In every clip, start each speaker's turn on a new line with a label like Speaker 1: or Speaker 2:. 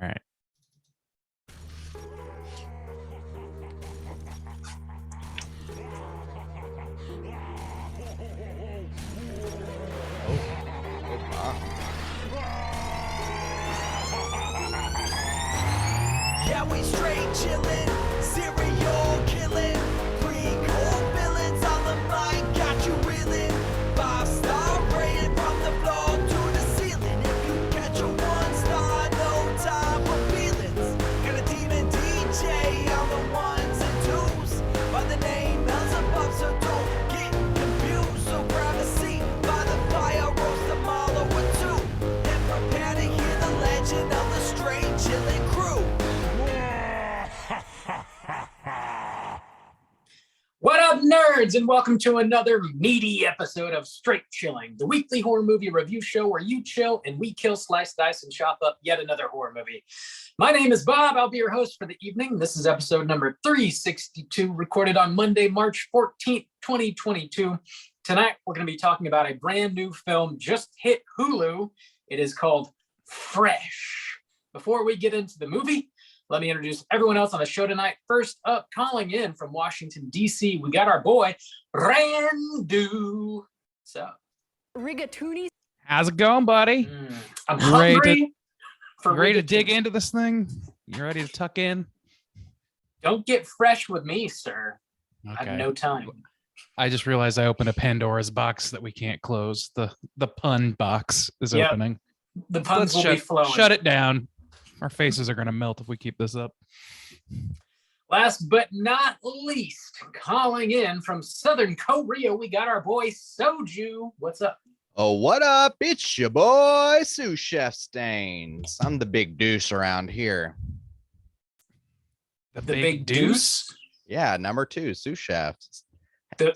Speaker 1: All right.
Speaker 2: Yeah, we straight chillin', serial killing, pre-cold villains on the mic, got you reeling. 5-star rated from the floor to the ceiling. If you catch a 1-star, no time for feelings. Got a demon DJ on the ones and twos, by the name Beelzebub, so don't get confused. So grab a seat by the fire, roast them all over two, and prepare to hear the legend of the straight chillin' crew.
Speaker 3: What up, nerds, and welcome to another meaty episode of Straight Chilling, the weekly horror movie review show where you chill and we kill, slice, dice, and chop up yet another horror movie. My name is Bob. I'll be your host for the evening. This is episode number 362, recorded on Monday, March 14th, 2022. Tonight, we're going to be talking about a brand new film just hit Hulu. It is called Fresh. Before we get into the movie, let me introduce everyone else on the show tonight. First up, calling in from Washington, D.C., we got our boy, Randu. What's up?
Speaker 4: Rigatoni.
Speaker 1: How's it going, buddy?
Speaker 3: I'm
Speaker 1: You ready
Speaker 3: hungry.
Speaker 1: You ready to dig into this thing? You ready to tuck in?
Speaker 3: Don't get fresh with me, sir. I
Speaker 1: Okay.
Speaker 3: have no time.
Speaker 1: I just realized I opened a Pandora's box that we can't close. The pun box is
Speaker 3: Yep.
Speaker 1: opening.
Speaker 3: The puns will be flowing.
Speaker 1: Shut it down. Our faces are going to melt if we keep this up.
Speaker 3: Last but not least, calling in from Southern Korea, we got our boy Soju. What's up?
Speaker 5: Oh, what up? It's your boy, Sous Chef Stains. I'm the big deuce around here.
Speaker 1: The
Speaker 3: big deuce?
Speaker 5: Yeah, number 2, sous chef.
Speaker 1: Okay.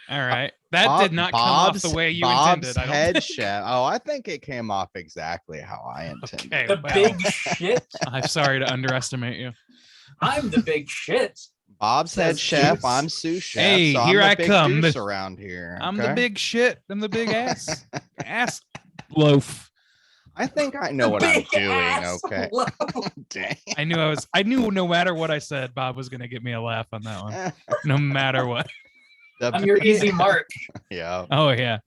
Speaker 1: All right. That did not come off the way you intended. I don't
Speaker 5: head
Speaker 1: think.
Speaker 5: chef. Oh, I think it came off exactly how I intended.
Speaker 1: Okay,
Speaker 3: The
Speaker 1: well,
Speaker 3: big shit.
Speaker 1: I'm sorry to underestimate you.
Speaker 3: I'm the big shit.
Speaker 5: Bob's head
Speaker 3: Says
Speaker 5: chef.
Speaker 3: deuce.
Speaker 5: I'm sous chef.
Speaker 1: Hey,
Speaker 5: so
Speaker 1: here
Speaker 5: I'm the
Speaker 1: I
Speaker 5: big
Speaker 1: come.
Speaker 5: Deuce around here.
Speaker 1: I'm the
Speaker 5: okay?
Speaker 1: big shit. I'm the big ass loaf.
Speaker 5: I think I know what I'm
Speaker 3: Big
Speaker 5: doing.
Speaker 3: ass
Speaker 5: Okay.
Speaker 3: loaf.
Speaker 5: Dang.
Speaker 1: I knew no matter what I said, Bob was going to get me a laugh on that one. No matter what.
Speaker 3: I'm your easy mark.
Speaker 5: Yeah.
Speaker 1: Oh, yeah.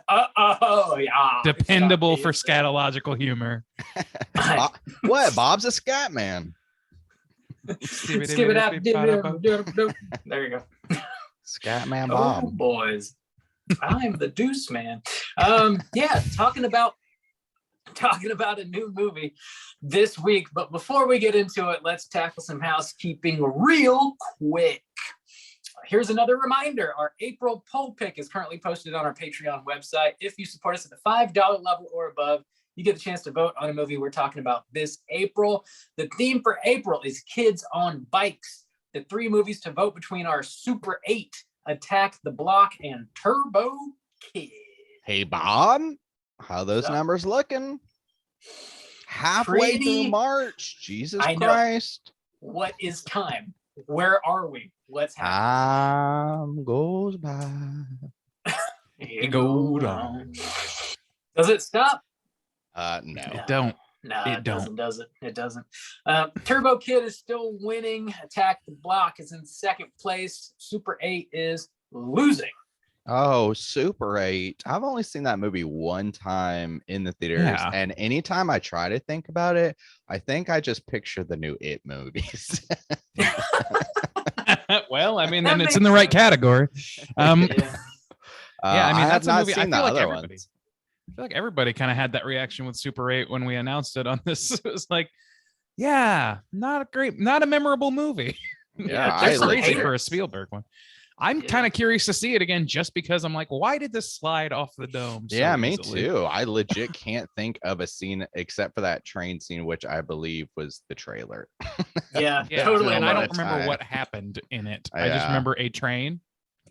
Speaker 3: Oh, yeah.
Speaker 1: Dependable for
Speaker 3: It's not
Speaker 1: scatological humor.
Speaker 5: What? Bob's a scat man.
Speaker 3: Skip it out. There you go.
Speaker 5: Scat man
Speaker 3: Oh,
Speaker 5: Bob.
Speaker 3: boys. I'm the deuce man. Yeah, talking about a new movie this week. But before we get into it, let's tackle some housekeeping real quick. Here's another reminder. Our April poll pick is currently posted on our Patreon website. If you support us at the $5 level or above, you get a chance to vote on a movie we're talking about this April. The theme for April is Kids on Bikes. The 3 movies to vote between are Super 8, Attack the Block, and Turbo Kid.
Speaker 5: Hey, Bob. How those
Speaker 3: What's up?
Speaker 5: numbers looking? Halfway
Speaker 3: Pretty-
Speaker 5: through March. Jesus
Speaker 3: I know.
Speaker 5: Christ.
Speaker 3: What is time? Where are we? What's happening?
Speaker 5: Time goes by.
Speaker 3: It
Speaker 1: goes
Speaker 3: on. Does it stop?
Speaker 5: No.
Speaker 1: It don't.
Speaker 3: No,
Speaker 1: It
Speaker 3: it doesn't,
Speaker 1: don't.
Speaker 3: does it? It doesn't. Turbo Kid is still winning. Attack the Block is in second place. Super 8 is losing.
Speaker 5: Oh, Super 8. I've only seen that movie one time in the theaters.
Speaker 1: Yeah.
Speaker 5: And anytime I try to think about it, I think I just picture the new It movies.
Speaker 1: Well, I mean,
Speaker 3: That
Speaker 1: then it's
Speaker 3: makes
Speaker 1: in the right
Speaker 3: sense.
Speaker 1: category.
Speaker 3: Yeah.
Speaker 1: Yeah, I mean,
Speaker 5: have
Speaker 1: that's a
Speaker 5: not
Speaker 1: movie. I
Speaker 5: seen the
Speaker 1: feel like
Speaker 5: other
Speaker 1: everybody.
Speaker 5: ones.
Speaker 1: I feel like everybody kind of had that reaction with Super 8 when we announced it on this. It was like, yeah, not a memorable movie.
Speaker 5: Yeah,
Speaker 1: That's
Speaker 3: some
Speaker 1: crazy
Speaker 3: haters.
Speaker 1: for a Spielberg one. I'm
Speaker 3: Yeah.
Speaker 1: kind of curious to see it again just because I'm like, why did this slide off the dome? So
Speaker 5: Yeah, me
Speaker 1: easily?
Speaker 5: too. I legit can't think of a scene except for that train scene, which I believe was the trailer.
Speaker 3: Yeah,
Speaker 1: Yeah,
Speaker 3: totally.
Speaker 1: and
Speaker 5: a
Speaker 1: I
Speaker 5: lot
Speaker 1: don't
Speaker 5: of
Speaker 1: remember
Speaker 5: time.
Speaker 1: what happened in it. I just
Speaker 5: Yeah.
Speaker 1: remember a train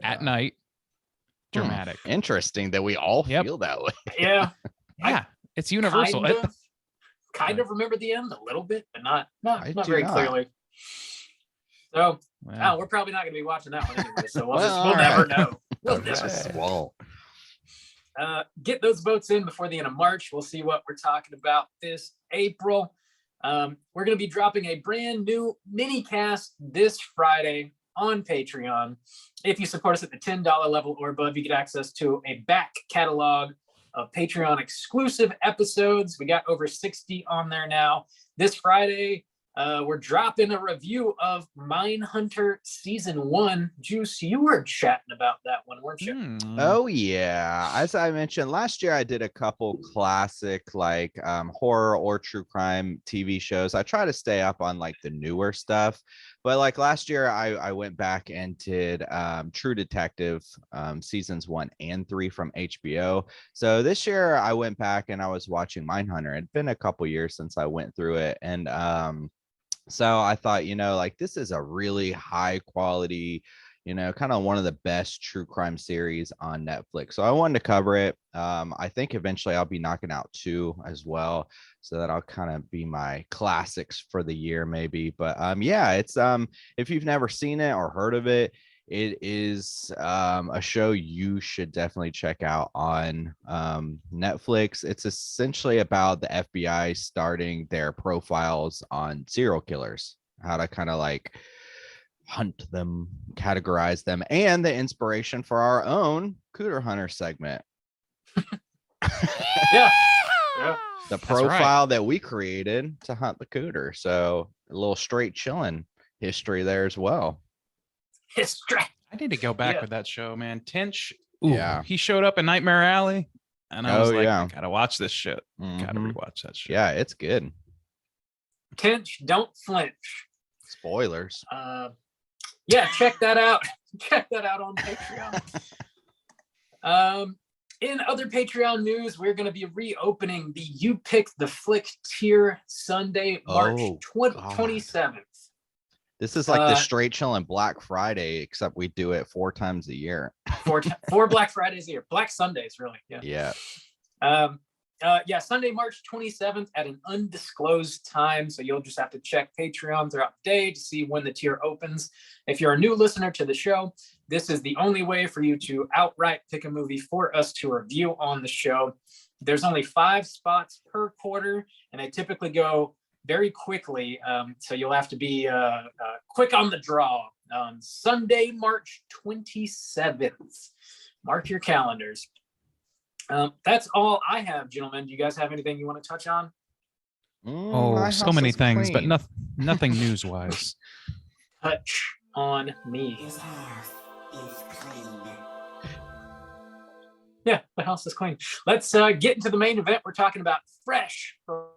Speaker 1: at night. Dramatic.
Speaker 5: Interesting that we all
Speaker 1: Yep.
Speaker 5: feel that way.
Speaker 3: Yeah.
Speaker 1: Yeah, it's universal.
Speaker 3: Kind of remember the end a little bit, but not
Speaker 5: I do
Speaker 3: very
Speaker 5: not.
Speaker 3: clearly. So,
Speaker 1: Well,
Speaker 3: we're probably not going to be watching that one anyway. So we'll
Speaker 5: Well,
Speaker 3: never
Speaker 5: all right.
Speaker 3: know. We'll
Speaker 5: Okay.
Speaker 3: never know.
Speaker 5: Well,
Speaker 3: Get those votes in before the end of March. We'll see what we're talking about this April. We're going to be dropping a brand new mini cast this Friday on Patreon. If you support us at the $10 level or above, you get access to a back catalog of Patreon exclusive episodes. We got over 60 on there now. This Friday, we're dropping a review of Mindhunter Season 1. Juice, you were chatting about that one, weren't you?
Speaker 5: Oh yeah, as I mentioned last year, I did a couple classic like horror or true crime TV shows. I try to stay up on like the newer stuff, but like last year I went back and did True Detective seasons 1 and 3 from HBO. So this year I went back and I was watching Mindhunter. It'd been a couple years since I went through it, and so I thought, like this is a really high quality, kind of one of the best true crime series on Netflix. So I wanted to cover it. I think eventually I'll be knocking out 2 as well. So that'll kind of be my classics for the year, maybe. But yeah, it's if you've never seen it or heard of it, it is a show you should definitely check out on Netflix. It's essentially about the FBI starting their profiles on serial killers, how to kind of like hunt them, categorize them, and the inspiration for our own Cooter Hunter segment.
Speaker 3: Yeah.
Speaker 5: The profile that we created to hunt the cooter. So a little straight chilling history there as well.
Speaker 3: History.
Speaker 1: I need to go back with that show, man. Tinch,
Speaker 5: Yeah,
Speaker 1: he showed up in Nightmare Alley, and I was like,
Speaker 5: yeah.
Speaker 1: I gotta watch this shit. Gotta
Speaker 5: Mhm.
Speaker 1: rewatch that shit.
Speaker 5: Yeah, it's good.
Speaker 3: Tinch, don't flinch.
Speaker 5: Spoilers.
Speaker 3: Yeah, check that out. Check that out on Patreon. In other Patreon news, we're going to be reopening the You Pick the Flick tier Sunday, March 27th.
Speaker 5: This is like the straight chilling Black Friday, except we do it 4 times a year.
Speaker 3: Four Black Fridays a year. Black Sundays, really. Yeah. Yeah, Sunday, March 27th at an undisclosed time. So you'll just have to check Patreon throughout the day to see when the tier opens. If you're a new listener to the show, this is the only way for you to outright pick a movie for us to review on the show. There's only 5 spots per quarter, and they typically go very quickly. So you'll have to be quick on the draw. Sunday, March 27th. Mark your calendars. That's all I have, gentlemen. Do you guys have anything you want to touch on?
Speaker 1: So many things, but nothing news-wise.
Speaker 3: Touch on me.
Speaker 2: His house is clean.
Speaker 3: Yeah, the house is clean. Let's get into the main event. We're talking about Fresh from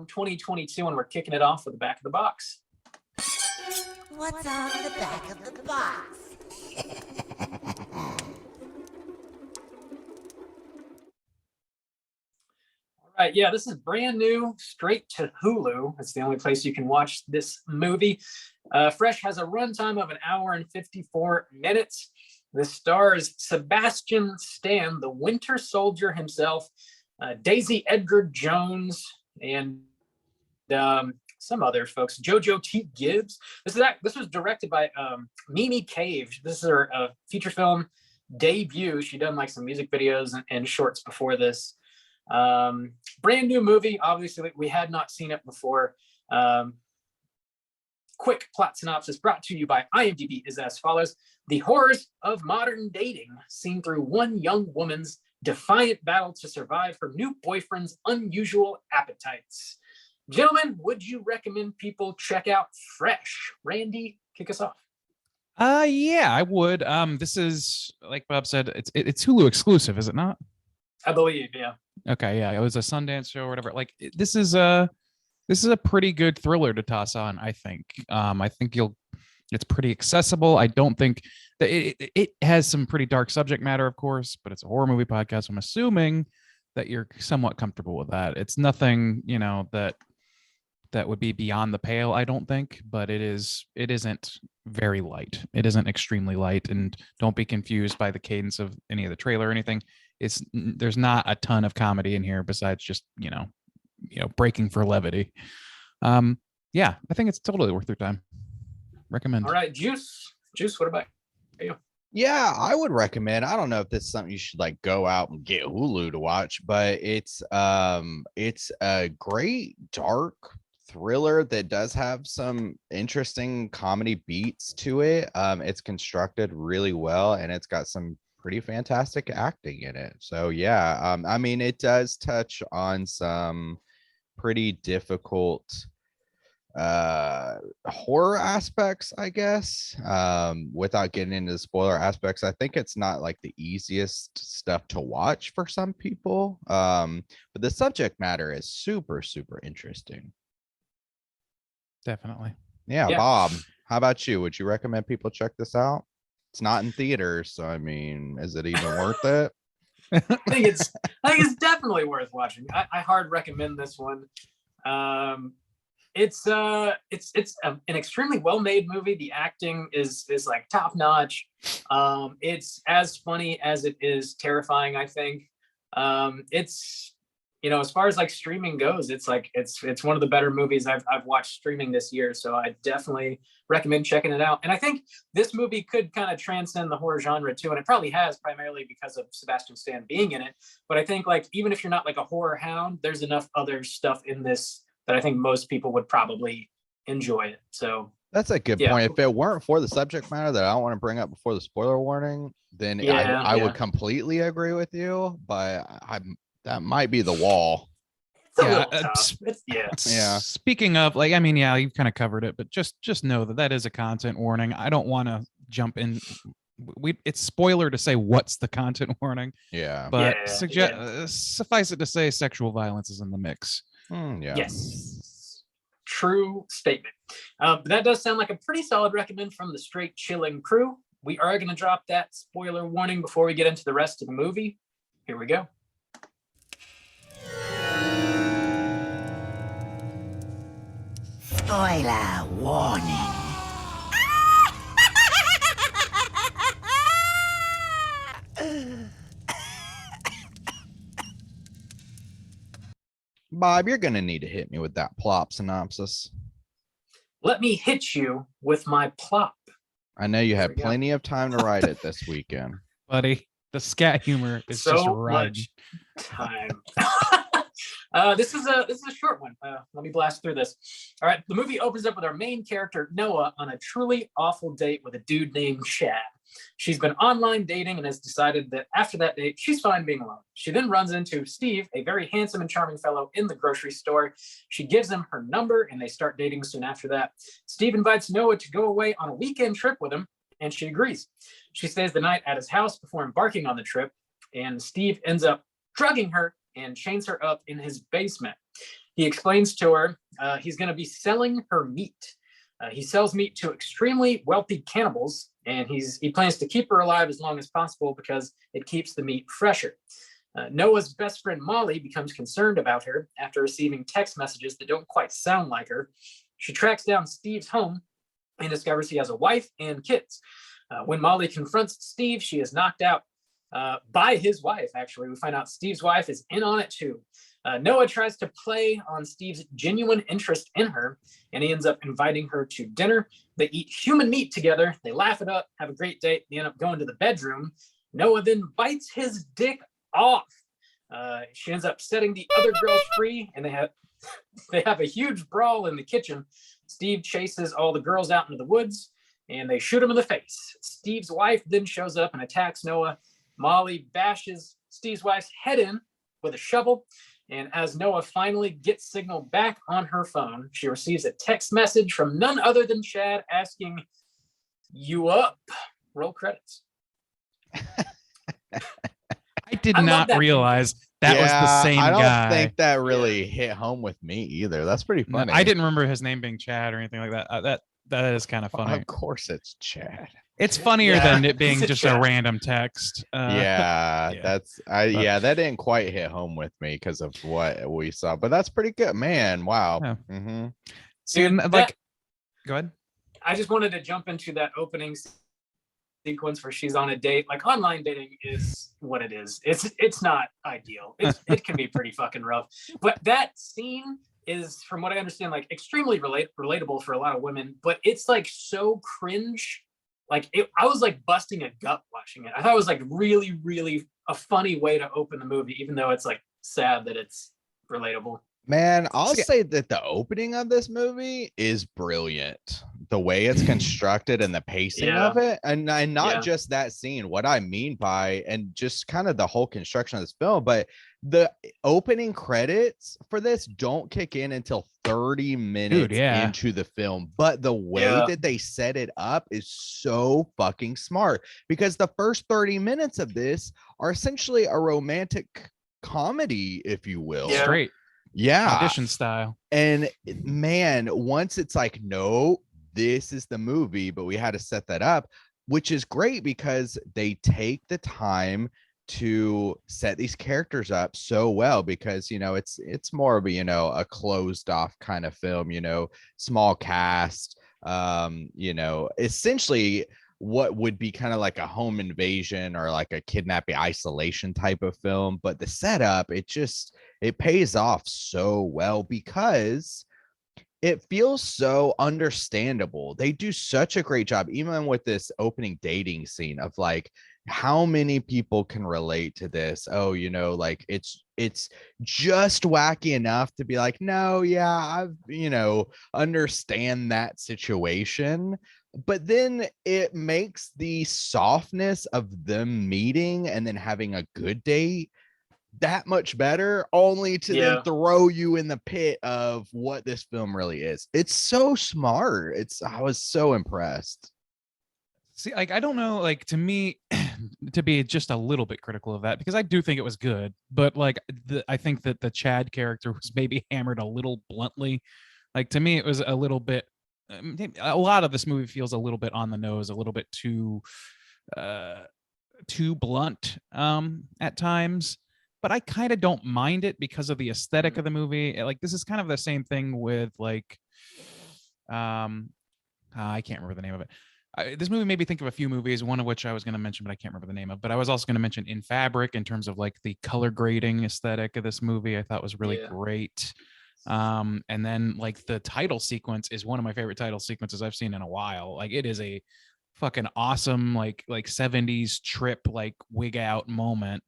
Speaker 3: 2022, and we're kicking it off with the back of the box.
Speaker 2: What's on the back of the box?
Speaker 3: All right, yeah, this is brand new, straight to Hulu. It's the only place you can watch this movie. Fresh has a runtime of 1 hour and 54 minutes. This stars Sebastian Stan, the Winter Soldier himself, Daisy Edgar Jones, and some other folks. Jojo T. Gibbs. This was directed by Mimi Cave. This is her feature film debut. She done like some music videos and shorts before this. Brand new movie. Obviously, we had not seen it before. Quick plot synopsis brought to you by IMDb is as follows. The horrors of modern dating seen through one young woman's defiant battle to survive her new boyfriend's unusual appetites. Gentlemen, would you recommend people check out Fresh? Randy, kick us off.
Speaker 1: Yeah, I would. This is, like Bob said, it's Hulu exclusive, is it not?
Speaker 3: I believe, yeah.
Speaker 1: Okay, yeah, it was a Sundance show or whatever. Like this is a pretty good thriller to toss on, I think. I think it's pretty accessible. I don't think that it has some pretty dark subject matter, of course, but it's a horror movie podcast. So I'm assuming that you're somewhat comfortable with that. It's nothing, that would be beyond the pale, I don't think, but it isn't very light. It isn't extremely light, and don't be confused by the cadence of any of the trailer or anything. There's not a ton of comedy in here besides just, breaking for levity. Yeah, I think it's totally worth your time. Recommend.
Speaker 3: All right, Juice, what about you?
Speaker 5: Yeah, I would recommend. I don't know if this is something you should like go out and get Hulu to watch, but it's a great dark thriller that does have some interesting comedy beats to it. It's constructed really well and it's got some pretty fantastic acting in it. So yeah, I mean it does touch on some pretty difficult horror aspects, I guess. Without getting into the spoiler aspects, I think it's not like the easiest stuff to watch for some people. But the subject matter is super super interesting.
Speaker 1: Definitely.
Speaker 5: Yeah,
Speaker 3: Yeah.
Speaker 5: Bob, how about you? Would you recommend people check this out? It's not in theaters, so I mean, is it even worth it?
Speaker 3: I think it's definitely worth watching. I hard recommend this one. It's an extremely well-made movie. The acting is like top notch. It's as funny as it is terrifying, I think. It's, you know, as far as like streaming goes, it's like it's one of the better movies I've watched streaming this year. So I definitely recommend checking it out. And I think this movie could kind of transcend the horror genre too, and it probably has, primarily because of Sebastian Stan being in it. But I think like even if you're not like a horror hound, there's enough other stuff in this that I think most people would probably enjoy it. So
Speaker 5: That's a good
Speaker 3: yeah.
Speaker 5: point. If it weren't for the subject matter that I don't want to bring up before the spoiler warning, then
Speaker 3: Yeah,
Speaker 5: I
Speaker 3: yeah.
Speaker 5: would completely agree with you. But that might be the wall.
Speaker 3: It's a
Speaker 1: Yeah,
Speaker 3: little tough. Yeah.
Speaker 5: Yeah.
Speaker 1: Speaking of, like, I mean, yeah, you've kind of covered it, but just know that is a content warning. I don't want to jump in. It's spoiler to say what's the content warning,
Speaker 5: Yeah.
Speaker 1: but
Speaker 3: Yeah.
Speaker 1: suffice it to say, sexual violence is in the mix.
Speaker 5: Yeah.
Speaker 3: Yes. True statement. But that does sound like a pretty solid recommend from the Straight Chilling crew. We are going to drop that spoiler warning before we get into the rest of the movie. Here we go.
Speaker 2: Spoiler warning.
Speaker 5: Bob, you're gonna need to hit me with that plot synopsis.
Speaker 3: Let me hit you with my plop.
Speaker 5: I know you
Speaker 3: There
Speaker 5: had
Speaker 3: we go.
Speaker 5: plenty of time to write it this weekend.
Speaker 1: Buddy, the scat humor is just
Speaker 3: So
Speaker 1: riding.
Speaker 3: much time. This is a short one. Let me blast through this. All right, the movie opens up with our main character Noah on a truly awful date with a dude named Chad. She's been online dating and has decided that after that date, she's fine being alone. She then runs into Steve, a very handsome and charming fellow in the grocery store. She gives him her number and they start dating soon after that. Steve invites Noah to go away on a weekend trip with him, and she agrees. She stays the night at his house before embarking on the trip, and Steve ends up drugging her and chains her up in his basement. He explains to her he's going to be selling her meat. He sells meat to extremely wealthy cannibals, and he plans to keep her alive as long as possible because it keeps the meat fresher. Noah's best friend Molly becomes concerned about her after receiving text messages that don't quite sound like her. She tracks down Steve's home and discovers he has a wife and kids. When Molly confronts Steve, she is knocked out by his wife, actually. We find out Steve's wife is in on it too. Noah tries to play on Steve's genuine interest in her, and he ends up inviting her to dinner. They eat human meat together. They laugh it up, have a great date. They end up going to the bedroom. Noah then bites his dick off. She ends up setting the other girls free, and they have a huge brawl in the kitchen. Steve chases all the girls out into the woods, and they shoot him in the face. Steve's wife then shows up and attacks Noah. Molly bashes Steve's wife's head in with a shovel. And as Noah finally gets signal back on her phone, she receives a text message from none other than Chad asking, "You up?" Roll credits.
Speaker 1: I did
Speaker 3: I love
Speaker 1: not
Speaker 3: that
Speaker 1: realize that was the same
Speaker 5: I don't
Speaker 1: guy.
Speaker 5: think that really hit home with me either. That's pretty
Speaker 1: No,
Speaker 5: funny.
Speaker 1: I didn't remember his name being Chad or anything like that. That is kind of funny.
Speaker 5: Of course, it's Chad.
Speaker 1: It's funnier
Speaker 3: Yeah,
Speaker 1: than it being
Speaker 3: it's a
Speaker 1: just a
Speaker 3: Chad.
Speaker 1: random text.
Speaker 5: Yeah,
Speaker 1: yeah.
Speaker 5: yeah, that didn't quite hit home with me because of what we saw, but that's pretty good, man. Wow.
Speaker 1: Yeah.
Speaker 5: Mm-hmm.
Speaker 1: See,
Speaker 3: Dude,
Speaker 1: and, like, go ahead.
Speaker 3: I just wanted to jump into that opening sequence where she's on a date. Like, online dating is what it is. It's not ideal. It can be pretty fucking rough. But that scene is, from what I understand, like extremely relatable for a lot of women. But it's like so cringe I was like busting a gut watching it. I thought it was like really, really a funny way to open the movie, even though it's like sad that it's relatable.
Speaker 5: Man, I'll
Speaker 1: See,
Speaker 5: say that the opening of this movie is brilliant. The way it's constructed and the pacing
Speaker 3: Yeah.
Speaker 5: of it, and not
Speaker 3: Yeah.
Speaker 5: just that scene. What I mean by, and just kind of the whole construction of this film, but the opening credits for this don't kick in until 30 minutes
Speaker 1: yeah.
Speaker 5: into the film. But the way
Speaker 3: Yeah.
Speaker 5: that they set it up is so fucking smart, because the first 30 minutes of this are essentially a romantic comedy, if you will.
Speaker 3: Yeah.
Speaker 1: Straight
Speaker 5: Yeah.
Speaker 1: audition style.
Speaker 5: And man, once it's like, no, this is the movie, but we had to set that up, which is great because they take the time to set these characters up so well, because it's more of a a closed off kind of film, small cast, essentially what would be kind of like a home invasion or like a kidnapping isolation type of film. But the setup, it pays off so well because it feels so understandable. They do such a great job, even with this opening dating scene, of like how many people can relate to this. Oh, like it's just wacky enough to be like, no, yeah, I've understand that situation. But then it makes the softness of them meeting and then having a good date that much better, only to then throw you in the pit of what this film really is. It's so smart. I was so impressed.
Speaker 1: See, like, I don't know, like, to me, to be just a little bit critical of that, because I do think it was good, but like, I think that the Chad character was maybe hammered a little bluntly. Like, to me, it was a little bit, a lot of this movie feels a little bit on the nose, a little bit too blunt at times. But I kind of don't mind it because of the aesthetic of the movie. Like, this is kind of the same thing with like, I can't remember the name of it. This movie made me think of a few movies, one of which I was going to mention, but I can't remember the name of. But I was also going to mention In Fabric, in terms of like the color grading aesthetic of this movie. I thought was really great. And then like the title sequence is one of my favorite title sequences I've seen in a while. Like, it is a fucking awesome like 70s trip, like wig out moment.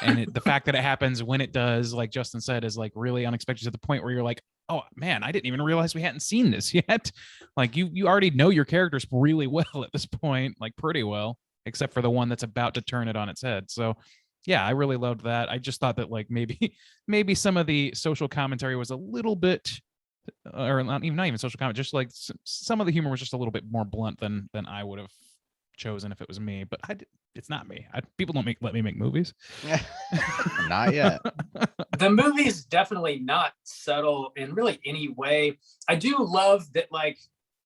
Speaker 1: And the fact that it happens when it does, like Justin said, is like really unexpected, to the point where you're like, oh man, I didn't even realize we hadn't seen this yet. Like, you already know your characters really well at this point, like pretty well, except for the one that's about to turn it on its head. So yeah, I really loved that. I just thought that like maybe some of the social commentary was a little bit, or not even social comment, just like some of the humor was just a little bit more blunt than I would have chosen if it was me. But it's not me. People don't let me make movies.
Speaker 5: Not yet.
Speaker 3: The movie's definitely not subtle in really any way. I do love that, like,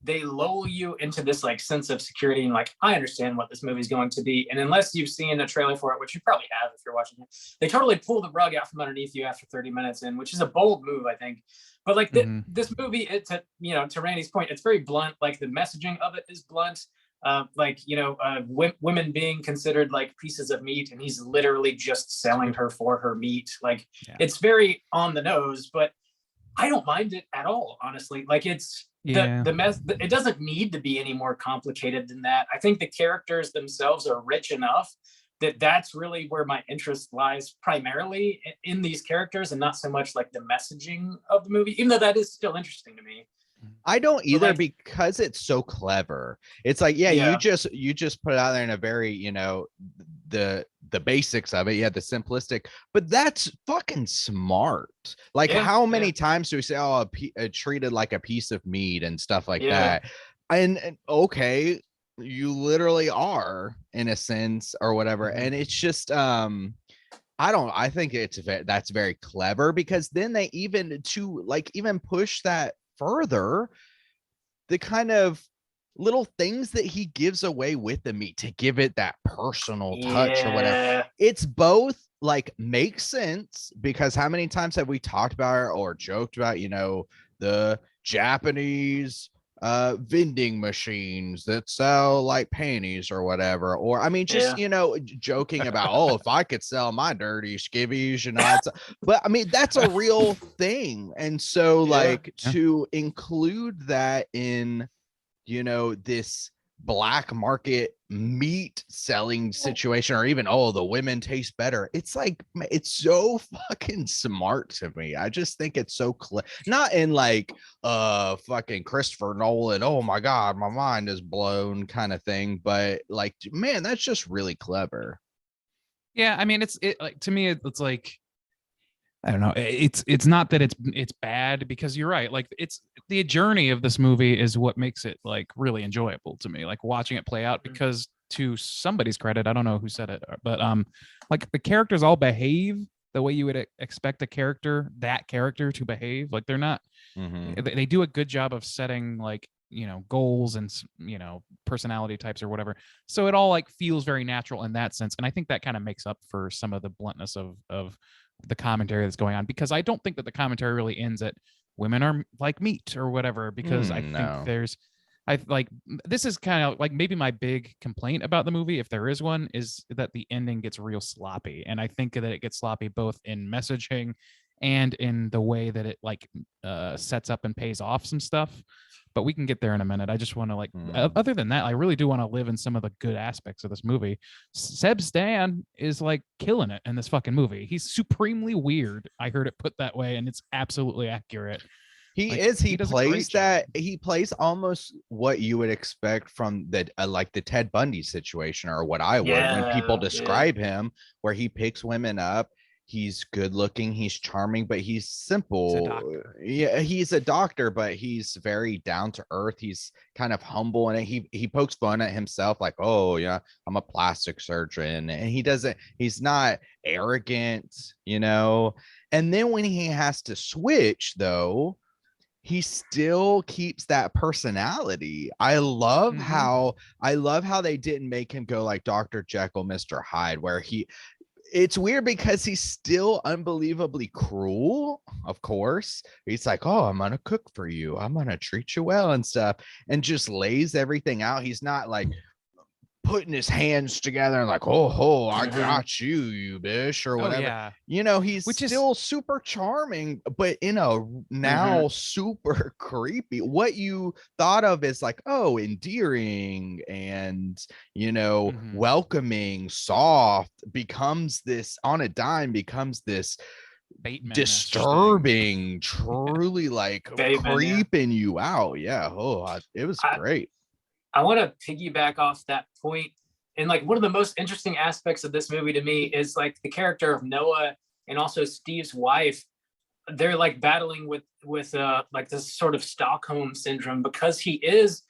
Speaker 3: they lull you into this like sense of security, and like, I understand what this movie's going to be. And unless you've seen a trailer for it, which you probably have if you're watching it, they totally pull the rug out from underneath you after 30 minutes in, which is a bold move, I think. But like this movie, to Randy's point, it's very blunt. Like, the messaging of it is blunt. Women being considered like pieces of meat, and he's literally just selling her for her meat. Like, it's very on the nose, but I don't mind it at all, honestly. Like, it's it doesn't need to be any more complicated than that. I think the characters themselves are rich enough that that's really where my interest lies, primarily in these characters, and not so much like the messaging of the movie, even though that is still interesting to me.
Speaker 5: I don't either, because it's so clever. It's like, you just put it out there in a very, the basics of it. Yeah, the simplistic, but that's fucking smart. Like, how many times do we say, oh, treated like a piece of meat and stuff like that? And okay, you literally are, in a sense, or whatever. And it's just, I think that's very clever, because then they even push that further, the kind of little things that he gives away with the meat to give it that personal touch or whatever. It's both like makes sense, because how many times have we talked about or joked about, the Japanese vending machines that sell like panties or whatever, or I mean, just joking about, oh, if I could sell my dirty skivvies, but I mean, that's a real thing. And so to include that in this black market meat selling situation, or even the women taste better. It's like, it's so fucking smart to me. I just think it's so not in like fucking Christopher Nolan, oh my god, my mind is blown kind of thing, but like, man, that's just really clever.
Speaker 1: Yeah, I mean, it like, to me, it's like, I don't know. It's not that it's bad, because you're right. Like, it's the journey of this movie is what makes it like really enjoyable to me. Like watching it play out, because to somebody's credit, I don't know who said it, but like the characters all behave the way you would expect that character to behave. Like they're not. They do a good job of setting, like, goals and personality types or whatever, so it all like feels very natural in that sense. And I think that kind of makes up for some of the bluntness of the commentary that's going on, because I don't think that the commentary really ends at women are like meat or whatever, because I think I like, this is kind of like maybe my big complaint about the movie, if there is one, is that the ending gets real sloppy. And I think that it gets sloppy both in messaging and in the way that it like sets up and pays off some stuff. But we can get there in a minute. I just want to like, other than that, I really do want to live in some of the good aspects of this movie. Seb Stan is like killing it in this fucking movie. He's supremely weird. I heard it put that way, and it's absolutely accurate.
Speaker 5: He plays that. He plays almost what you would expect from the like the Ted Bundy situation, or what I would when people describe him, where he picks women up. He's good looking, he's charming, but he's simple. He's a doctor, but he's very down to earth. He's kind of humble, and he pokes fun at himself, like, oh yeah, I'm a plastic surgeon. And he's not arrogant, And then when he has to switch, though, he still keeps that personality. I love how they didn't make him go like Dr. Jekyll, Mr. Hyde, where it's weird because he's still unbelievably cruel. Of course, he's like, oh, I'm gonna cook for you, I'm gonna treat you well and stuff, and just lays everything out. He's not like putting his hands together and like, oh, I got you, you bitch, or whatever. He's still super charming, but in a now super creepy. What you thought of is like, oh, endearing and welcoming, soft, becomes this on a dime, becomes this Bateman disturbing, truly like Bateman, creeping you out. It was great.
Speaker 3: I want to piggyback off that point. And like, one of the most interesting aspects of this movie to me is like the character of Noah and also Steve's wife. They're like battling with like this sort of Stockholm syndrome, because he is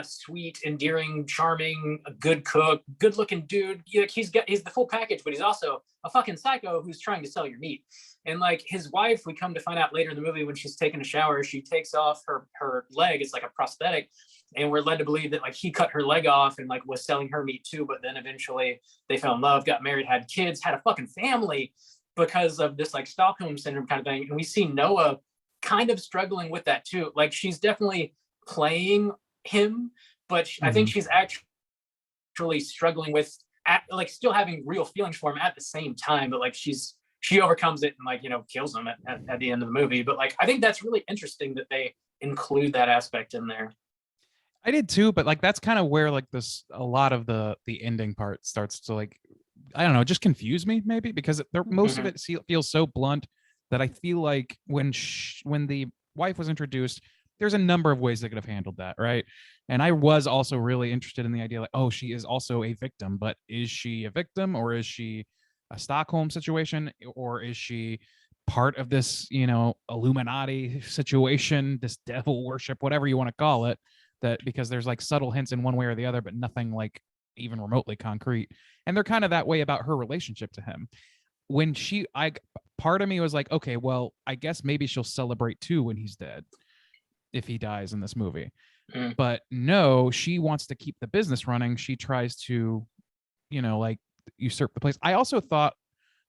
Speaker 3: sweet, endearing, charming, a good cook, good looking dude. He's the full package, but he's also a fucking psycho who's trying to sell your meat. And like his wife, we come to find out later in the movie, when she's taking a shower, she takes off her leg. It's like a prosthetic. And we're led to believe that like he cut her leg off and like was selling her meat too. But then eventually they fell in love, got married, had kids, had a fucking family because of this like Stockholm syndrome kind of thing. And we see Noah kind of struggling with that too. Like she's definitely playing him, but I think she's actually struggling with like still having real feelings for him at the same time. But like she overcomes it and like, kills him at the end of the movie. But like, I think that's really interesting that they include that aspect in there.
Speaker 1: I did too, but like that's kind of where like a lot of the ending part starts to like, I don't know, just confuse me maybe, because most of it feels so blunt that I feel like when the wife was introduced, there's a number of ways they could have handled that, right? And I was also really interested in the idea like, oh, she is also a victim, but is she a victim, or is she a Stockholm situation, or is she part of this, Illuminati situation, this devil worship, whatever you want to call it? That because there's like subtle hints in one way or the other, but nothing like even remotely concrete. And they're kind of that way about her relationship to him. When part of me was like, okay, well, I guess maybe she'll celebrate too when he's dead, if he dies in this movie. But no, she wants to keep the business running. She tries to, like usurp the place. I also thought,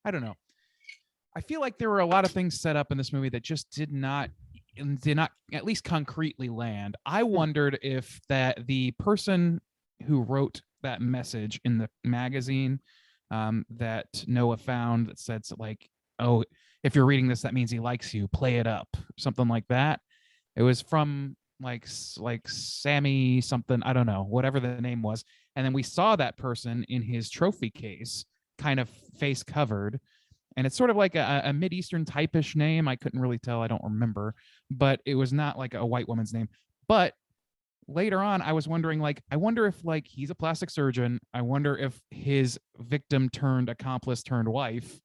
Speaker 1: I don't know, I feel like there were a lot of things set up in this movie that just did not at least concretely land. I wondered if the person who wrote that message in the magazine that Noah found that said like, oh, if you're reading this, that means he likes you, play it up, something like that. It was from like Sammy something, I don't know, whatever the name was. And then we saw that person in his trophy case, kind of face covered. And it's sort of like a Mideastern type-ish name. I couldn't really tell. I don't remember, but it was not like a white woman's name. But later on, I was wondering, like, I wonder if like he's a plastic surgeon. I wonder if his victim turned accomplice turned wife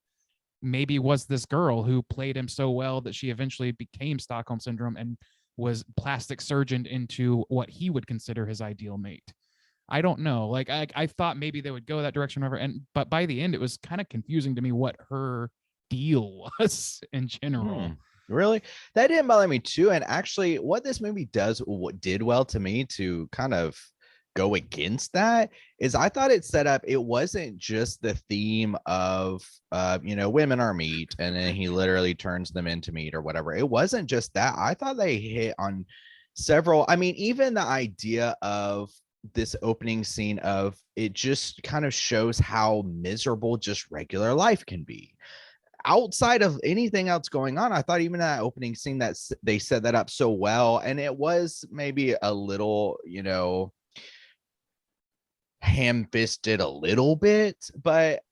Speaker 1: maybe was this girl who played him so well that she eventually became Stockholm Syndrome and was plastic surgeoned into what he would consider his ideal mate. I don't know. Like I thought maybe they would go that direction, whatever. But by the end, it was kind of confusing to me what her deal was in general.
Speaker 5: Really? That didn't bother me too. And actually, what this movie did well to me to kind of go against that is I thought it set up, it wasn't just the theme of women are meat and then he literally turns them into meat or whatever. It wasn't just that. I thought they hit on several, I mean, even the idea of this opening scene of it just kind of shows how miserable just regular life can be outside of anything else going on. I thought even that opening scene that they set that up so well, and it was maybe a little, ham-fisted a little bit, but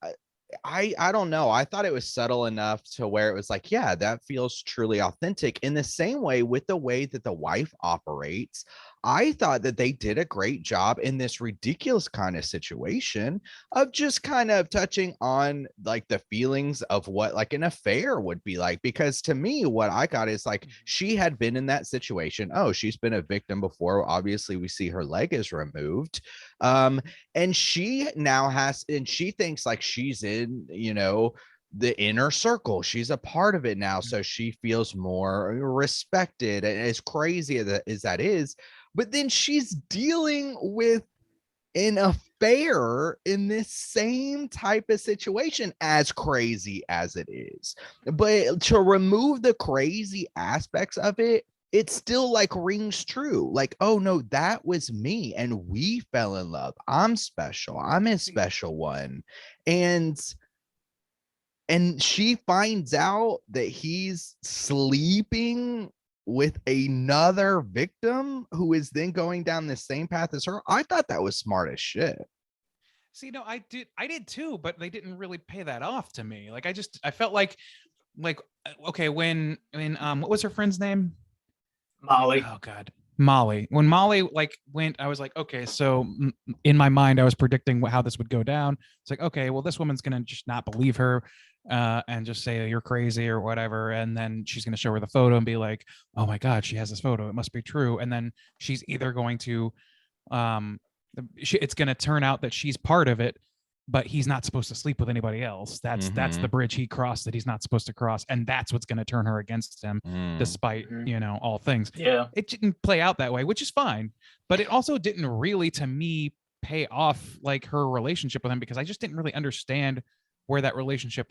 Speaker 5: I don't know. I thought it was subtle enough to where it was like, yeah, that feels truly authentic. In the same way with the way that the wife operates, I thought that they did a great job in this ridiculous kind of situation of just kind of touching on like the feelings of what like an affair would be like. Because to me, what I got is like she had been in that situation. Oh, she's been a victim before. Obviously, we see her leg is removed. And she now has, and she thinks like she's in, the inner circle. She's a part of it now. So she feels more respected. And as crazy as that is, but then she's dealing with an affair in this same type of situation, as crazy as it is. But to remove the crazy aspects of it, it still like rings true. Like, oh no, that was me and we fell in love. I'm special. I'm a special one. And she finds out that he's sleeping with another victim who is then going down the same path as her. I thought that was smart as shit.
Speaker 1: See, no, I did too, but they didn't really pay that off to me. Like I felt like okay, when what was her friend's name?
Speaker 3: Molly.
Speaker 1: Oh God, Molly. When Molly like went, I was like, okay, so in my mind, I was predicting how this would go down. It's like, okay, well, this woman's gonna just not believe her, and just say you're crazy or whatever, and then she's gonna show her the photo and be like, oh my God, she has this photo, it must be true. And then she's either going to, it's gonna turn out that she's part of it, but he's not supposed to sleep with anybody else. That's the bridge he crossed that he's not supposed to cross, and that's what's going to turn her against him, despite all things.
Speaker 3: Yeah,
Speaker 1: it didn't play out that way, which is fine, but it also didn't really, to me, pay off like her relationship with him, because I just didn't really understand where that relationship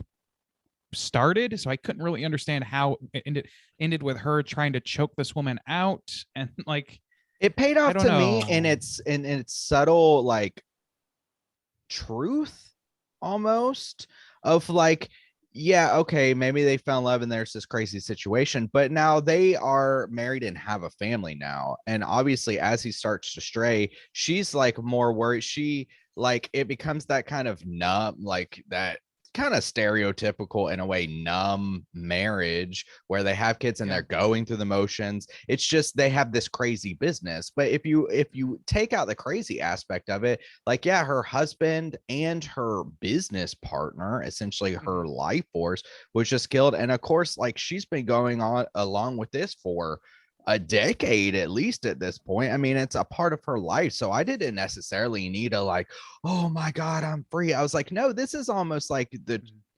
Speaker 1: started. So I couldn't really understand how it ended with her trying to choke this woman out, and like
Speaker 5: it paid off to me in
Speaker 1: know.
Speaker 5: its subtle like truth almost of like, yeah, okay, maybe they fell in love and there's this crazy situation, but now they are married and have a family now. And obviously as he starts to stray, she's like more worried. She like, it becomes that kind of numb, like that kind of stereotypical in a way numb marriage where they have kids and they're going through the motions. It's just they have this crazy business. But if you take out the crazy aspect of it, like, yeah, her husband and her business partner, essentially her life force, was just killed. And of course, like, she's been going on along with this for a decade at least at this point. I mean, it's a part of her life. So I didn't necessarily need to like, oh my God, I'm free. I was like, no, this is almost like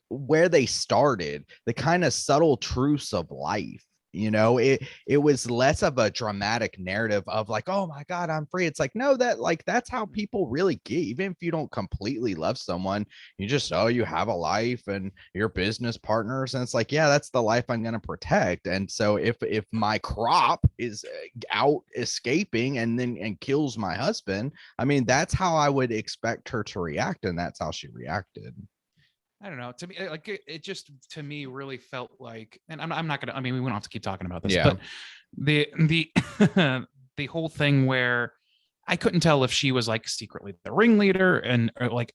Speaker 5: where they started, the kind of subtle truths of life. It was less of a dramatic narrative of like, oh my God, I'm free. It's like, no, that's how people really get. Even if you don't completely love someone, you just, you have a life and your business partners. And it's like, yeah, that's the life I'm going to protect. And so if my crop is out escaping and kills my husband, I mean, that's how I would expect her to react. And that's how she reacted.
Speaker 1: I don't know. To me, like it just to me really felt like, and I'm not gonna. I mean, we won't have to keep talking about this, but the the whole thing where I couldn't tell if she was like secretly the ringleader and or like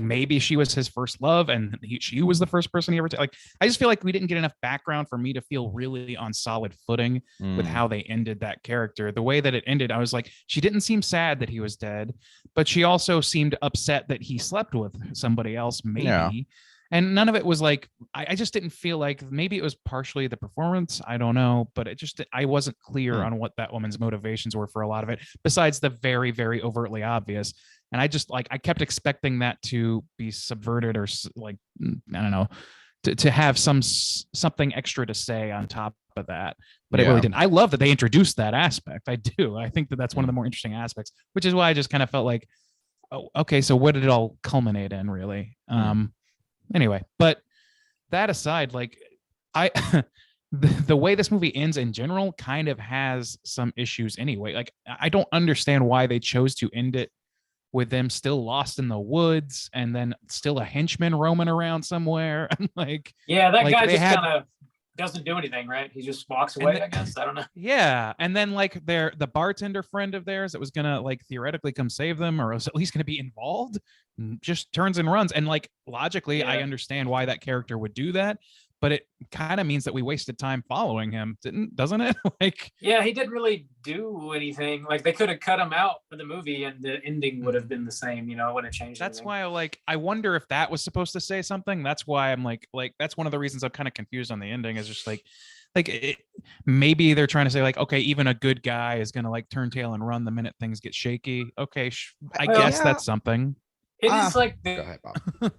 Speaker 1: maybe she was his first love and she was the first person he ever like. I just feel like we didn't get enough background for me to feel really on solid footing with how they ended that character. The way that it ended, I was like, she didn't seem sad that he was dead, but she also seemed upset that he slept with somebody else, maybe.
Speaker 5: Yeah.
Speaker 1: And none of it was like, I just didn't feel like, maybe it was partially the performance. I don't know, but I wasn't clear on what that woman's motivations were for a lot of it, besides the very, very overtly obvious. And I just like, I kept expecting that to be subverted or like, I don't know, to have something extra to say on top of that. But it really didn't. I love that they introduced that aspect. I do. I think that that's one of the more interesting aspects, which is why I just kind of felt like, oh, okay, so what did it all culminate in really? Anyway, but that aside, like the way this movie ends in general kind of has some issues anyway. Like I don't understand why they chose to end it with them still lost in the woods and then still a henchman roaming around somewhere. I'm like,
Speaker 3: yeah, that
Speaker 1: like,
Speaker 3: guy
Speaker 1: they
Speaker 3: just
Speaker 1: had-
Speaker 3: kind of doesn't do anything, right? He just walks away, I guess. I don't know.
Speaker 1: yeah. And then like the bartender friend of theirs that was gonna like theoretically come save them or was at least gonna be involved just turns and runs. And like logically, I understand why that character would do that, but it kind of means that we wasted time following him, doesn't it? Like,
Speaker 3: yeah, he didn't really do anything. Like they could have cut him out for the movie and the ending would have been the same, you know, it wouldn't have changed
Speaker 1: that's
Speaker 3: anything.
Speaker 1: why I wonder if that was supposed to say something. That's why I'm like that's one of the reasons I'm kind of confused on the ending is just like maybe they're trying to say like, okay, even a good guy is gonna like turn tail and run the minute things get shaky. Okay, I guess that's something.
Speaker 3: It is like
Speaker 5: Go ahead, Bob.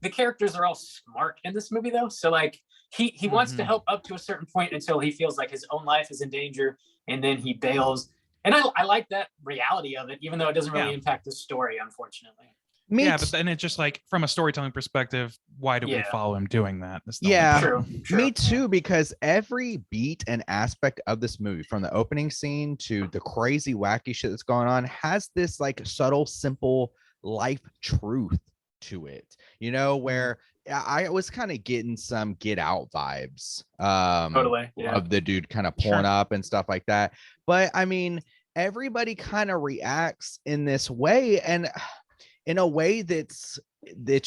Speaker 3: the characters are all smart in this movie though. So like he wants to help up to a certain point until he feels like his own life is in danger and then he bails. And I like that reality of it, even though it doesn't really impact the story, unfortunately.
Speaker 1: But then it's just like from a storytelling perspective, why do we follow him doing that?
Speaker 3: True.
Speaker 5: Me too, because every beat and aspect of this movie, from the opening scene to the crazy wacky shit that's going on, has this like subtle, simple life truth to it, you know, where I was kind of getting some Get Out vibes
Speaker 3: Totally,
Speaker 5: of the dude kind of pulling up and stuff like that. But I mean, everybody kind of reacts in this way, and in a way that's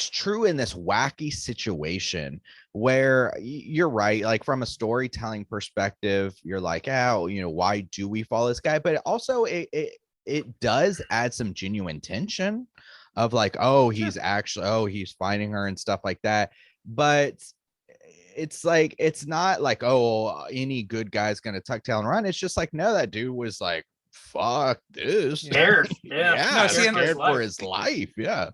Speaker 5: true in this wacky situation where you're right, like from a storytelling perspective, you're like, oh, you know, why do we follow this guy? But also it does add some genuine tension of like, oh, he's finding her and stuff like that. But it's like, it's not like, oh, any good guy's gonna tuck tail and run. It's just like, no, that dude was like, fuck this.
Speaker 3: Scared.
Speaker 5: Scared for his life. Yeah.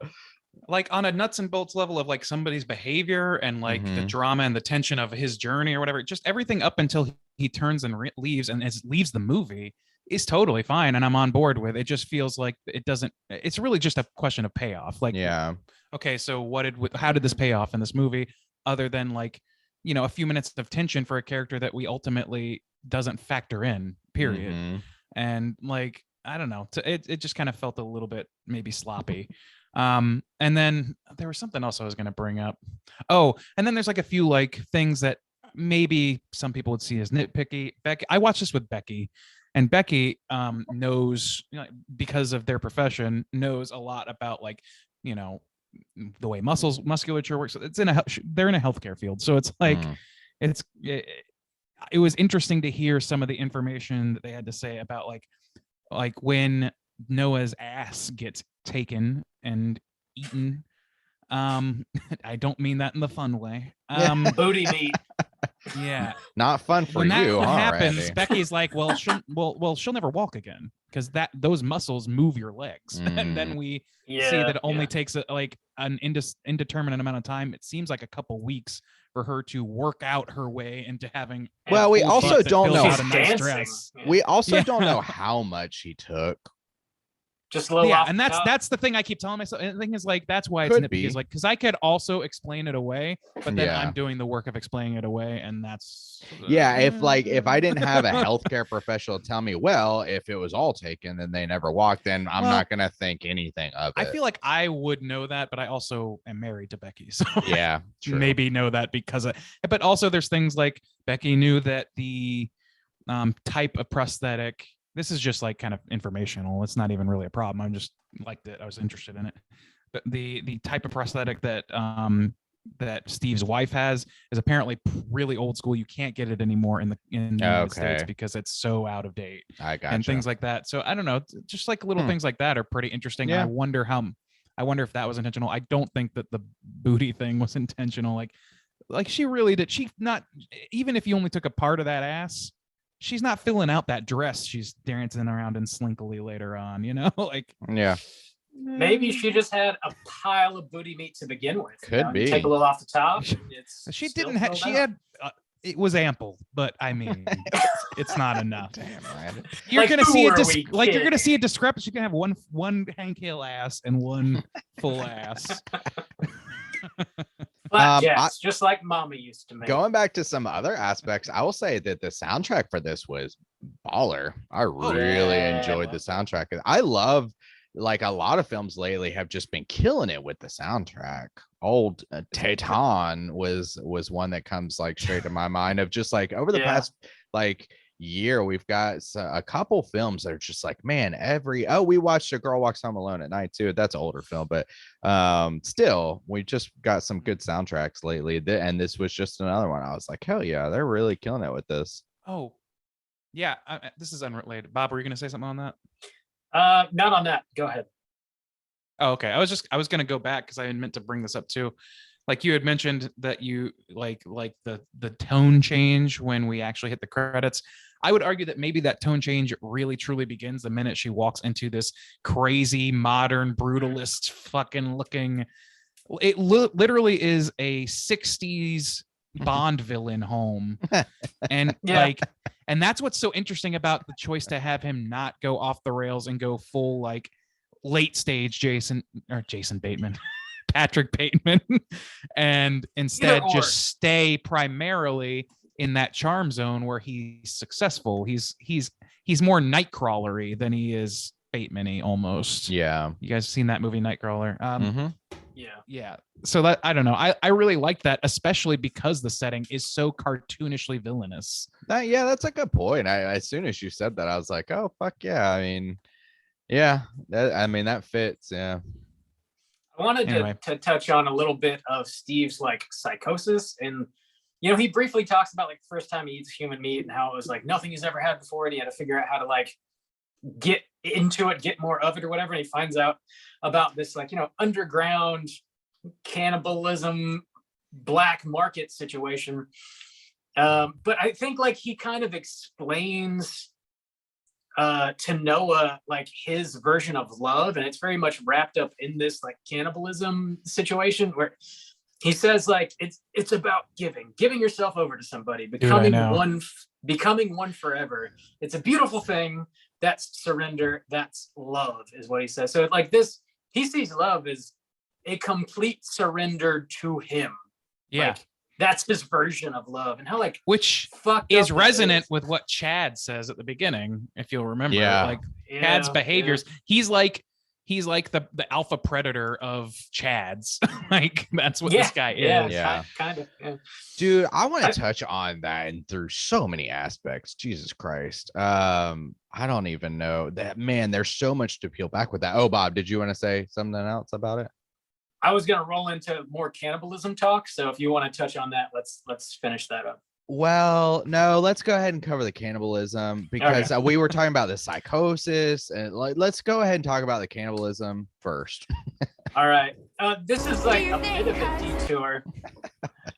Speaker 1: Like on a nuts and bolts level of like somebody's behavior and like the drama and the tension of his journey or whatever, just everything up until he turns and leaves and leaves the movie is totally fine. And I'm on board with it. Just feels like it's really just a question of payoff. Like, okay, so how did this pay off in this movie other than like, you know, a few minutes of tension for a character that we ultimately doesn't factor in, period. And like, I don't know, it just kind of felt a little bit maybe sloppy. And then there was something else I was going to bring up. Oh, and then there's like a few like things that maybe some people would see as nitpicky. Becky, I watched this with Becky, and Becky knows, you know, because of their profession, knows a lot about like, you know, the way musculature works. They're in a healthcare field, so it's like it was interesting to hear some of the information that they had to say about like when Noah's ass gets taken and eaten. I don't mean that in the fun way.
Speaker 3: Booty meat.
Speaker 1: Yeah,
Speaker 5: not fun for
Speaker 1: when
Speaker 5: you.
Speaker 1: That happens,
Speaker 5: Randy?
Speaker 1: Becky's like, well, she'll never walk again because those muscles move your legs, and then we see that it only takes an indeterminate amount of time. It seems like a couple weeks for her to work out her way into having.
Speaker 5: Well, we also don't know. We also
Speaker 1: Yeah.
Speaker 5: don't know how much he took.
Speaker 3: Just a little off
Speaker 1: and
Speaker 3: the top.
Speaker 1: that's the thing I keep telling myself. And the thing is, like, that's why it's
Speaker 5: Could
Speaker 1: nitpicky.
Speaker 5: be.
Speaker 1: Is like, because I could also explain it away, but then
Speaker 5: Yeah.
Speaker 1: I'm doing the work of explaining it away, and that's
Speaker 5: If I didn't have a healthcare professional tell me, well, if it was all taken, then they never walked, then I'm not gonna think anything of it.
Speaker 1: I feel like I would know that, but I also am married to Becky, so
Speaker 5: yeah, true.
Speaker 1: maybe know that because but also there's things like Becky knew that the type of prosthetic this is just like kind of informational. It's not even really a problem. I'm just liked it. I was interested in it. But the type of prosthetic that that Steve's wife has is apparently really old school. You can't get it anymore in the United States because it's so out of date.
Speaker 5: I got
Speaker 1: and things like that. So I don't know, just like little things like that are pretty interesting.
Speaker 5: Yeah.
Speaker 1: I wonder if that was intentional. I don't think that the booty thing was intentional. Like she really did. She not, even if you only took a part of that ass, she's not filling out that dress. She's dancing around in slinkily later on, you know, like,
Speaker 5: yeah.
Speaker 3: Maybe she just had a pile of booty meat to begin with.
Speaker 5: Could be.
Speaker 3: Take a little off the top.
Speaker 1: She didn't have. She had. It was ample, but I mean, it's not enough.
Speaker 5: Damn right.
Speaker 1: You're
Speaker 3: Like,
Speaker 1: gonna
Speaker 3: who
Speaker 1: see
Speaker 3: are we
Speaker 1: you're gonna
Speaker 3: kidding?
Speaker 1: see a discrepancy. You can have one Hank Hill ass and one full ass.
Speaker 3: Flapjacks, just like Mama used to make.
Speaker 5: Going back to some other aspects, I will say that the soundtrack for this was baller. I really enjoyed the soundtrack. I love, like, a lot of films lately have just been killing it with the soundtrack. Old Titan was one that comes like straight to my mind of just like over the past like year, we've got a couple films that are just like, man, we watched A Girl Walks Home Alone at Night too. That's an older film, but still, we just got some good soundtracks lately. And this was just another one. I was like, hell yeah, they're really killing it with this.
Speaker 1: Oh, yeah. This is unrelated. Bob, were you gonna say something on that?
Speaker 3: Not on that. Go ahead.
Speaker 1: Oh, okay. I was gonna go back because I had meant to bring this up too. Like you had mentioned that you like the tone change when we actually hit the credits. I would argue that maybe that tone change really truly begins the minute she walks into this crazy modern brutalist fucking looking. It literally is a 60s Bond villain home. And and that's what's so interesting about the choice to have him not go off the rails and go full like late stage Jason Bateman. Patrick Bateman, and instead just stay primarily in that charm zone where he's successful. He's more Nightcrawlery than he is Bateman-y almost.
Speaker 5: Yeah.
Speaker 1: You guys seen that movie Nightcrawler?
Speaker 3: Yeah.
Speaker 1: So that, I don't know. I really like that, especially because the setting is so cartoonishly villainous.
Speaker 5: That's a good point. As soon as you said that, I was like, oh fuck yeah. I mean, yeah, that fits. Yeah.
Speaker 3: I wanted to touch on a little bit of Steve's like psychosis, and he briefly talks about like the first time he eats human meat and how it was like nothing he's ever had before, and he had to figure out how to like get into it, get more of it or whatever. And he finds out about this like underground cannibalism black market situation. But I think like he kind of explains to Noah like his version of love, and it's very much wrapped up in this like cannibalism situation where he says like it's about giving yourself over to somebody, becoming one forever. It's a beautiful thing. That's surrender. That's love, is what he says. So like this, he sees love as a complete surrender to him.
Speaker 1: Yeah.
Speaker 3: Like, that's his version of love, and how like
Speaker 1: which is resonant with what Chad says at the beginning, if you'll remember. Like Chad's behaviors. He's like the alpha predator of Chad's. Like that's what this guy is.
Speaker 3: Yeah, kind of. Yeah.
Speaker 5: Dude, I want to touch on that and through so many aspects. Jesus Christ. I don't even know that, man. There's so much to peel back with that. Oh, Bob, did you want to say something else about it?
Speaker 3: I was going to roll into more cannibalism talk, so if you want to touch on that, let's finish that up.
Speaker 5: Well, no, let's go ahead and cover the cannibalism because we were talking about the psychosis, and let's go ahead and talk about the cannibalism first.
Speaker 3: All right. This is like a bit of a detour.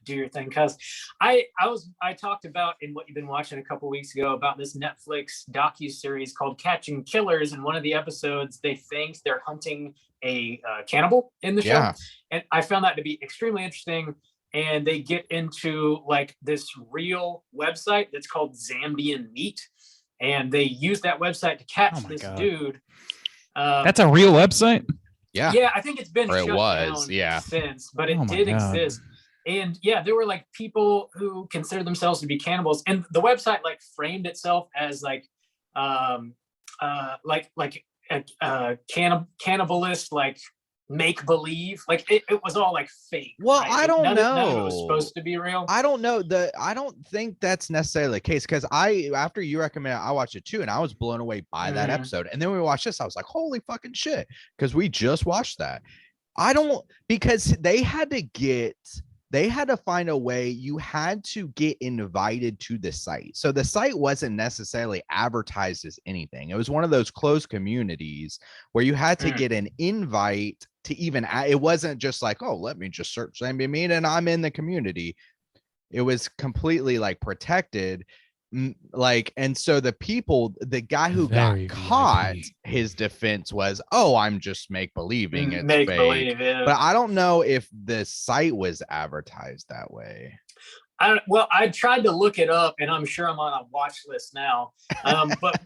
Speaker 3: Do your thing, cuz I talked about in what you've been watching a couple weeks ago about this Netflix docu-series called Catching Killers, and one of the episodes they think they're hunting a cannibal in the show, and I found that to be extremely interesting. And they get into like this real website that's called Zambian Meat, and they use that website to catch this dude.
Speaker 1: That's a real website?
Speaker 3: Yeah, I think it's been shut down since, but it did exist. And there were like people who consider themselves to be cannibals, and the website like framed itself as like a cannibalist, like make believe. Like it was all like fake.
Speaker 5: Well,
Speaker 3: right?
Speaker 5: I
Speaker 3: Like,
Speaker 5: don't
Speaker 3: none of it was
Speaker 5: know.
Speaker 3: supposed to be real.
Speaker 5: I don't know. I don't think that's necessarily the case, because after you recommended it, I watched it too, and I was blown away by that
Speaker 3: Mhm.
Speaker 5: episode. And then we watched this, I was like, holy fucking shit, because we just watched that. Because they had to find a way. You had to get invited to the site. So the site wasn't necessarily advertised as anything. It was one of those closed communities where you had to get an invite to even, it wasn't just like, oh, let me just search Zombie Meat and I'm in the community. It was completely like protected. Like, and so the guy who
Speaker 1: Very
Speaker 5: got caught,
Speaker 1: VIP.
Speaker 5: his defense was, oh, I'm just make believing it's
Speaker 3: Make
Speaker 5: fake.
Speaker 3: believe, yeah.
Speaker 5: But I don't know if the site was advertised that way.
Speaker 3: I tried to look it up, and I'm sure I'm on a watch list now. But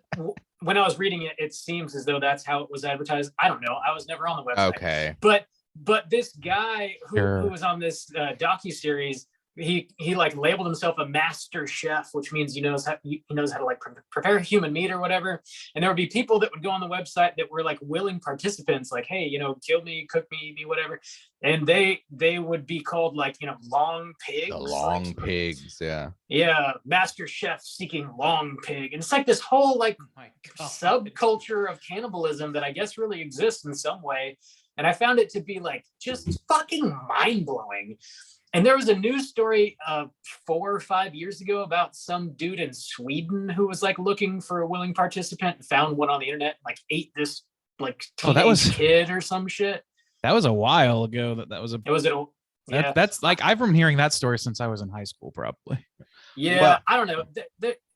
Speaker 3: when I was reading it, it seems as though that's how it was advertised. I don't know. I was never on the website.
Speaker 5: Okay.
Speaker 3: But this guy who
Speaker 1: Sure.
Speaker 3: was on this docuseries, he like labeled himself a master chef, which means he knows how to like prepare human meat or whatever. And there would be people that would go on the website that were like willing participants, like, hey, kill me, cook me, eat me, whatever. And they would be called like, long pigs.
Speaker 5: The long pigs, yeah.
Speaker 3: Yeah, master chef seeking long pig. And it's like this whole like subculture of cannibalism that I guess really exists in some way. And I found it to be like just fucking mind-blowing. And there was a news story 4 or 5 years ago about some dude in Sweden who was like looking for a willing participant and found one on the internet, like ate this like teenage kid or some shit.
Speaker 1: That was a while ago. That's like, I've been hearing that story since I was in high school, probably.
Speaker 3: Yeah,
Speaker 5: well,
Speaker 3: I don't know.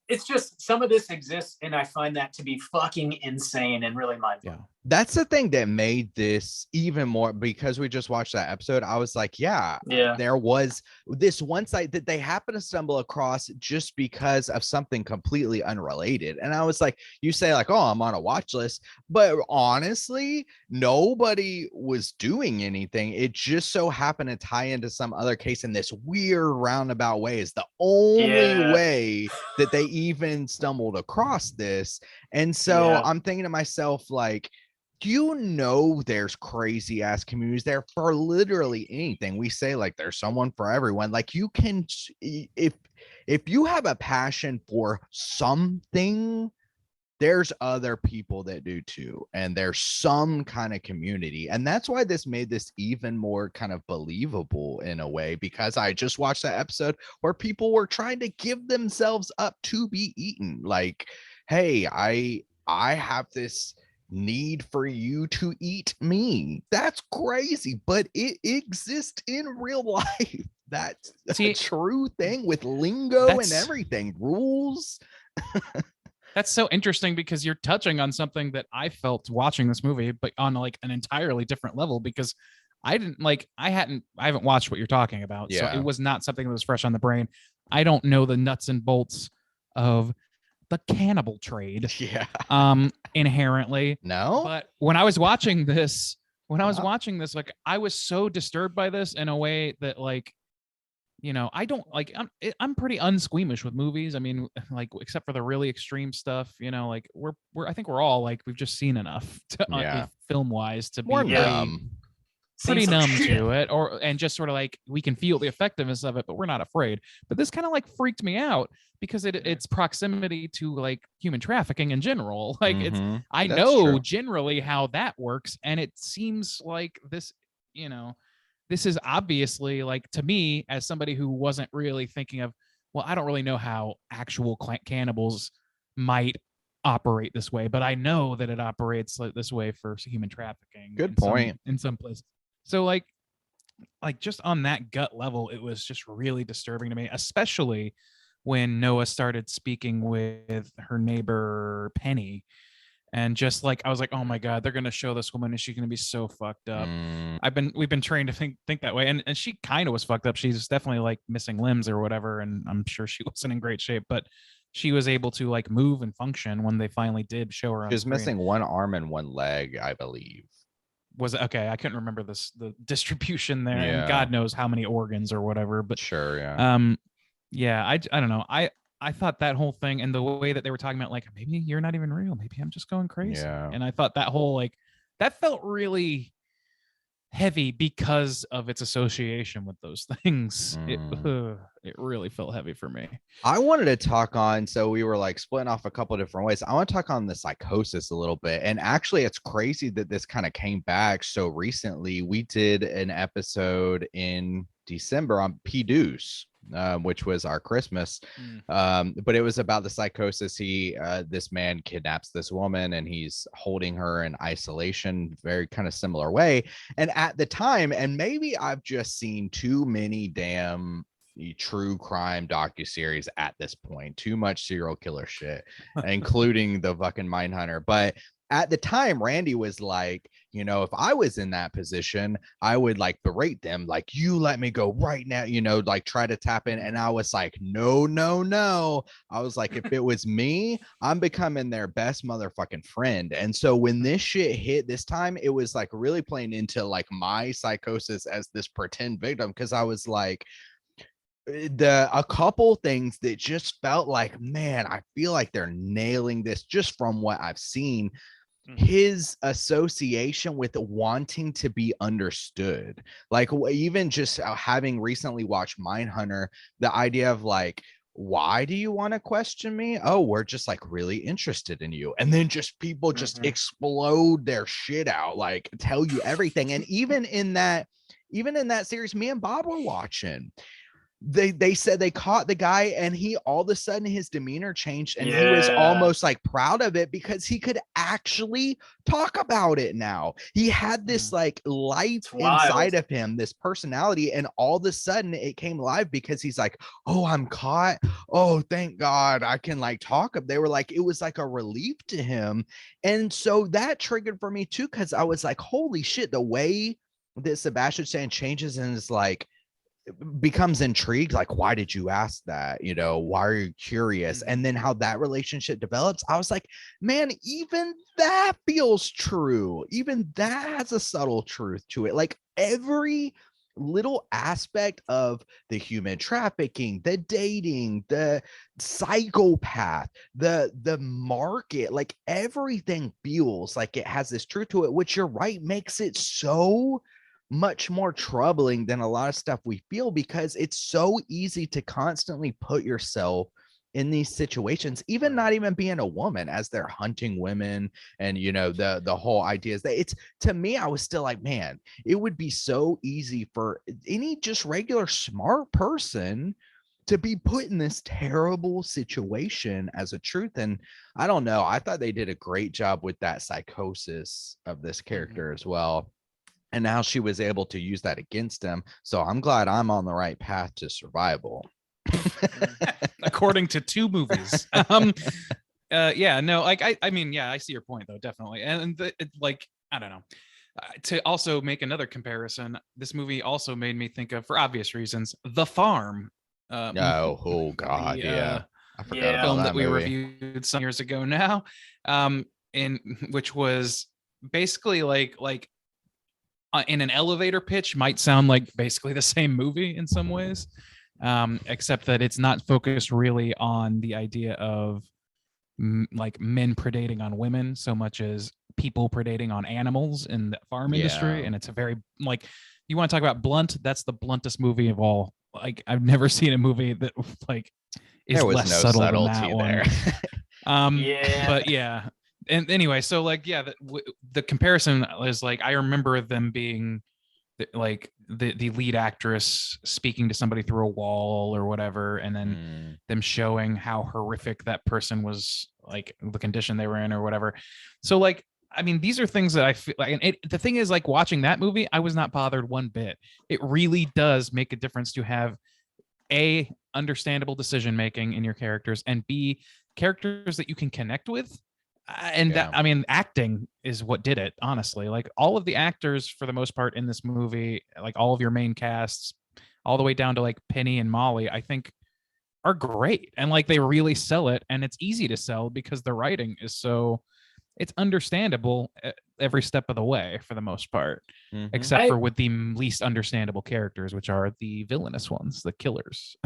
Speaker 3: It's just some of this exists, and I find that to be fucking insane and really mind-blowing.
Speaker 1: Yeah.
Speaker 5: That's the thing that made this even more, because we just watched that episode. I was like, yeah, there was this one site that they happened to stumble across just because of something completely unrelated. And I was like, you say like, oh, I'm on a watch list, but honestly, nobody was doing anything. It just so happened to tie into some other case in this weird roundabout way. Is the only way that they even stumbled across this. And so I'm thinking to myself, like, there's crazy ass communities there for literally anything. We say like there's someone for everyone. Like, you can, if you have a passion for something, there's other people that do too, and there's some kind of community. And that's why this made this even more kind of believable in a way, because I just watched that episode where people were trying to give themselves up to be eaten. Like, hey, I have this need for you to eat me. That's crazy, but it exists in real life. That's a true thing with lingo and everything, rules.
Speaker 1: That's so interesting, because you're touching on something that I felt watching this movie, but on like an entirely different level, because I haven't watched what you're talking about. So it was not something that was fresh on the brain. I don't know the nuts and bolts of the cannibal trade. Inherently.
Speaker 5: No.
Speaker 1: But when I was watching this, like, I was so disturbed by this in a way that, like, I don't like, I'm pretty unsqueamish with movies. I mean, like, except for the really extreme stuff, like I think we're all like, we've just seen enough to film wise to be pretty numb to it, and just sort of like, we can feel the effectiveness of it, but we're not afraid. But this kind of like freaked me out because it's proximity to like human trafficking in general. Like, I know generally how that works, and it seems like this, this is obviously, like, to me, as somebody who wasn't really thinking of, well, I don't really know how actual cannibals might operate this way, but I know that it operates like this way for human trafficking.
Speaker 5: Good point.
Speaker 1: In some places. So like just on that gut level, it was just really disturbing to me, especially when Noah started speaking with her neighbor Penny. And just like, I was like, oh my God, they're going to show this woman, and she's going to be so fucked up. We've been trained to think that way. And she kind of was fucked up. She's definitely like missing limbs or whatever. And I'm sure she wasn't in great shape, but she was able to like move and function when they finally did show her.
Speaker 5: She was missing one arm and one leg, I believe.
Speaker 1: Was it okay? I couldn't remember the distribution there, and God knows how many organs or whatever. But
Speaker 5: sure,
Speaker 1: I don't know. I thought that whole thing, and the way that they were talking about, like, maybe you're not even real, maybe I'm just going crazy. And I thought that whole, like, that felt really heavy because of its association with those things. It really felt heavy for me.
Speaker 5: I wanted to talk on, so we were like splitting off a couple different ways. I want to talk on the psychosis a little bit. And actually, it's crazy that this kind of came back so recently. We did an episode in December on P. Deuce, which was our Christmas. But it was about the psychosis. This man kidnaps this woman and he's holding her in isolation, very kind of similar way. And at the time, and maybe I've just seen too many damn true crime docuseries at this point, too much serial killer shit, including the fucking Mindhunter. But at the time, Randy was like, you know, if I was in that position, I would like berate them, like, you let me go right now, you know, like try to tap in. And I was like, no. I was like, if it was me, I'm becoming their best motherfucking friend. And so when this shit hit this time, it was like really playing into like my psychosis as this pretend victim, because I was like, a couple things that just felt like, man, I feel like they're nailing this just from what I've seen. His association with wanting to be understood, like even just having recently watched Mindhunter, the idea of like, why do you want to question me? Oh, we're just like really interested in you. And then just people just explode their shit out, like tell you everything. And even in that series me and Bob were watching, they said they caught the guy and he all of a sudden his demeanor changed and he was almost like proud of it because he could actually talk about it now. He had this like life inside of him, this personality, and all of a sudden it came alive because he's like, oh, I'm caught. Oh, thank God I can like talk. They were like, it was like a relief to him. And so that triggered for me too, because I was like, holy shit, the way that Sebastian Stan changes and is like, becomes intrigued, like, why did you ask that, you know, why are you curious? And then how that relationship develops, I was like, man, even that feels true, even that has a subtle truth to it. Like every little aspect of the human trafficking, the dating, the psychopath, the market, like everything feels like it has this truth to it, which you're right, makes it so much more troubling than a lot of stuff we feel, because it's so easy to constantly put yourself in these situations, even not even being a woman, as they're hunting women. And you know, the whole idea is that it's, to me, I was still like, man, it would be so easy for any just regular smart person to be put in this terrible situation as a truth. And I don't know, I thought they did a great job with that psychosis of this character as well. And now she was able to use that against him. So I'm glad I'm on the right path to survival.
Speaker 1: According to 2 movies. Yeah, no, like I mean, yeah, I see your point though, definitely. And like, I don't know. To also make another comparison, this movie also made me think of, for obvious reasons, The Farm.
Speaker 5: Oh God, yeah. I forgot about
Speaker 1: film that we
Speaker 5: movie.
Speaker 1: reviewed some years ago now. In which was basically like in an elevator pitch, might sound like basically the same movie in some ways, except that it's not focused really on the idea of like men predating on women so much as people predating on animals in the farm industry. And it's a very, like, you want to talk about blunt, that's the bluntest movie of all. Like, I've never seen a movie that like is less no subtle than that one. But yeah. And anyway, so like, yeah, the comparison is like, I remember them being like the lead actress speaking to somebody through a wall or whatever, and then them showing how horrific that person was, like the condition they were in or whatever. So like, I mean, these are things that I feel like, and the thing is, like, watching that movie, I was not bothered one bit. It really does make a difference to have A, understandable decision making in your characters, and B, characters that you can connect with. And that, I mean, acting is what did it, honestly. Like, all of the actors for the most part in this movie, like all of your main casts, all the way down to like Penny and Molly, I think are great. And like, they really sell it, and it's easy to sell because the writing is so, it's understandable every step of the way for the most part, except for with the least understandable characters, which are the villainous ones, the killers.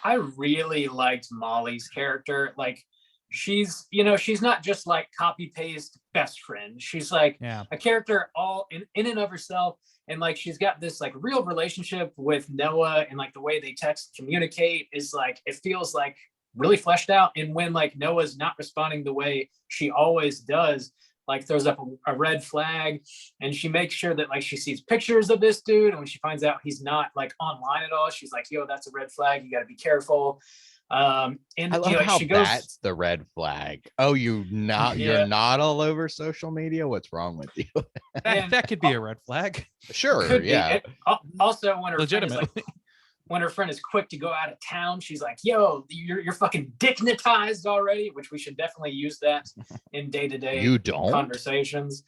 Speaker 3: I really liked Molly's character. Like, she's, you know, she's not just like copy paste best friend. She's like a character all in and of herself. And like she's got this like real relationship with Noah, and like the way they text communicate is like it feels like really fleshed out. And when like Noah's not responding the way she always does, like throws up a red flag, and she makes sure that like she sees pictures of this dude, and when she finds out he's not like online at all, she's like, yo, that's a red flag, you got to be careful. And
Speaker 5: I love
Speaker 3: like,
Speaker 5: how
Speaker 3: she goes,
Speaker 5: that's the red flag. Oh, you're
Speaker 3: Yeah.
Speaker 5: not all over social media. What's wrong with you?
Speaker 3: And-
Speaker 1: that could be a red flag.
Speaker 5: Sure,
Speaker 3: could be.
Speaker 5: yeah.
Speaker 3: And also when her friend is
Speaker 1: Legitimately.
Speaker 3: like, when her friend is quick to go out of town, she's like, yo, you're fucking dignitized already, which we should definitely use that in day-to-day
Speaker 5: You don't?
Speaker 3: conversations.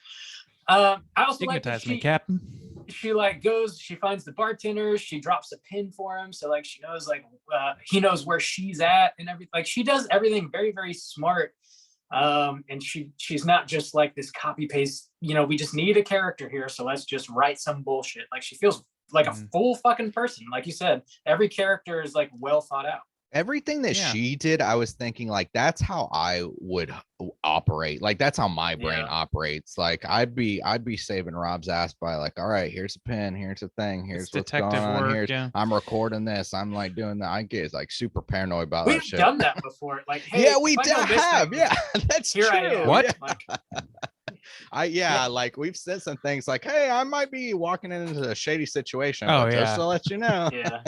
Speaker 3: I also like that
Speaker 1: Dignitize me, Captain.
Speaker 3: she like goes, she finds the bartender, she drops a pin for him, so like she knows like he knows where she's at and everything. Like she does everything very, very smart. And she's not just like this copy paste, you know, we just need a character here, so let's just write some bullshit. Like she feels like a full fucking person. Like you said, every character is like well thought out.
Speaker 5: Everything that
Speaker 1: Yeah.
Speaker 5: she did, I was thinking like that's how I would operate. Like that's how my brain
Speaker 3: Yeah.
Speaker 5: operates. Like I'd be saving Rob's ass by like, all right, here's a pen, here's a thing, here's
Speaker 1: It's
Speaker 5: what's
Speaker 1: detective
Speaker 5: going on.
Speaker 1: work,
Speaker 5: Here's
Speaker 1: yeah.
Speaker 5: I'm recording this. I'm like doing that. I get like super paranoid about that
Speaker 3: We've
Speaker 5: shit.
Speaker 3: done that before. Like, hey,
Speaker 5: Yeah, we
Speaker 3: if I go missing,
Speaker 5: have. Yeah, that's
Speaker 3: here
Speaker 5: true.
Speaker 3: I am.
Speaker 1: What?
Speaker 3: Like,
Speaker 5: Like we've said some things like, hey, I might be walking into a shady situation.
Speaker 1: Oh,
Speaker 5: but just
Speaker 1: yeah.
Speaker 5: to let you know.
Speaker 3: yeah.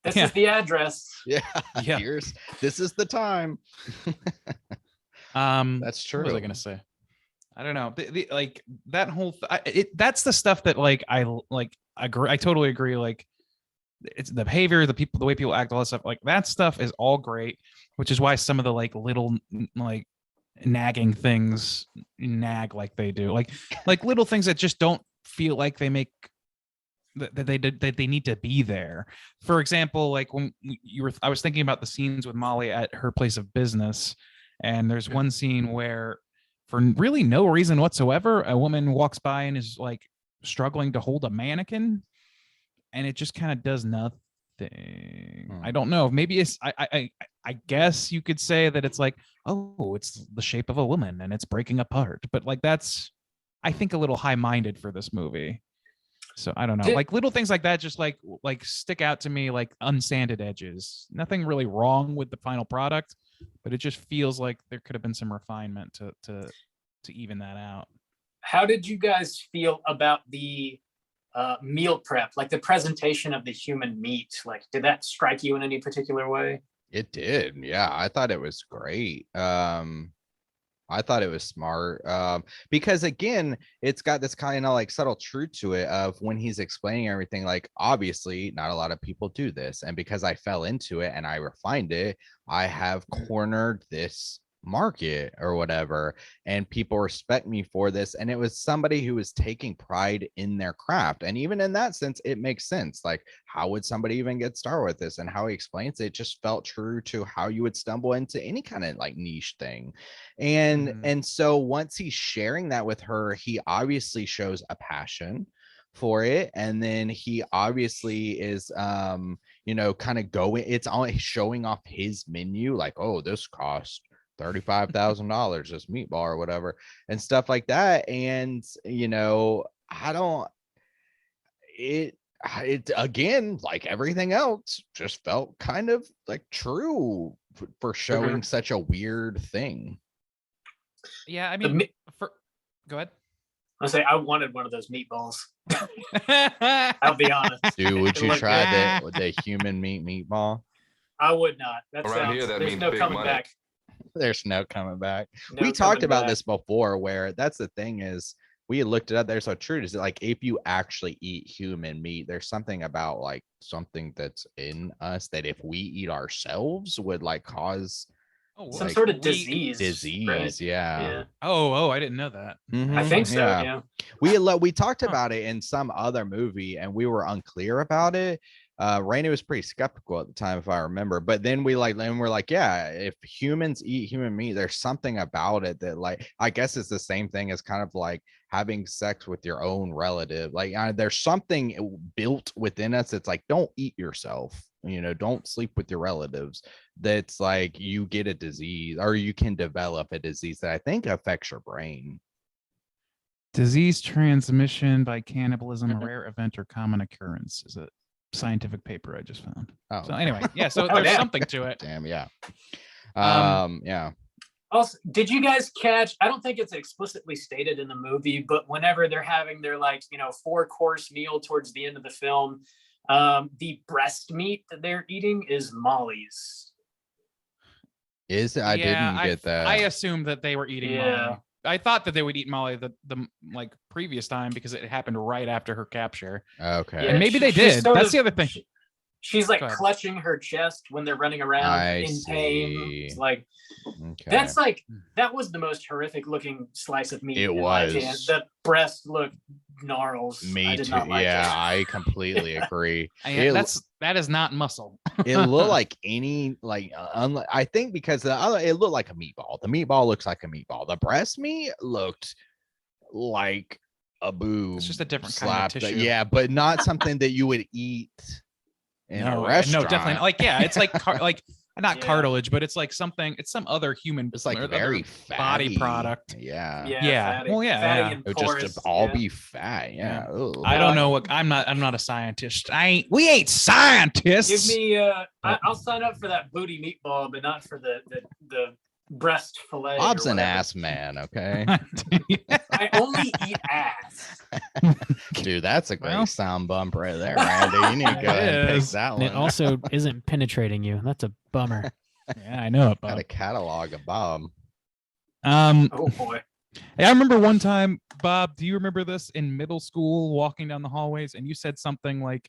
Speaker 3: This
Speaker 1: Yeah.
Speaker 3: is the address.
Speaker 5: Yeah.
Speaker 1: Yeah.
Speaker 5: This is the time. That's true.
Speaker 1: What was I gonna say? I don't know. Like that whole that's the stuff that like I like agree. I totally agree. Like it's the behavior, the people, the way people act, all that stuff. Like that stuff is all great, which is why some of the like little like nagging things nag like they do. Like little things that just don't feel like they make that they need to be there. For example, like when I was thinking about the scenes with Molly at her place of business, and there's one scene where for really no reason whatsoever a woman walks by and is like struggling to hold a mannequin, and it just kind of does nothing. I don't know, maybe it's I guess you could say that it's like, oh, it's the shape of a woman and it's breaking apart, but like that's I think a little high-minded for this movie. So I don't know, like little things like that just like stick out to me like unsanded edges. Nothing really wrong with the final product, but it just feels like there could have been some refinement to even that out.
Speaker 3: How did you guys feel about the meal prep, like the presentation of the human meat? Like, did that strike you in any particular way?
Speaker 5: It did. Yeah, I thought it was great. I thought it was smart. Because again, it's got this kind of like subtle truth to it of when he's explaining everything, like obviously not a lot of people do this. And because I fell into it and I refined it, I have cornered this market or whatever, and people respect me for this. And it was somebody who was taking pride in their craft, and even in that sense it makes sense. Like how would somebody even get started with this? And how he explains it just felt true to how you would stumble into any kind of like niche thing. And so once he's sharing that with her, he obviously shows a passion for it, and then he obviously is you know, kind of going, it's only showing off his menu, like, oh, this cost $35,000 this meatball or whatever and stuff like that. And you know, it again, like everything else, just felt kind of like true for showing such a weird thing.
Speaker 1: Yeah, I mean, go ahead.
Speaker 3: I'll say I wanted one of those meatballs. I'll be honest.
Speaker 5: Dude, would you
Speaker 3: Look
Speaker 5: try the human meatball?
Speaker 3: I would not. That
Speaker 4: Around
Speaker 3: sounds,
Speaker 4: here, that
Speaker 3: there's
Speaker 4: means
Speaker 3: no
Speaker 4: big
Speaker 3: coming
Speaker 4: money.
Speaker 3: back.
Speaker 5: There's no coming back.
Speaker 3: No
Speaker 5: We talked
Speaker 3: coming
Speaker 5: about
Speaker 3: back.
Speaker 5: this before, where that's the thing is we had looked it up. There's so true. Is it like if you actually eat human meat, there's something about like something that's in us that if we eat ourselves would like cause
Speaker 3: Some
Speaker 5: like,
Speaker 3: sort of disease. Right?
Speaker 5: Yeah.
Speaker 1: Oh, I didn't know that.
Speaker 3: I think so. Yeah.
Speaker 5: We talked about it in some other movie and we were unclear about it. Rainey was pretty skeptical at the time, if I remember, but then we're like, yeah, if humans eat human meat, there's something about it that like, I guess it's the same thing as kind of like having sex with your own relative. Like there's something built within us. It's like, don't eat yourself, you know, don't sleep with your relatives. That's like, you get a disease or you can develop a disease that I think affects your brain.
Speaker 1: Disease transmission by cannibalism, a rare event or common occurrence, is a scientific paper I just found.
Speaker 5: Oh,
Speaker 1: So anyway, yeah, so
Speaker 3: Oh,
Speaker 1: there's
Speaker 3: damn.
Speaker 1: something to it.
Speaker 5: damn, yeah. Yeah.
Speaker 3: Also, did you guys catch? I don't think it's explicitly stated in the movie, but whenever they're having their 4-course meal towards the end of the film, the breast meat that they're eating is Molly's.
Speaker 5: I didn't get that.
Speaker 1: I assumed that they were eating Molly. I thought that they would eat Molly the previous time because it happened right after her capture.
Speaker 5: Okay.
Speaker 1: And maybe they did. That's the other thing.
Speaker 3: She's
Speaker 1: Go
Speaker 3: like
Speaker 1: ahead.
Speaker 3: clutching her chest when they're running around in pain.
Speaker 5: see.
Speaker 3: It's like
Speaker 5: Okay.
Speaker 3: that's that was the most horrific looking slice of meat.
Speaker 5: It
Speaker 3: in my
Speaker 5: was.
Speaker 3: opinion. The breast looked gnarls. I
Speaker 5: Me
Speaker 3: did
Speaker 5: too.
Speaker 3: not like
Speaker 5: Yeah,
Speaker 3: it.
Speaker 5: I completely agree.
Speaker 1: That is not muscle.
Speaker 5: It looked like any I think because it looked like a meatball. The meatball looks like a meatball. The breast meat looked like a boob.
Speaker 1: It's just a different kind
Speaker 5: slapped.
Speaker 1: of tissue.
Speaker 5: Yeah, but not something that you would eat in a restaurant.
Speaker 1: No, definitely not. Like, yeah, it's like not
Speaker 3: Yeah.
Speaker 1: cartilage, but it's like something. It's some other human.
Speaker 5: It's like
Speaker 1: or
Speaker 5: very
Speaker 1: other
Speaker 5: fatty
Speaker 1: body product.
Speaker 5: Yeah.
Speaker 1: Yeah.
Speaker 3: Fatty,
Speaker 1: Well, yeah,
Speaker 3: fatty
Speaker 1: yeah.
Speaker 3: and
Speaker 5: It would
Speaker 3: porous,
Speaker 5: just all
Speaker 3: yeah.
Speaker 5: be fat. Yeah. Ugh.
Speaker 1: I don't know what I'm not a scientist. We ain't scientists.
Speaker 3: Give me I'll sign up for that booty meatball, but not for the breast fillet. or
Speaker 5: Bob's an
Speaker 3: whatever.
Speaker 5: ass man, okay?
Speaker 3: I only eat ass.
Speaker 5: Dude, that's a great
Speaker 1: Well.
Speaker 5: sound bump right there, Randy. You need to go ahead and pick
Speaker 1: is.
Speaker 5: that
Speaker 4: And
Speaker 5: one.
Speaker 4: it also isn't penetrating you. That's a bummer.
Speaker 1: Yeah, I know it,
Speaker 5: got
Speaker 1: Bob.
Speaker 5: a catalog of Bob.
Speaker 3: Oh boy.
Speaker 1: Hey, I remember one time, Bob. Do you remember this in middle school, walking down the hallways, and you said something like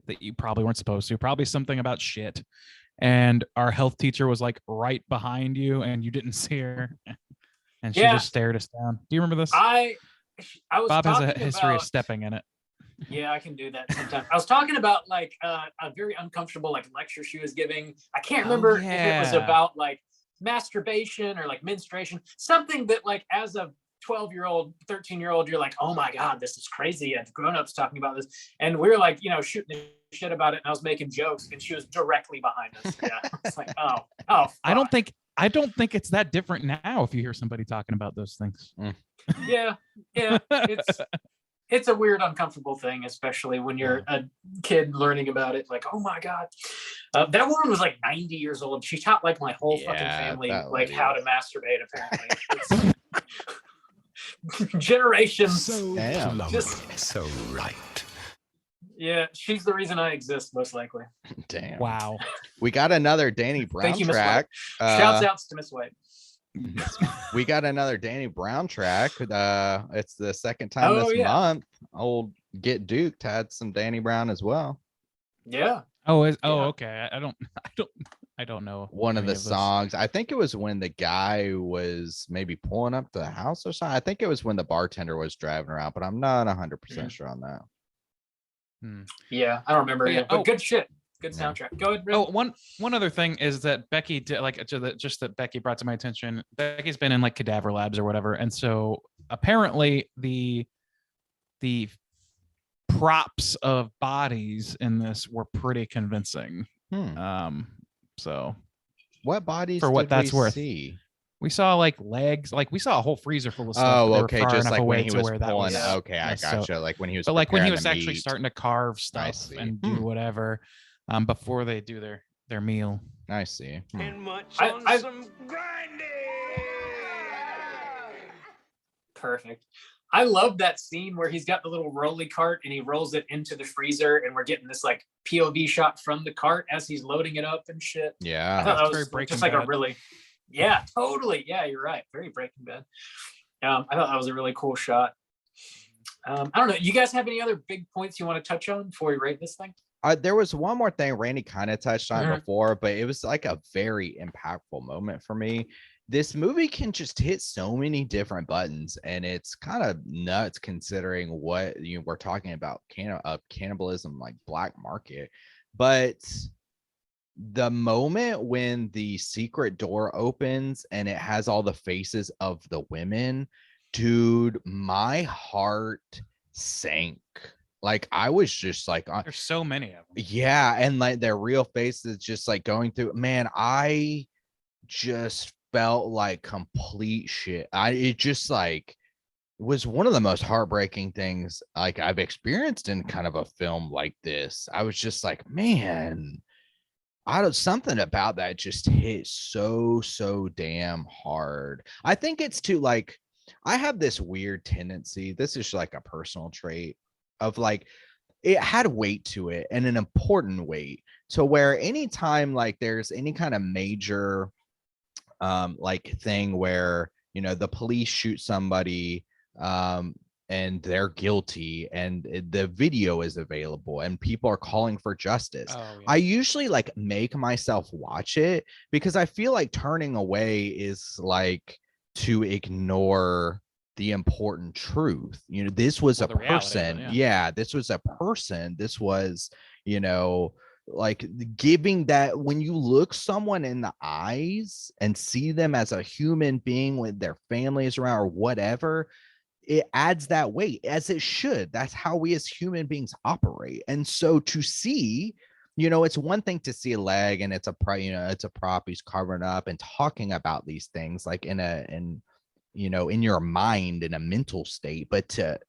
Speaker 1: that you probably weren't supposed to, probably something about shit, and our health teacher was like right behind you, and you didn't see her, and she
Speaker 3: Yeah.
Speaker 1: just stared us down. Do you remember this?
Speaker 3: I was
Speaker 1: Bob has a
Speaker 3: talking
Speaker 1: history
Speaker 3: about,
Speaker 1: of stepping in it.
Speaker 3: Yeah, I can do that sometimes. I was talking about a very uncomfortable lecture she was giving. I can't remember if it was
Speaker 1: yeah.
Speaker 3: about masturbation or menstruation, something that as a 12-year-old, 13-year-old, you're like, oh my God, this is crazy. And grown-ups talking about this. And we were shooting the shit about it. And I was making jokes and she was directly behind us. Yeah. It's like, oh,
Speaker 1: I don't
Speaker 3: fuck.
Speaker 1: think it's that different now if you hear somebody talking about those things.
Speaker 3: Yeah. It's a weird, uncomfortable thing, especially when you're a kid learning about it. Like, oh my God. That woman was 90 years old. She taught my whole fucking
Speaker 5: Yeah,
Speaker 3: family
Speaker 5: that lady
Speaker 3: how to masturbate, apparently. Generations.
Speaker 5: Damn.
Speaker 3: Just-
Speaker 2: so right.
Speaker 3: Yeah, she's the reason I exist, most likely.
Speaker 5: Damn.
Speaker 1: Wow.
Speaker 5: We got another Danny Brown
Speaker 3: Thank you, Miss
Speaker 5: track.
Speaker 3: Shouts outs to Miss White.
Speaker 5: We got another Danny Brown track. It's the second time
Speaker 3: Oh,
Speaker 5: this
Speaker 3: yeah.
Speaker 5: month. Old Get Duked had some Danny Brown as well.
Speaker 3: Yeah.
Speaker 1: Oh,
Speaker 3: Yeah.
Speaker 1: okay. I don't know.
Speaker 5: One of
Speaker 1: any
Speaker 5: the
Speaker 1: this.
Speaker 5: songs, I think it was when the guy was maybe pulling up to the house or something. I think it was when the bartender was driving around, but I'm not 100% sure on that.
Speaker 3: Yeah, I don't remember
Speaker 1: But yeah,
Speaker 3: it. But
Speaker 1: oh.
Speaker 3: good shit. Good
Speaker 5: Yeah.
Speaker 3: soundtrack. Go ahead, Rick.
Speaker 1: Oh, one other thing is that Becky did just that Becky brought to my attention. Becky's been in cadaver labs or whatever, and so apparently the props of bodies in this were pretty convincing. So
Speaker 5: What bodies
Speaker 1: For what
Speaker 5: did
Speaker 1: that's
Speaker 5: we
Speaker 1: worth.
Speaker 5: see?
Speaker 1: we saw legs, we saw a whole freezer full of stuff. but
Speaker 5: Oh,
Speaker 1: they were
Speaker 5: okay.
Speaker 1: far
Speaker 5: Just
Speaker 1: enough
Speaker 5: like
Speaker 1: away
Speaker 5: when he
Speaker 1: to
Speaker 5: was
Speaker 1: where that
Speaker 5: pulling.
Speaker 1: was.
Speaker 5: Okay, I
Speaker 1: yeah, so-
Speaker 5: gotcha. Like when he was.
Speaker 1: But when he
Speaker 5: preparing
Speaker 1: was
Speaker 5: the
Speaker 1: actually
Speaker 5: meat.
Speaker 1: starting to carve stuff
Speaker 5: see.
Speaker 1: and do whatever, before they do their meal.
Speaker 5: I see.
Speaker 3: I- Perfect. I love that scene where he's got the little rolly cart and he rolls it into the freezer and we're getting this POV shot from the cart as he's loading it up and shit. I
Speaker 5: Yeah.
Speaker 3: thought that
Speaker 1: That's
Speaker 3: was
Speaker 1: very Breaking
Speaker 3: just a
Speaker 1: Bad.
Speaker 3: really, yeah, totally. Yeah, you're right. Very Breaking Bad. I thought that was a really cool shot. I don't know. You guys have any other big points you want to touch on before we rate this thing?
Speaker 5: There was one more thing Randy kind of touched on
Speaker 3: Mhm.
Speaker 5: before, but it was a very impactful moment for me. This movie can just hit so many different buttons, and it's kind of nuts considering what we're talking about cannibalism, black market. But the moment when the secret door opens and it has all the faces of the women, dude, my heart sank. I was just
Speaker 1: There's so many of them.
Speaker 5: yeah, and their real faces just going through. Man, I just felt like complete shit. It just was one of the most heartbreaking things like I've experienced in kind of a film like this. I was just like, man, I don't something about that just hit so damn hard. I think it's too like I have this weird tendency. This is like a personal trait of like it had weight to it and an important weight to where anytime like there's any kind of major like thing where the police shoot somebody and they're guilty and the video is available and people are calling for justice.
Speaker 1: Oh, yeah.
Speaker 5: I usually like make myself watch it because I feel like turning away is like to ignore the important truth. This was
Speaker 1: Well,
Speaker 5: a
Speaker 1: the reality of it,
Speaker 5: person.
Speaker 1: yeah.
Speaker 5: Yeah, this was a person. This was, like giving that when you look someone in the eyes and see them as a human being with their families around or whatever, it adds that weight as it should. That's how we as human beings operate. And so to see, it's one thing to see a leg and it's a prop he's covering up and talking about these things like in your mind in a mental state, but to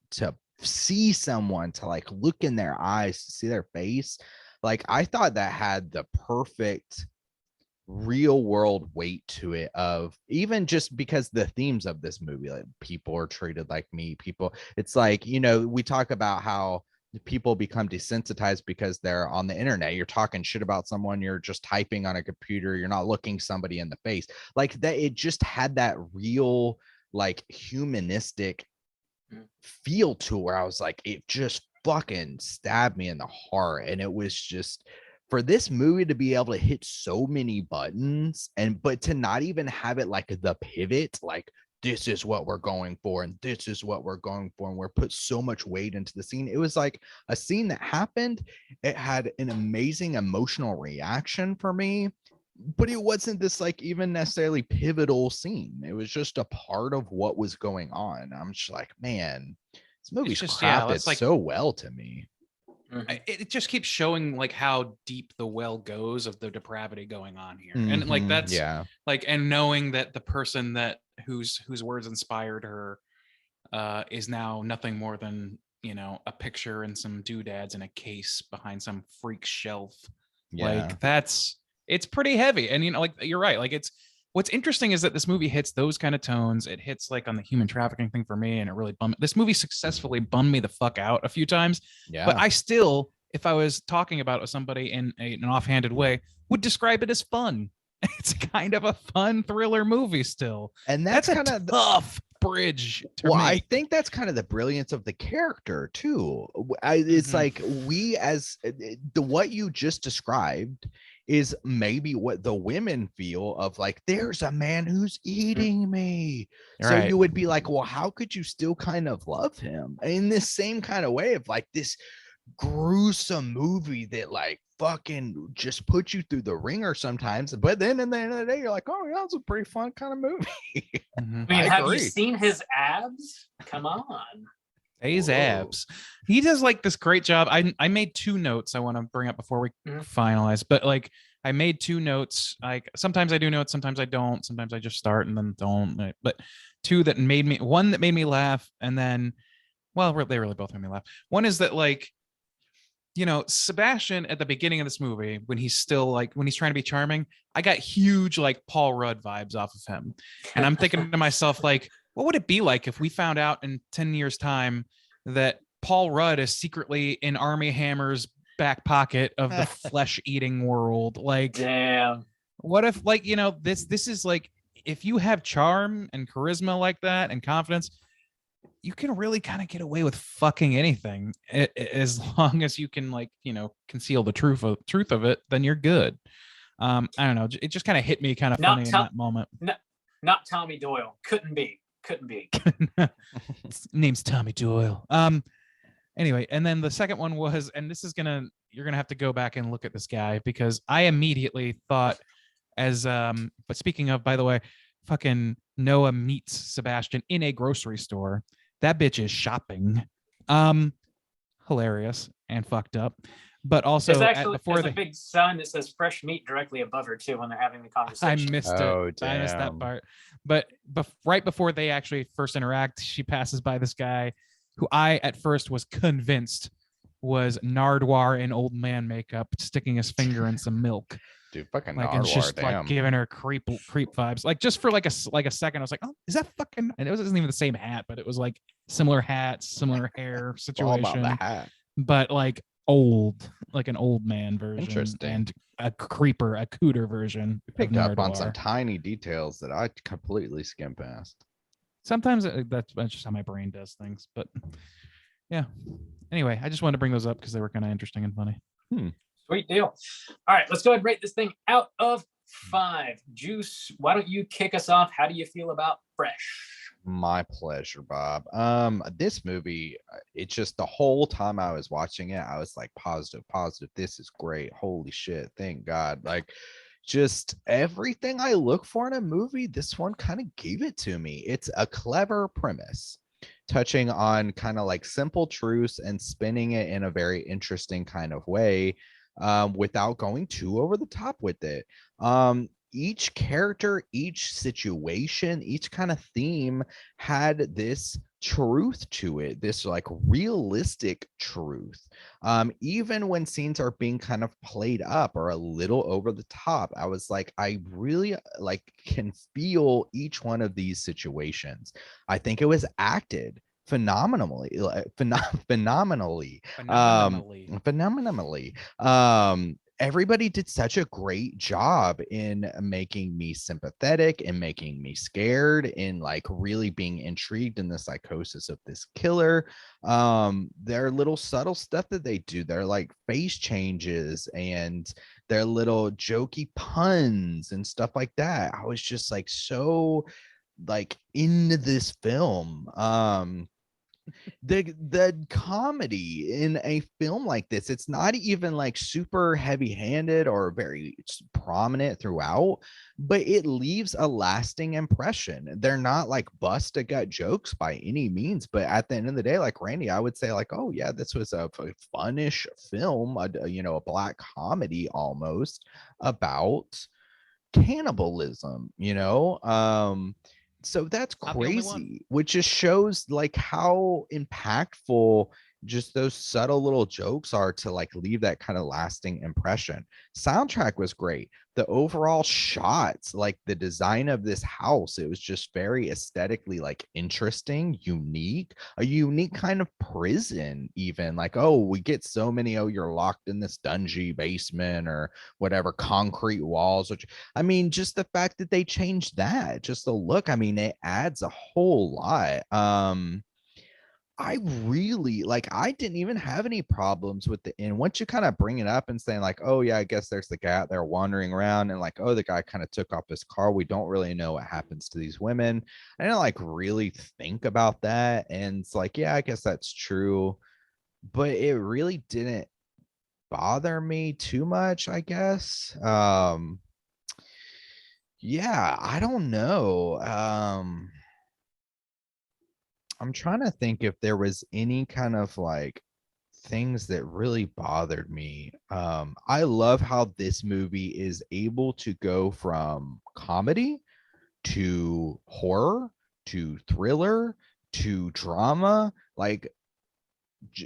Speaker 5: see someone, to like look in their eyes, to see their face, like I thought that had the perfect real world weight to it, of even just because the themes of this movie, like people are treated like me, people, it's like, we talk about how people become desensitized because they're on the internet, you're talking shit about someone, you're just typing on a computer, you're not looking somebody in the face, like that. It just had that real like humanistic feel to where I was like, it just fucking stabbed me in the heart. And it was just, for this movie to be able to hit so many buttons but to not even have it like the pivot, like this is what we're going for and this is what we're going for, and we're put so much weight into the scene. It was like a scene that happened, it had an amazing emotional reaction for me, but it wasn't this like even necessarily pivotal scene. It was just a part of what was going on. I'm just like, man, this movie's crafted
Speaker 1: it's like
Speaker 5: so well to me.
Speaker 1: it just keeps showing like how deep the well goes of the depravity going on here. And like that's like, and knowing that the person that whose words inspired her is now nothing more than a picture and some doodads in a case behind some freak shelf. Like it's pretty heavy. And like you're right, like it's what's interesting is that this movie hits those kind of tones. It hits like on the human trafficking thing for me, and it really bummed. This movie successfully bummed me the fuck out a few times. Yeah. But I still, if I was talking about it with somebody in an offhanded way, would describe it as fun. It's kind of a fun thriller movie still, and that's kind of tough bridge.
Speaker 5: I think that's kind of the brilliance of the character too. It's like we as what you just described is maybe what the women feel of like, there's a man who's eating me. So you would be like, well, how could you still kind of love him in this same kind of way of like this gruesome movie that like fucking just puts you through the ringer sometimes, but then in the end of the day you're like, oh yeah, it's a pretty fun kind of movie.
Speaker 3: I mean, have you seen his abs? Come on.
Speaker 1: His abs. He does like this great job. I made two notes I want to bring up before we finalize, but like I made two notes. Like sometimes I do notes, sometimes I don't. Sometimes I just start and then don't. But two that made me, one that made me laugh, and then, well, they really both made me laugh. One is that like, Sebastian at the beginning of this movie, when he's still like, when he's trying to be charming, I got huge like Paul Rudd vibes off of him. And I'm thinking to myself, like, what would it be like if we found out in 10 years time that Paul Rudd is secretly in Army Hammer's back pocket of the flesh eating world? Like,
Speaker 3: damn,
Speaker 1: what if like, this is like, if you have charm and charisma like that and confidence, you can really kind of get away with fucking anything as long as you can like, conceal the truth of it, then you're good. I don't know. It just kind of hit me kind of funny in that moment.
Speaker 3: Not Tommy Doyle. Couldn't be.
Speaker 1: Name's Tommy Doyle. Anyway, and then the second one was, and this is you're gonna have to go back and look at this guy, because I immediately thought but speaking of, by the way, fucking Noah meets Sebastian in a grocery store. That bitch is shopping. Hilarious and fucked up. But also
Speaker 3: There's actually
Speaker 1: before
Speaker 3: there's a big sign that says fresh meat directly above her too when they're having the
Speaker 1: I
Speaker 3: conversation.
Speaker 1: missed
Speaker 5: Oh,
Speaker 1: it. I missed that
Speaker 5: damn.
Speaker 1: part. But right before they actually first interact, she passes by this guy who I at first was convinced was Nardwar in old man makeup, sticking his finger in some milk,
Speaker 5: Dude, fucking
Speaker 1: like, and
Speaker 5: Nardwar,
Speaker 1: just
Speaker 5: damn.
Speaker 1: like giving her creep vibes. Like just for like a second, I was like, oh, is that fucking? And it wasn't even the same hat, but it was like similar hats, similar hair
Speaker 5: It's all about
Speaker 1: situation,
Speaker 5: the hat.
Speaker 1: but like old, like an old man version,
Speaker 5: Interesting.
Speaker 1: and a cooter version.
Speaker 5: You picked
Speaker 1: of
Speaker 5: up on some
Speaker 1: Nardwar.
Speaker 5: tiny details that I completely skimmed past.
Speaker 1: Sometimes that's just how my brain does things, but yeah. Anyway, I just wanted to bring those up because they were kind of interesting and funny.
Speaker 3: Sweet deal. All right, let's go ahead and rate this thing out of 5. Juice, why don't you kick us off? How do you feel about Fresh?
Speaker 5: My pleasure, Bob. This movie, it just the whole time I was watching it, I was like positive. This is great. Holy shit. Thank God. Like just everything I look for in a movie, this one kind of gave it to me. It's a clever premise, touching on kind of like simple truths and spinning it in a very interesting kind of way, without going too over the top with it. Each character, each situation, each kind of theme had this truth to it, this like realistic truth. Even when scenes are being kind of played up or a little over the top, I was like, I really like can feel each one of these situations. I think it was acted phenomenally. Everybody did such a great job in making me sympathetic and making me scared and like really being intrigued in the psychosis of this killer. Their little subtle stuff that they do, their like face changes and their little jokey puns and stuff like that. I was just like so like into this film. The comedy in a film like this, it's not even like super heavy-handed or very prominent throughout, but it leaves a lasting impression. They're not like bust a gut jokes by any means, but at the end of the day, like Randy, I would say like, oh yeah, this was a funnish film, a black comedy almost about cannibalism, so that's
Speaker 1: Not the only one.
Speaker 5: crazy, which just shows like how impactful just those subtle little jokes are to like leave that kind of lasting impression. Soundtrack was great. The overall shots, like the design of this house, it was just very aesthetically like interesting, unique, a unique kind of prison, even like, oh, we get so many, oh, you're locked in this dungy basement or whatever, concrete walls, which I mean, just the fact that they changed that, just the look, I mean, it adds a whole lot. I really like, I didn't even have any problems with the end. Once you kind of bring it up and saying like, oh yeah, I guess there's the guy out there wandering around and like, oh, the guy kind of took off his car. We don't really know what happens to these women. I didn't like really think about that. And it's like, yeah, I guess that's true. But it really didn't bother me too much, I guess. Yeah, I don't know. I'm trying to think if there was any kind of like things that really bothered me. I love how this movie is able to go from comedy to horror to thriller to drama, like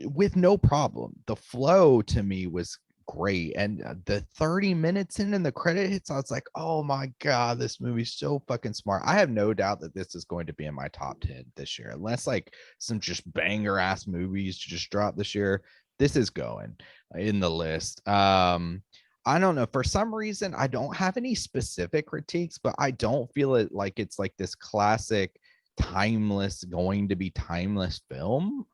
Speaker 5: with no problem. The flow to me was great, and the 30 minutes in and the credit hits, I was like, oh my god, this movie's so fucking smart. I have no doubt that this is going to be in my top 10 this year, unless like some just banger ass movies just drop this year. This is going in the list. I don't know, for some reason I don't have any specific critiques, but I don't feel it like it's like this classic timeless, going to be timeless film.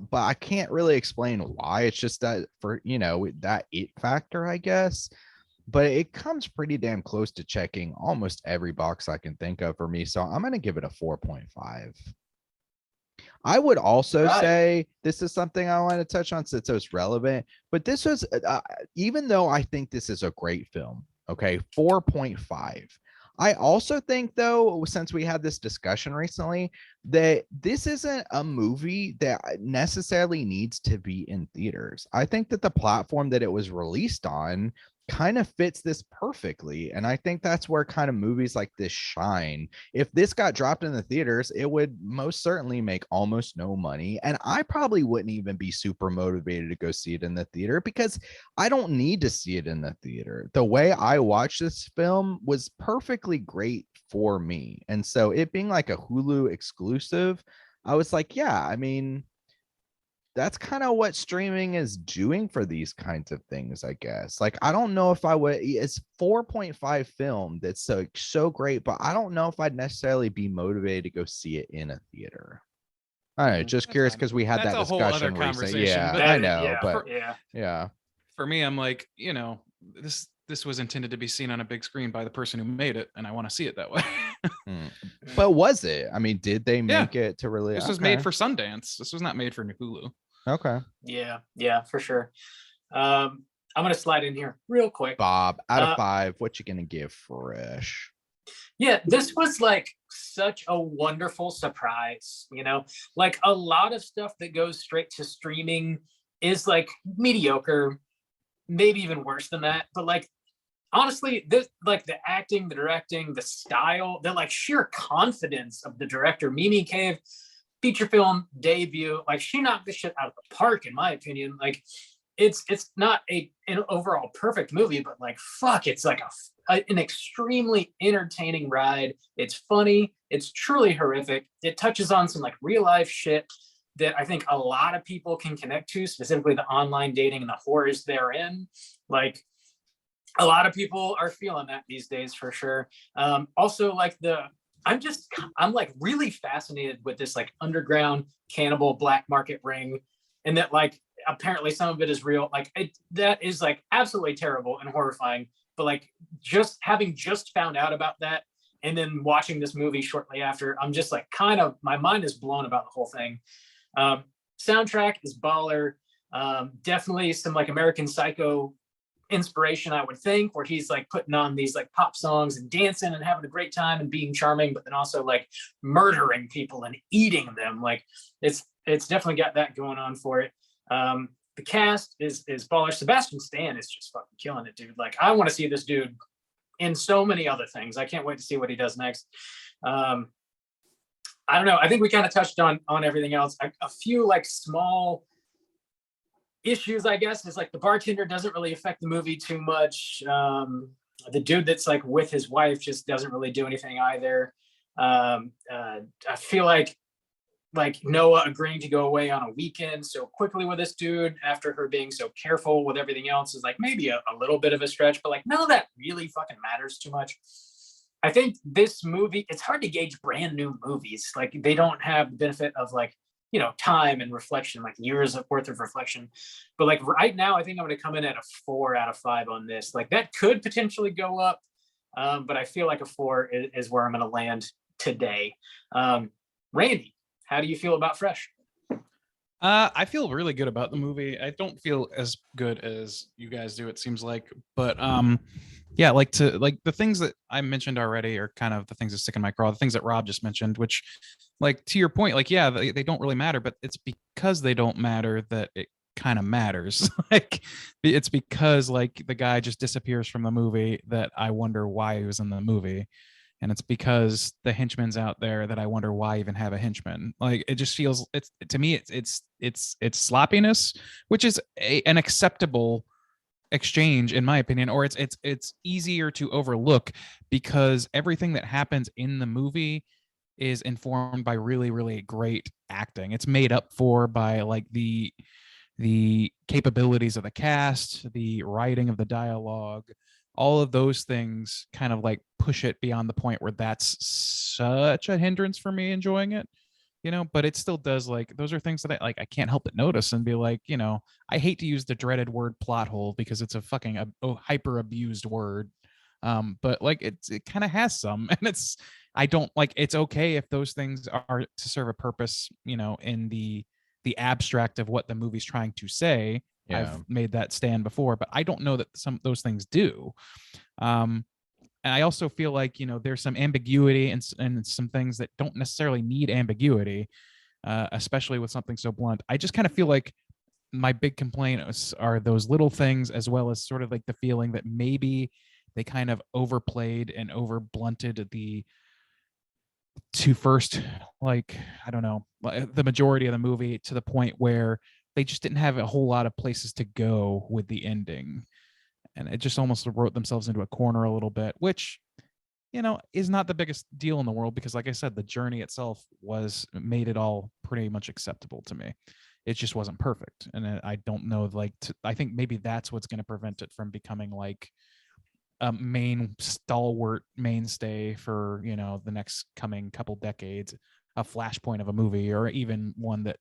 Speaker 5: But I can't really explain why. It's just that for, that it factor, I guess. But it comes pretty damn close to checking almost every box I can think of for me. So I'm going to give it a 4.5. I would also say this is something I want to touch on since it's relevant. But this was, even though I think this is a great film, okay, 4.5. I also think, though, since we had this discussion recently, that this isn't a movie that necessarily needs to be in theaters. I think that the platform that it was released on kind of fits this perfectly. And I think that's where kind of movies like this shine. If this got dropped in the theaters, it would most certainly make almost no money. And I probably wouldn't even be super motivated to go see it in the theater because I don't need to see it in the theater. The way I watched this film was perfectly great for me. And so it being like a Hulu exclusive, I was like, yeah, I mean, that's kind of what streaming is doing for these kinds of things, I guess. Like, I don't know if I would, it's 4.5 film that's so great, but I don't know if I'd necessarily be motivated to go see it in a theater. All right, just
Speaker 1: That's
Speaker 5: curious
Speaker 1: fine.
Speaker 5: because we had
Speaker 1: That's
Speaker 5: that
Speaker 1: a whole other
Speaker 5: discussion recently.
Speaker 1: conversation,
Speaker 5: Yeah,
Speaker 1: but
Speaker 5: I know,
Speaker 3: yeah,
Speaker 5: but
Speaker 3: yeah.
Speaker 5: yeah.
Speaker 1: For me, I'm like, this was intended to be seen on a big screen by the person who made it, and I want to see it that way.
Speaker 5: Hmm. But was it? I mean, did they make it to really?
Speaker 1: This was made for Sundance. This was not made for Hulu.
Speaker 5: Okay.
Speaker 3: Yeah, for sure. I'm gonna slide in here real quick.
Speaker 5: Bob, out of 5, what you gonna give Fresh?
Speaker 3: Yeah, this was like such a wonderful surprise, like a lot of stuff that goes straight to streaming is like mediocre, maybe even worse than that. But like, honestly, this, like the acting, the directing, the style, the like sheer confidence of the director, Mimi Cave, feature film debut, like she knocked this shit out of the park, in my opinion. Like, it's not an overall perfect movie, but like, fuck, it's like an extremely entertaining ride. It's funny. It's truly horrific. It touches on some like real life shit that I think a lot of people can connect to, specifically the online dating and the horrors therein. Like, a lot of people are feeling that these days for sure. Also, like I'm like really fascinated with this like underground cannibal black market ring, and that like apparently some of it is real. Like that is like absolutely terrible and horrifying. But like just having just found out about that and then watching this movie shortly after, I'm just like kind of my mind is blown about the whole thing. Soundtrack is baller. Definitely some like American Psycho inspiration, I would think, where he's like putting on these like pop songs and dancing and having a great time and being charming, but then also like murdering people and eating them. Like it's definitely got that going on for it. The cast is baller. Sebastian Stan is just fucking killing it, dude. Like I want to see this dude in so many other things. I can't wait to see what he does next. I don't know. I think we kind of touched on everything else. A few like small issues, I guess, is like the bartender doesn't really affect the movie too much. The dude that's like with his wife just doesn't really do anything either. I feel like Noah agreeing to go away on a weekend so quickly with this dude after her being so careful with everything else is like maybe a little bit of a stretch, but like none of that really fucking matters too much. I think this movie, it's hard to gauge brand new movies. Like they don't have the benefit of like, time and reflection, like years worth of reflection. But like right now, I think I'm going to come in at a 4 out of 5 on this. Like that could potentially go up, but I feel like a 4 is where I'm going to land today. Randy, how do you feel about Fresh?
Speaker 1: I feel really good about the movie. I don't feel as good as you guys do, it seems like, but yeah, like the things that I mentioned already are kind of the things that stick in my craw, the things that Rob just mentioned, which like to your point, like, yeah, they don't really matter, but it's because they don't matter that it kind of matters. Like it's because like the guy just disappears from the movie that I wonder why he was in the movie. And it's because the henchman's out there that I wonder why even have a henchman. Like it just feels to me it's sloppiness, which is an acceptable exchange in my opinion, or it's easier to overlook because everything that happens in the movie is informed by really, really great acting. It's made up for by like the capabilities of the cast, the writing of the dialogue, all of those things kind of like push it beyond the point where that's such a hindrance for me enjoying it, but it still does. Like those are things that I can't help but notice and be like, I hate to use the dreaded word plot hole because it's a fucking hyper abused word. But like it kind of has some, and I don't like, it's okay if those things are to serve a purpose, in the abstract of what the movie's trying to say. Yeah. I've made that stand before, but I don't know that some of those things do. And I also feel like, there's some ambiguity and some things that don't necessarily need ambiguity, especially with something so blunt. I just kind of feel like my big complaint are those little things, as well as sort of like the feeling that maybe they kind of overplayed and over blunted the two first, like, I don't know, the majority of the movie, to the point where they just didn't have a whole lot of places to go with the ending. And it just almost wrote themselves into a corner a little bit, which, is not the biggest deal in the world, because like I said, the journey itself made it all pretty much acceptable to me. It just wasn't perfect. And I don't know, I think maybe that's what's going to prevent it from becoming like a main stalwart mainstay for, the next coming couple decades, a flashpoint of a movie, or even one that,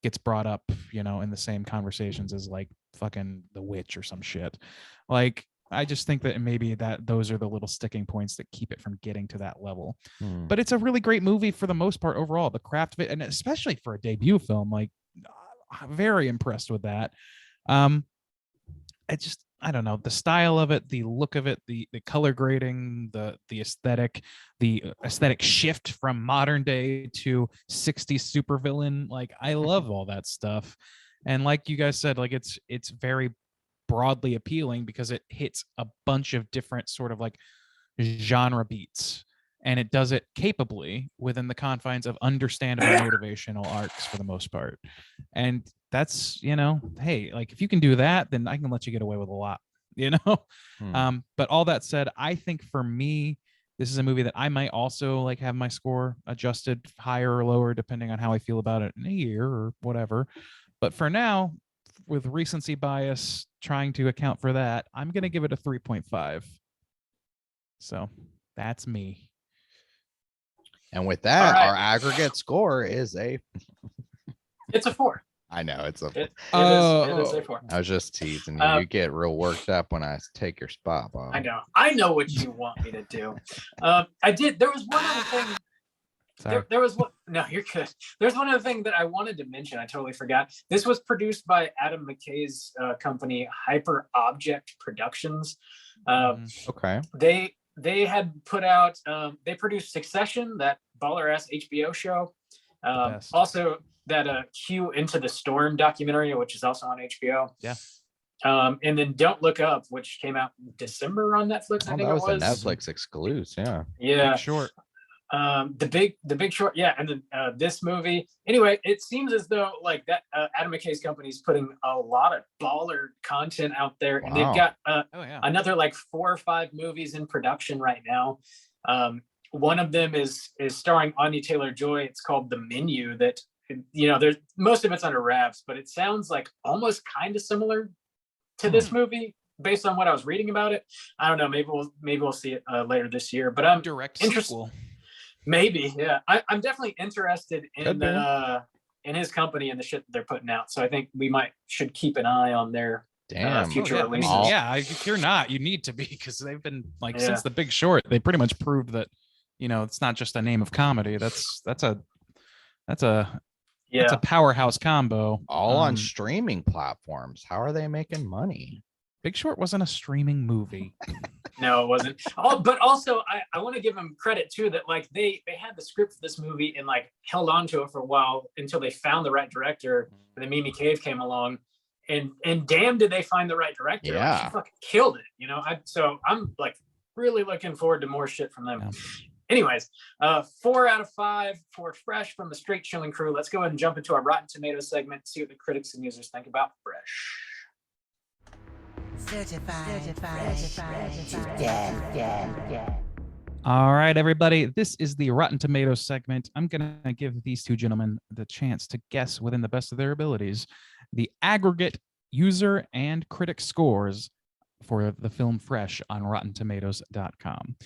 Speaker 1: gets brought up, in the same conversations as like fucking The Witch or some shit. Like, I just think that maybe those are the little sticking points that keep it from getting to that level. But it's a really great movie for the most part overall. The craft of it, and especially for a debut film, like, I'm very impressed with that. I don't know, the style of it, the look of it, the color grading, the aesthetic shift from modern day to 60s supervillain. Like, I love all that stuff. And like you guys said, like, it's very broadly appealing because it hits a bunch of different sort of like genre beats, and it does it capably within the confines of understandable motivational arcs for the most part. And that's, hey, like, if you can do that, then I can let you get away with a lot, but all that said, I think for me, this is a movie that I might also like have my score adjusted higher or lower depending on how I feel about it in a year or whatever. But for now, with recency bias trying to account for that, I'm going to give it a 3.5. So that's me.
Speaker 5: And with that,
Speaker 3: right.
Speaker 5: our aggregate score is
Speaker 3: It's a 4.
Speaker 5: I know it's a.
Speaker 3: It is a 4.
Speaker 5: I was just teasing you. You get real worked up when I take your spot, Bob.
Speaker 3: I know what you want me to do. I did. There was one other thing. There was one. No, you're good. There's one other thing that I wanted to mention. I totally forgot. This was produced by Adam McKay's company, Hyper Object Productions.
Speaker 5: Okay.
Speaker 3: They had put out. They produced Succession, that baller ass HBO show. Also, that Q Into the Storm documentary, which is also on HBO.
Speaker 1: Yeah.
Speaker 3: And then Don't Look Up, which came out in December on Netflix. I think
Speaker 5: that was
Speaker 3: a
Speaker 5: Netflix exclusive. Yeah.
Speaker 3: Yeah.
Speaker 1: Big Short.
Speaker 3: The Big Short. Yeah. And then this movie. Anyway, it seems as though like that Adam McKay's company is putting a lot of baller content out there, and they've got another like 4 or 5 movies in production right now. One of them is starring Anya Taylor-Joy. It's called The Menu. That, there's most of it's under wraps, but it sounds like almost kind of similar to this movie based on what I was reading about it. I don't know. Maybe we'll see it later this year. But I'm
Speaker 1: direct
Speaker 3: interested.
Speaker 1: sequel.
Speaker 3: Maybe, yeah. I'm definitely interested in his company and the shit that they're putting out. So I think we should keep an eye on their future releases.
Speaker 1: If you're not, you need to be, because they've been like since The Big Short, they pretty much proved that it's not just a name of comedy. That's a powerhouse combo.
Speaker 5: All on streaming platforms. How are they making money?
Speaker 1: Big Short wasn't a streaming movie.
Speaker 3: No, it wasn't. But also, I want to give them credit too, that like they had the script for this movie and like held on to it for a while until they found the right director. And then Mimi Cave came along, and damn, did they find the right director?
Speaker 5: Yeah,
Speaker 3: like, she fucking killed it. So I'm like really looking forward to more shit from them. Yeah. Anyways, 4 out of 5 for Fresh from the Straight Chilling crew. Let's go ahead and jump into our Rotten Tomatoes segment, see what the critics and users think about Fresh.
Speaker 2: Certified.
Speaker 1: All right, everybody. This is the Rotten Tomatoes segment. I'm going to give these two gentlemen the chance to guess within the best of their abilities the aggregate user and critic scores for the film Fresh on RottenTomatoes.com.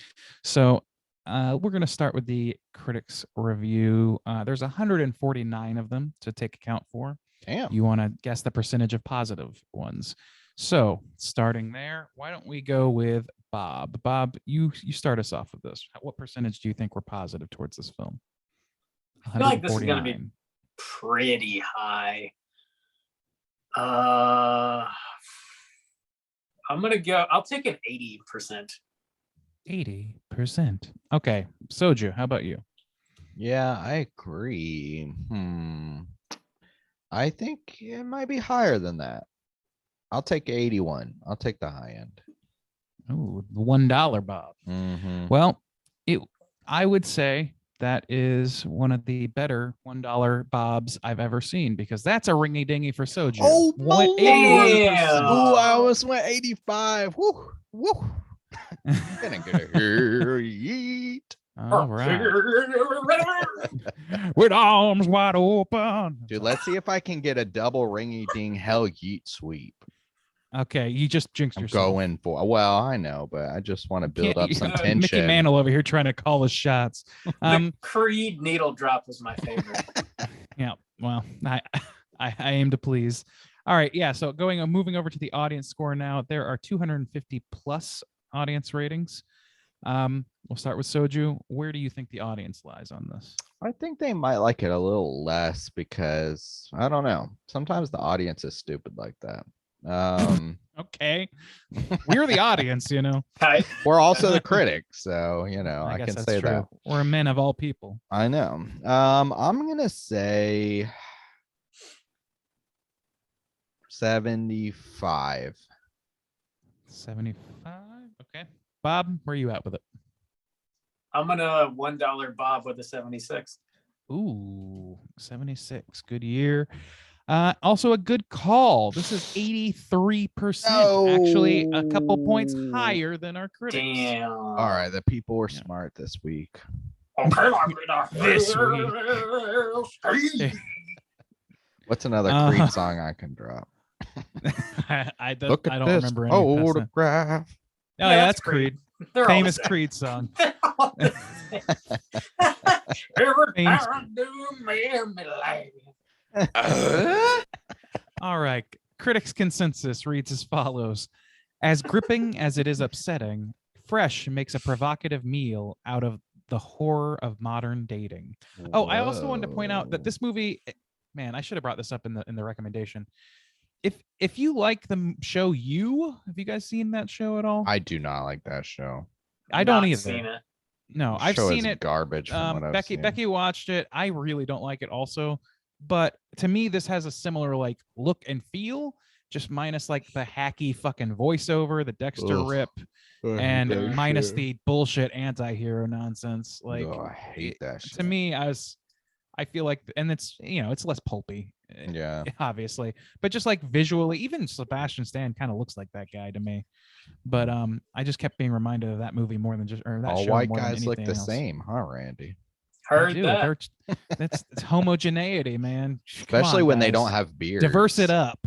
Speaker 1: So we're going to start with the critics review. There's 149 of them to take account for.
Speaker 5: Damn.
Speaker 1: You want to guess the percentage of positive ones. So starting there, why don't we go with Bob? Bob, you start us off with this. What percentage do you think we're positive towards this film?
Speaker 3: I feel like this is going to be pretty high. I'm going to go, I'll take an 80%.
Speaker 1: 80%. Okay, Soju, how about you?
Speaker 5: Yeah, I agree. I think it might be higher than that. I'll take 81. I'll take the high end.
Speaker 1: Oh, $1, Bob. Well, I would say that is one of the better $1 Bobs I've ever seen, because that's a ringy dingy for Soju.
Speaker 5: Oh, my
Speaker 1: What-
Speaker 5: lord.
Speaker 1: 81%.
Speaker 5: Ooh, I almost went 85. Woo, woo. Gonna get a hair yeet.
Speaker 1: All right. With arms wide open.
Speaker 5: Dude, let's see if I can get a double ringy ding hell yeet sweep.
Speaker 1: Okay, you just jinxed
Speaker 5: I'm
Speaker 1: yourself.
Speaker 5: going for, well, I know, but I just want to build up some
Speaker 3: Mickey
Speaker 5: tension.
Speaker 1: Mickey Mantle over here trying to call his shots.
Speaker 3: The Creed needle drop was my favorite.
Speaker 1: Yeah, well, I aim to please. All right, yeah. So moving over to the audience score now. There are 250 plus audience ratings. We'll start with Soju. Where do you think the audience lies on this?
Speaker 5: I think they might like it a little less because I don't know. Sometimes the audience is stupid like that.
Speaker 1: Okay, we're the audience, you know.
Speaker 3: Hi.
Speaker 5: We're also the critics, so I
Speaker 1: guess
Speaker 5: can
Speaker 1: that's
Speaker 5: say
Speaker 1: true.
Speaker 5: that.
Speaker 1: We're men of all people.
Speaker 5: I know. I'm gonna say 75.
Speaker 1: 75. Okay, Bob, where are you at with it?
Speaker 3: I'm gonna $1 Bob with a 76.
Speaker 1: Ooh, 76. Good year. Also a good call. This is 83%. Actually, a couple points higher than our critics.
Speaker 3: Damn.
Speaker 5: All right, the people were smart this week.
Speaker 1: This
Speaker 5: What's another Creed song I can drop?
Speaker 1: I
Speaker 5: Look at
Speaker 1: don't
Speaker 5: this
Speaker 1: remember any past that.
Speaker 5: photograph.
Speaker 1: Oh, yeah, that's Creed.
Speaker 3: They're all
Speaker 1: Famous
Speaker 3: the same.
Speaker 1: Creed song.
Speaker 3: They're all the same. Every
Speaker 1: Famous-
Speaker 3: time do me laugh.
Speaker 1: All right. Critics' consensus reads as follows. As gripping as it is upsetting, Fresh makes a provocative meal out of the horror of modern dating. Oh, I also wanted to point out that this movie, man, I should have brought this up in the recommendation. If you like the show have you guys seen that show at all?
Speaker 5: I do not like that show.
Speaker 1: I don't
Speaker 3: Not
Speaker 1: either.
Speaker 3: seen it.
Speaker 1: No,
Speaker 5: The
Speaker 1: I've
Speaker 5: show
Speaker 1: seen
Speaker 5: is
Speaker 1: it.
Speaker 5: garbage from what I've seen.
Speaker 1: Becky watched it. I really don't like it also, but to me this has a similar like look and feel, just minus like the hacky fucking voiceover, the Dexter
Speaker 5: Ugh.
Speaker 1: rip,
Speaker 5: I hate
Speaker 1: and
Speaker 5: that
Speaker 1: minus
Speaker 5: shit.
Speaker 1: the bullshit anti-hero nonsense. Like
Speaker 5: Oh, I hate that shit.
Speaker 1: to me, I feel like, and it's it's less pulpy,
Speaker 5: Yeah.
Speaker 1: obviously, but just like visually, even Sebastian Stan kind of looks like that guy to me. But I just kept being reminded of that movie more than just or that
Speaker 5: All
Speaker 1: show
Speaker 5: white
Speaker 1: more than
Speaker 5: guys look
Speaker 1: anything
Speaker 5: the
Speaker 1: else.
Speaker 5: same, huh, Randy?
Speaker 1: They
Speaker 3: Heard
Speaker 1: do.
Speaker 3: that.
Speaker 1: It's homogeneity, man. Come
Speaker 5: Especially
Speaker 1: on,
Speaker 5: when they
Speaker 1: guys.
Speaker 5: don't have beards.
Speaker 1: Diverse it up.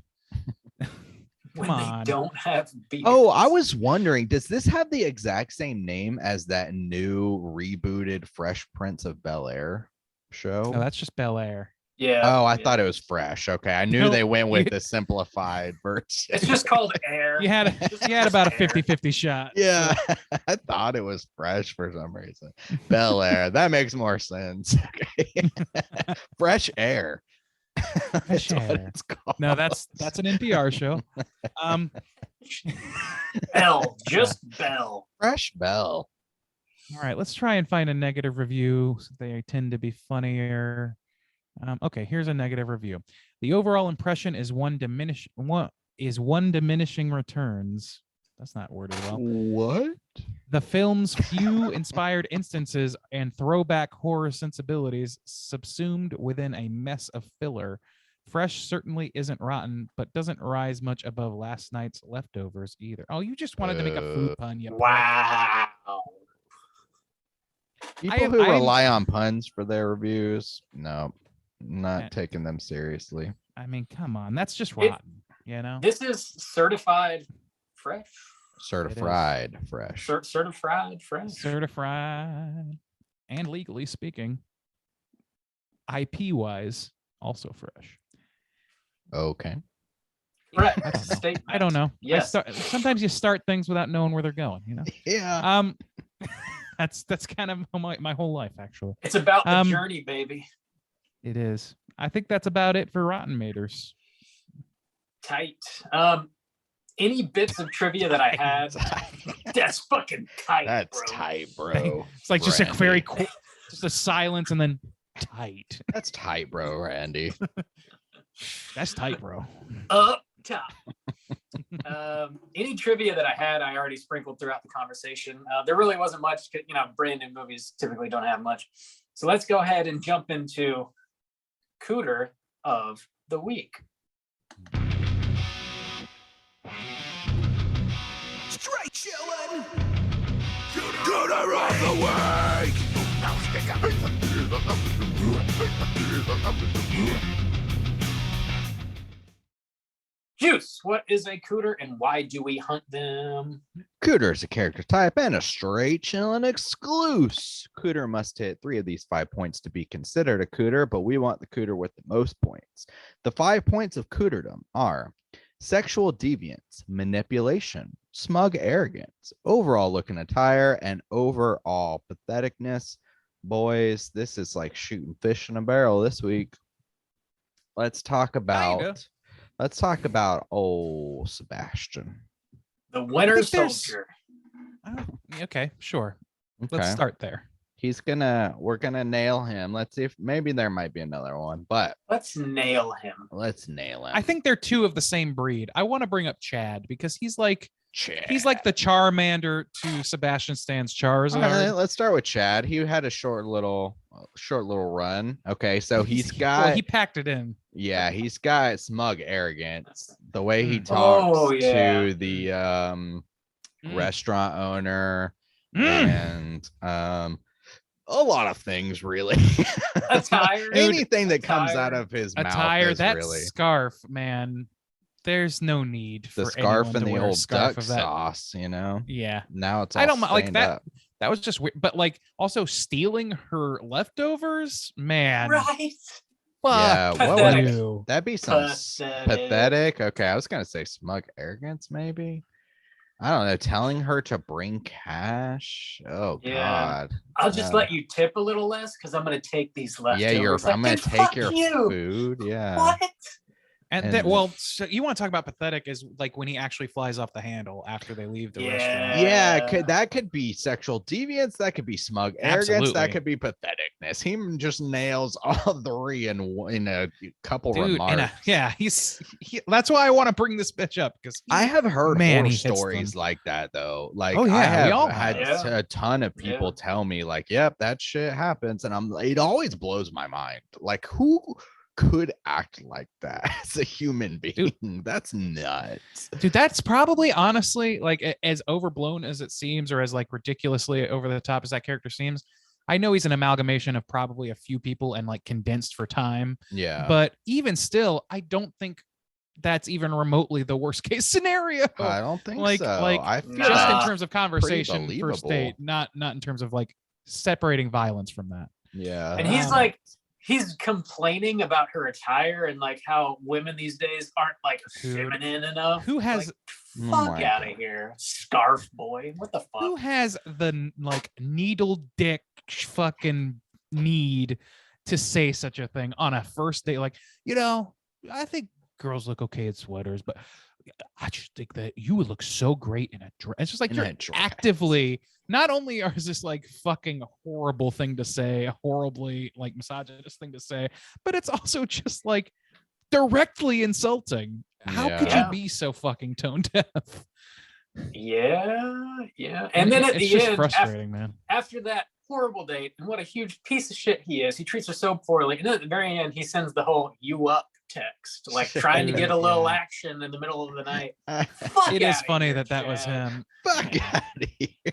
Speaker 3: When
Speaker 1: Come
Speaker 3: they
Speaker 1: on.
Speaker 3: don't have beards.
Speaker 5: Oh, I was wondering, does this have the exact same name as that new rebooted Fresh Prince of Bel-Air show?
Speaker 1: No, that's just Bel Air.
Speaker 3: Yeah.
Speaker 5: Oh, I
Speaker 3: yeah.
Speaker 5: thought it was Fresh. Okay, I knew
Speaker 1: No,
Speaker 5: they went with
Speaker 1: you-
Speaker 5: the simplified version.
Speaker 3: It's just called Air.
Speaker 1: You had
Speaker 3: Just
Speaker 1: about a
Speaker 3: Air.
Speaker 1: 50-50 shot.
Speaker 5: Yeah, I thought it was Fresh for some reason. Bel-Air, that makes more sense. Okay. Fresh Air.
Speaker 1: Fresh
Speaker 5: That's what
Speaker 1: Air.
Speaker 5: it's called.
Speaker 1: No, that's an NPR show.
Speaker 3: Bell. Just Bell.
Speaker 5: Fresh Bell.
Speaker 1: All right, let's try and find a negative review. They tend to be funnier. Okay, here's a negative review. The overall impression is one diminishing returns. That's not worded well.
Speaker 5: What?
Speaker 1: The film's few inspired instances and throwback horror sensibilities subsumed within a mess of filler. Fresh certainly isn't rotten, but doesn't rise much above last night's leftovers either. Oh, you just wanted to make a food pun, you prick.
Speaker 3: Wow.
Speaker 5: People who rely on puns for their reviews, no, not
Speaker 1: Yeah.
Speaker 5: taking them seriously.
Speaker 1: I mean, come on, that's just rotten, you know?
Speaker 3: This is certified fresh.
Speaker 5: Certified fresh.
Speaker 3: Certified fresh.
Speaker 1: Certified and legally speaking, IP wise, also fresh.
Speaker 5: Okay.
Speaker 3: Correct.
Speaker 1: I don't know.
Speaker 3: Statement.
Speaker 1: I don't know.
Speaker 3: Yes.
Speaker 1: Sometimes you start things without knowing where they're going, you know?
Speaker 5: Yeah.
Speaker 1: That's kind of my whole life, actually.
Speaker 3: It's about the
Speaker 1: Um,
Speaker 3: journey, baby.
Speaker 1: It is. I think that's about it for Rotten Maters.
Speaker 3: Tight. Any bits of trivia that I had That's fucking tight.
Speaker 5: That's
Speaker 3: bro.
Speaker 5: tight, bro.
Speaker 1: It's like just a
Speaker 5: Randy.
Speaker 1: very just a silence and then tight.
Speaker 5: That's tight, bro, Randy.
Speaker 1: That's tight, bro.
Speaker 3: Up top. Any trivia that I had, I already sprinkled throughout the conversation. There really wasn't much. Brand new movies typically don't have much. So let's go ahead and jump into Cooter of the Week.
Speaker 2: Straight chillin'. Cooter of the week.
Speaker 3: Juice, what is a cooter and why do we hunt them?
Speaker 5: Cooter is a character type and a straight chillin' exclusive. Cooter must hit 3 of these 5 points to be considered a cooter, but we want the cooter with the most points. The 5 points of cooterdom are sexual deviance, manipulation, smug arrogance, overall looking attire, and overall patheticness. Boys, this is like shooting fish in a barrel this week. Let's talk about old Sebastian.
Speaker 3: The Winter
Speaker 1: think there's-
Speaker 3: Soldier.
Speaker 1: Okay, sure.
Speaker 5: Okay.
Speaker 1: Let's start there.
Speaker 5: We're gonna nail him. Let's see if maybe there might be another one, but
Speaker 3: Let's nail him.
Speaker 5: let's nail him.
Speaker 1: I think they're two of the same breed. I want to bring up Chad because he's like
Speaker 5: Chad.
Speaker 1: the Charmander to Sebastian Stan's Charizard.
Speaker 5: All right, let's start with Chad. He had a short little run. Okay, so he's got
Speaker 1: well, he packed it in.
Speaker 5: yeah, he's got smug arrogance. The way he
Speaker 1: Mm.
Speaker 5: talks
Speaker 3: Oh, yeah.
Speaker 5: to the restaurant owner
Speaker 1: Mm.
Speaker 5: and a lot of things really.
Speaker 3: Attire.
Speaker 5: Anything that comes out
Speaker 3: Attire.
Speaker 5: of his
Speaker 1: Attire,
Speaker 5: mouth is
Speaker 1: that
Speaker 5: really
Speaker 1: scarf, man. There's no need
Speaker 5: the
Speaker 1: for
Speaker 5: scarf
Speaker 1: anyone
Speaker 5: and
Speaker 1: to
Speaker 5: the
Speaker 1: wear a
Speaker 5: old
Speaker 1: scarf
Speaker 5: duck
Speaker 1: of that.
Speaker 5: sauce,
Speaker 1: Yeah,
Speaker 5: Now it's all
Speaker 1: I don't like
Speaker 5: stained
Speaker 1: that.
Speaker 5: up.
Speaker 1: That was just weird. But like also stealing her leftovers, man.
Speaker 3: Right.
Speaker 1: Fuck
Speaker 5: Yeah, what
Speaker 3: Pathetic.
Speaker 5: would
Speaker 1: you.
Speaker 5: that'd be some
Speaker 3: Pathetic.
Speaker 5: pathetic. Okay, I was gonna say smug arrogance, maybe. I don't know. Telling her to bring cash. Oh
Speaker 3: Yeah.
Speaker 5: God.
Speaker 3: I'll just
Speaker 5: Yeah.
Speaker 3: let you tip a little less because I'm gonna take these leftovers.
Speaker 5: Yeah, I'm gonna
Speaker 3: dude,
Speaker 5: take
Speaker 3: fuck
Speaker 5: your
Speaker 3: you.
Speaker 5: food. Yeah.
Speaker 3: What?
Speaker 1: And
Speaker 5: And-
Speaker 1: that, well, so you want to talk about pathetic is like when he actually flies off the handle after they leave the
Speaker 3: Yeah.
Speaker 1: restaurant.
Speaker 5: Yeah, that could be sexual deviance. That could be smug arrogance.
Speaker 1: Absolutely.
Speaker 5: That could be patheticness. He just nails all three in a couple
Speaker 1: Dude,
Speaker 5: remarks.
Speaker 1: that's why I want to bring this bitch up because
Speaker 5: I have heard
Speaker 1: Man,
Speaker 5: horror
Speaker 1: he hits
Speaker 5: stories
Speaker 1: them.
Speaker 5: like that though. Like
Speaker 1: Oh, yeah,
Speaker 5: I
Speaker 1: we all
Speaker 5: have had
Speaker 3: have.
Speaker 5: a ton of people
Speaker 3: Yeah.
Speaker 5: tell me like, yep, that shit happens. And it always blows my mind. Like who could act like that as a human being? That's nuts.
Speaker 1: dude, that's probably honestly like as overblown as it seems, or as like ridiculously over the top as that character seems. I know he's an amalgamation of probably a few people and like condensed for time,
Speaker 5: Yeah.
Speaker 1: but even still, I don't think that's even remotely the worst case scenario.
Speaker 5: I don't think
Speaker 1: like-
Speaker 5: so.
Speaker 1: like,
Speaker 5: I feel
Speaker 3: Nah.
Speaker 1: Just in
Speaker 5: like-
Speaker 1: terms of conversation first
Speaker 5: believable.
Speaker 1: date, not in terms of like separating violence from that.
Speaker 5: yeah.
Speaker 3: And he's
Speaker 1: Um,
Speaker 3: like, he's complaining about her attire and like how women these days aren't like
Speaker 1: Dude,
Speaker 3: feminine enough.
Speaker 1: Who has
Speaker 3: Like,
Speaker 5: Oh
Speaker 3: fuck
Speaker 5: my
Speaker 3: out
Speaker 5: God.
Speaker 3: of here, scarf boy. What the
Speaker 1: who
Speaker 3: fuck?
Speaker 1: has the like needle dick fucking need to say such a thing on a first date? Like, I think girls look okay in sweaters, but I just think that you would look so great in a dress. It's just like
Speaker 5: In
Speaker 1: you're
Speaker 5: a dress.
Speaker 1: actively, not only is this like fucking horrible thing to say, a horribly like misogynist thing to say, but it's also just like directly insulting. How could
Speaker 3: Yeah.
Speaker 1: you be so fucking tone deaf?
Speaker 3: Yeah. And then at
Speaker 1: it's
Speaker 3: the
Speaker 1: just
Speaker 3: end,
Speaker 1: frustrating, man.
Speaker 3: after that horrible date, and what a huge piece of shit he is, he treats her so poorly. And then at the very end, he sends the whole "you up" text, like trying to get a little
Speaker 1: Yeah.
Speaker 3: action in the middle of the night. Fuck
Speaker 1: It is
Speaker 3: outta
Speaker 1: funny
Speaker 3: here,
Speaker 1: that was
Speaker 3: Chad.
Speaker 1: him.
Speaker 5: Fuck out of here.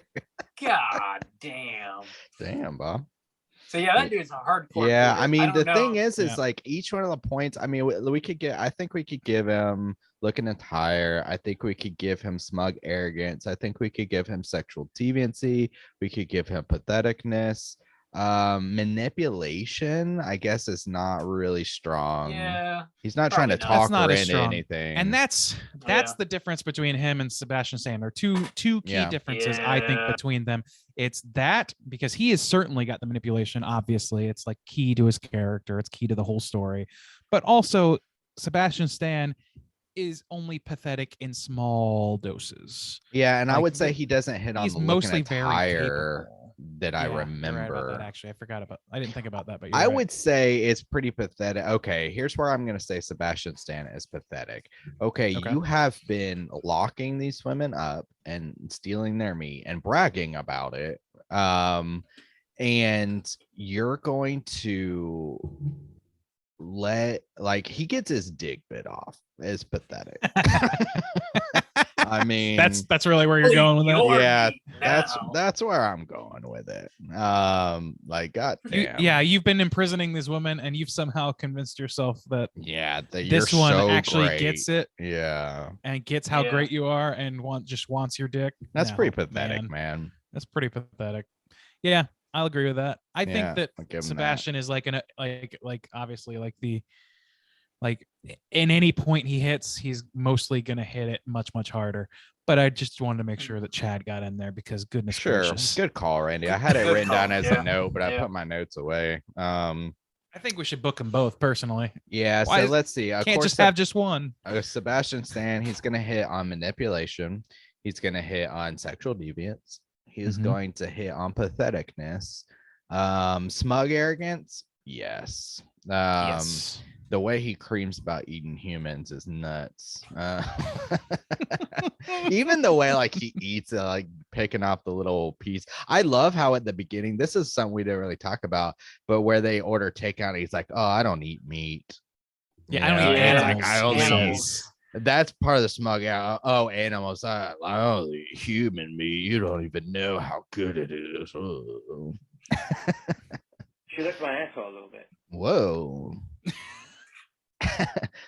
Speaker 3: God damn.
Speaker 5: Damn, Bob.
Speaker 3: So yeah, that dude's a hardcore.
Speaker 5: Yeah,
Speaker 3: player.
Speaker 5: I mean, the
Speaker 3: don't
Speaker 5: thing
Speaker 3: know.
Speaker 5: is
Speaker 1: Yeah.
Speaker 5: like each one of the points. I mean, we could get. I think we could give him looking attire. I think we could give him smug arrogance. I think we could give him sexual deviancy. We could give him patheticness. Manipulation, I guess, is not really strong.
Speaker 3: Yeah,
Speaker 5: He's not trying to
Speaker 3: Probably not.
Speaker 5: talk
Speaker 1: That's not
Speaker 5: her
Speaker 1: as
Speaker 5: into
Speaker 1: strong.
Speaker 5: anything.
Speaker 1: And that's
Speaker 3: Yeah.
Speaker 1: the difference between him and Sebastian Stan. There are two key
Speaker 5: Yeah.
Speaker 1: differences, I think,
Speaker 3: Yeah.
Speaker 1: between them. It's that because he has certainly got the manipulation. Obviously, it's like key to his character. It's key to the whole story. But also, Sebastian Stan is only pathetic in small doses.
Speaker 5: Yeah, and I
Speaker 1: Like,
Speaker 5: would say he doesn't hit on
Speaker 1: He's
Speaker 5: the looking
Speaker 1: mostly very
Speaker 5: attire
Speaker 1: capable.
Speaker 5: that I
Speaker 1: Yeah, you're right
Speaker 5: remember.
Speaker 1: about that, actually. I didn't think about that, but you're
Speaker 5: I
Speaker 1: right.
Speaker 5: would say it's pretty pathetic. Okay, here's where I'm going to say Sebastian Stan is pathetic. Okay,
Speaker 1: Okay.
Speaker 5: you have been locking these women up and stealing their meat and bragging about it. And you're going to he gets his dick bit off. It's pathetic. I mean,
Speaker 1: that's really where you're going with that.
Speaker 3: Your
Speaker 5: yeah,
Speaker 3: meat
Speaker 5: that's
Speaker 3: now.
Speaker 5: where I'm going with it. Like, goddamn.
Speaker 1: Yeah, you've been imprisoning this woman, and you've somehow convinced yourself that
Speaker 5: Yeah, that
Speaker 1: this
Speaker 5: you're
Speaker 1: one
Speaker 5: so
Speaker 1: actually
Speaker 5: great.
Speaker 1: gets it
Speaker 5: Yeah,
Speaker 1: and gets how
Speaker 3: Yeah.
Speaker 1: great you are, and just wants your dick.
Speaker 5: that's
Speaker 1: No,
Speaker 5: pretty pathetic, man.
Speaker 1: That's pretty pathetic. Yeah, I'll agree with that. I
Speaker 5: Yeah,
Speaker 1: think that
Speaker 5: I'll give him that.
Speaker 1: Sebastian is like obviously like in any point he hits, he's mostly gonna hit it much harder. But I just wanted to make sure that Chad got in there because goodness
Speaker 5: Sure,
Speaker 1: gracious.
Speaker 5: good call, Randy. I had it
Speaker 3: Good
Speaker 5: written down
Speaker 3: call,
Speaker 5: as
Speaker 3: yeah,
Speaker 5: a note, but I
Speaker 3: yeah.
Speaker 5: put my notes away.
Speaker 1: I think we should book them both personally.
Speaker 5: Yeah.
Speaker 1: Why
Speaker 5: So
Speaker 1: is-
Speaker 5: let's see. Of
Speaker 1: Can't
Speaker 5: course,
Speaker 1: just have just one.
Speaker 5: Sebastian Stan. He's gonna hit on manipulation. He's gonna hit on sexual deviance. He's
Speaker 1: Mhm.
Speaker 5: going to hit on patheticness. Smug arrogance. Yes.
Speaker 1: Yes.
Speaker 5: The way he creams about eating humans is nuts. Even the way like he eats it, like picking off the little piece. I love how at the beginning, this is something we didn't really talk about, but where they order takeout, he's like, "Oh, I don't eat meat."
Speaker 1: Yeah, I don't
Speaker 5: You
Speaker 1: eat
Speaker 5: know, he's
Speaker 1: animals.
Speaker 5: like, I only
Speaker 3: Animals.
Speaker 5: eat. That's part of the smug out. Oh, animals. I only eat human meat. You don't even know how good it is. Oh.
Speaker 6: She licked my asshole a little bit.
Speaker 5: Whoa.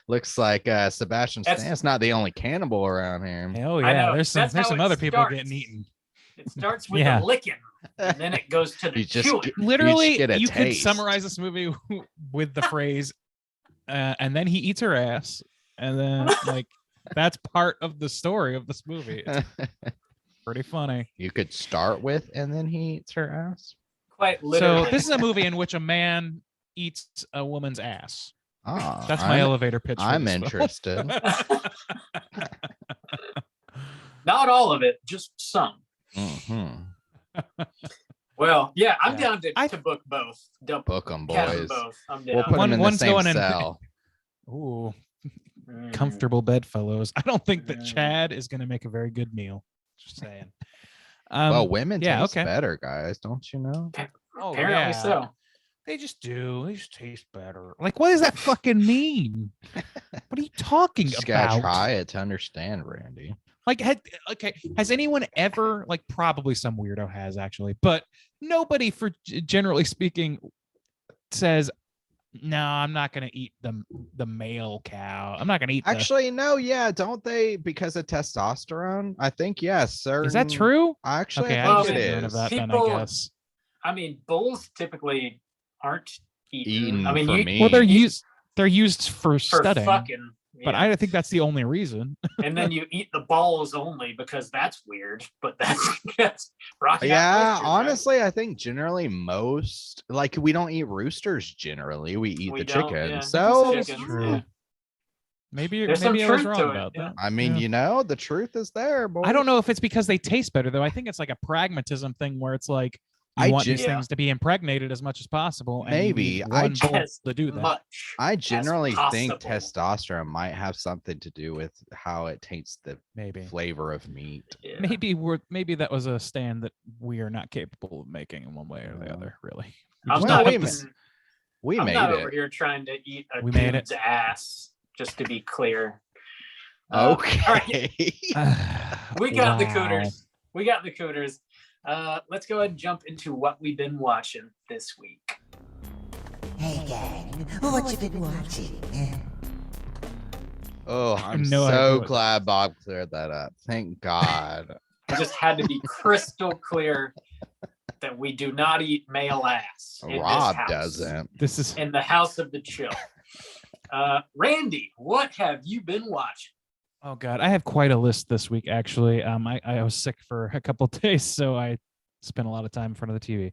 Speaker 5: Looks like Sebastian
Speaker 3: That's-
Speaker 5: Stan's not the only cannibal around here.
Speaker 1: Oh
Speaker 3: I
Speaker 1: yeah,
Speaker 3: know.
Speaker 1: there's
Speaker 3: That's
Speaker 1: some
Speaker 3: how it
Speaker 1: other people
Speaker 3: starts.
Speaker 1: getting eaten.
Speaker 3: It starts with
Speaker 1: Yeah.
Speaker 3: the licking, and then it goes to the
Speaker 5: You just
Speaker 3: chewing.
Speaker 5: get-
Speaker 1: Literally,
Speaker 5: get a
Speaker 1: you could
Speaker 5: taste.
Speaker 1: summarize this movie with the phrase, and then he eats her ass, and then like that's part of the story of this movie. It's pretty funny.
Speaker 5: You could start with, and then he eats her ass.
Speaker 3: Quite literally.
Speaker 1: So this is a movie in which a man eats a woman's ass.
Speaker 5: Ah,
Speaker 1: That's my elevator pitch. for
Speaker 5: I'm
Speaker 1: this film.
Speaker 5: interested.
Speaker 3: Not all of it, just some.
Speaker 5: Mhm.
Speaker 3: Well, yeah, I'm
Speaker 1: Yeah.
Speaker 3: down to,
Speaker 1: I-
Speaker 3: to book both. Dump
Speaker 5: Book them,
Speaker 3: cast
Speaker 5: boys.
Speaker 3: both. I'm
Speaker 5: We'll
Speaker 3: down.
Speaker 5: put them in the
Speaker 1: One's
Speaker 5: same
Speaker 1: going in-
Speaker 5: cell.
Speaker 1: Ooh,
Speaker 3: Mm.
Speaker 1: comfortable bedfellows. I don't think that
Speaker 3: Mm.
Speaker 1: Chad is going to make a very good meal. Just saying.
Speaker 5: Well, women
Speaker 1: yeah,
Speaker 5: taste
Speaker 1: okay.
Speaker 5: better, guys. Don't you know?
Speaker 1: Oh,
Speaker 3: Apparently
Speaker 1: yeah.
Speaker 3: so.
Speaker 1: They just do. They just taste better. Like, what does that fucking mean? What are you talking
Speaker 5: Just gotta
Speaker 1: about?
Speaker 5: try it to understand, Randy.
Speaker 1: Like, has anyone ever, like, probably some weirdo has actually, but nobody, for generally speaking, says, no, I'm not gonna eat the male cow. I'm not gonna eat.
Speaker 5: Actually, no, yeah, don't they? Because of testosterone, I think yes, sir.
Speaker 1: Is that true?
Speaker 5: Actually,
Speaker 1: Okay,
Speaker 5: I
Speaker 3: Well,
Speaker 1: I'm
Speaker 5: think
Speaker 1: just
Speaker 5: it
Speaker 1: ignorant
Speaker 5: is.
Speaker 1: of that then, I
Speaker 3: People-
Speaker 1: guess.
Speaker 3: I mean, bulls typically aren't eaten.
Speaker 5: Eaten
Speaker 3: I mean,
Speaker 5: for
Speaker 3: you,
Speaker 5: meat.
Speaker 1: Well, they're
Speaker 3: you-
Speaker 1: used for
Speaker 3: for
Speaker 1: studying,
Speaker 3: fucking.
Speaker 1: but
Speaker 3: yeah.
Speaker 1: I think that's the only reason.
Speaker 3: And then you eat the balls only because that's weird. But that's Rocky. Mountain
Speaker 5: Yeah,
Speaker 3: Roosters, right?
Speaker 5: honestly, I think generally most, like, we don't eat roosters generally. We eat
Speaker 3: We
Speaker 5: the
Speaker 3: don't,
Speaker 5: chicken.
Speaker 3: yeah.
Speaker 5: So
Speaker 3: Chickens,
Speaker 1: true.
Speaker 3: yeah.
Speaker 1: Maybe
Speaker 3: There's some
Speaker 1: maybe I was
Speaker 3: truth to
Speaker 1: wrong
Speaker 3: it,
Speaker 1: about
Speaker 3: yeah.
Speaker 1: that.
Speaker 5: I mean,
Speaker 1: Yeah.
Speaker 5: you know, the truth is there, boy.
Speaker 1: I don't know if it's because they taste better though. I think it's like a pragmatism thing where it's like you
Speaker 5: I
Speaker 1: want
Speaker 5: gen-
Speaker 1: these things to be impregnated as much as possible. And you
Speaker 5: Maybe.
Speaker 1: need
Speaker 5: I
Speaker 1: one bull
Speaker 3: As
Speaker 1: to do that.
Speaker 3: much.
Speaker 5: I generally think
Speaker 3: possible.
Speaker 5: testosterone might have something to do with how it tastes the
Speaker 1: Maybe.
Speaker 5: flavor of meat.
Speaker 3: Yeah.
Speaker 1: Maybe that was a stand that we are not capable of making in one way or the
Speaker 5: Yeah.
Speaker 1: other. Really.
Speaker 3: I'm
Speaker 5: Well,
Speaker 3: not
Speaker 5: we
Speaker 3: even.
Speaker 5: ma- We
Speaker 3: I'm
Speaker 5: made
Speaker 3: not
Speaker 5: it.
Speaker 3: over here trying to eat a
Speaker 1: We made it.
Speaker 3: dude's ass. Just to be clear.
Speaker 5: Okay.
Speaker 3: We got the
Speaker 1: Wow.
Speaker 3: cooters. We got the cooters. Let's go ahead and jump into what we've been watching this week.
Speaker 7: Hey gang, what you been watching?
Speaker 5: Oh, I'm
Speaker 1: no idea
Speaker 5: so
Speaker 1: what-
Speaker 5: glad Bob cleared that up. Thank God.
Speaker 3: It just had to be crystal clear that we do not eat male ass. In
Speaker 5: Rob
Speaker 3: this house,
Speaker 5: doesn't.
Speaker 1: This is
Speaker 3: In the house of the chill. Randy, what have you been watching?
Speaker 1: oh god, I have quite a list this week actually. I was sick for a couple of days, so I spent a lot of time in front of the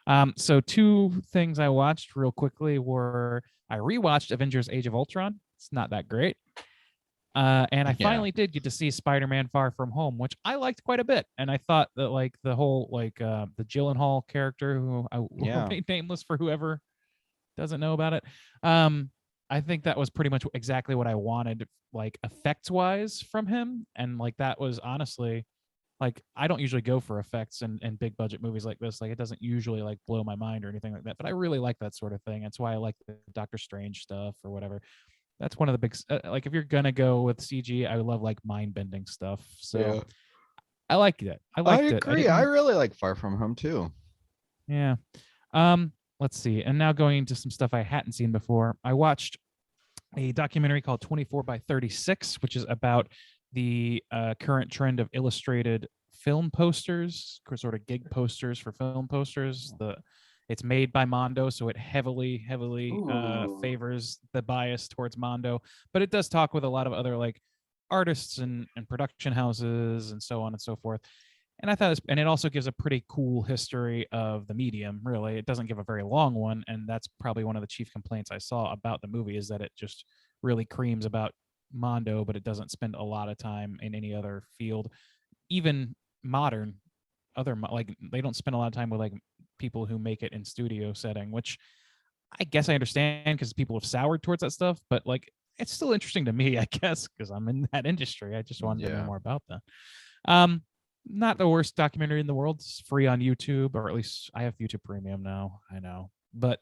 Speaker 1: TV. So two things I watched real quickly were I rewatched Avengers Age of Ultron. It's not that great. And I
Speaker 5: Yeah.
Speaker 1: finally did get to see Spider-Man Far From Home, which I liked quite a bit. And I thought that like the whole the Gyllenhaal character, who I will
Speaker 5: Yeah.
Speaker 1: remain nameless for whoever doesn't know about it. I think that was pretty much exactly what I wanted, like effects wise from him. And like that was honestly like I don't usually go for effects and big budget movies like this. Like it doesn't usually like blow my mind or anything like that. But I really like that sort of thing. That's why I like the Doctor Strange stuff or whatever. That's one of the big like if you're gonna go with CG, I love like mind bending stuff. So I liked it. I
Speaker 5: I
Speaker 1: liked it.
Speaker 5: agree. I really like Far From Home too.
Speaker 1: Yeah. Let's see. And now going into some stuff I hadn't seen before. I watched a documentary called 24 by 36, which is about the current trend of illustrated film posters, sort of gig posters for film posters. It's made by Mondo, so it heavily
Speaker 3: Ooh.
Speaker 1: favors the bias towards Mondo, but it does talk with a lot of other like artists and production houses and so on and so forth. And I thought, and it also gives a pretty cool history of the medium. Really, it doesn't give a very long one, and that's probably one of the chief complaints I saw about the movie is that it just really creams about Mondo, but it doesn't spend a lot of time in any other field, even modern. Like they don't spend a lot of time with like people who make it in studio setting, which I guess I understand because people have soured towards that stuff. But like, it's still interesting to me, I guess, because I'm in that industry. I just wanted to know
Speaker 5: Yeah.
Speaker 1: more about that. Not the worst documentary in the world. It's free on YouTube, or at least I have YouTube Premium now. I know, but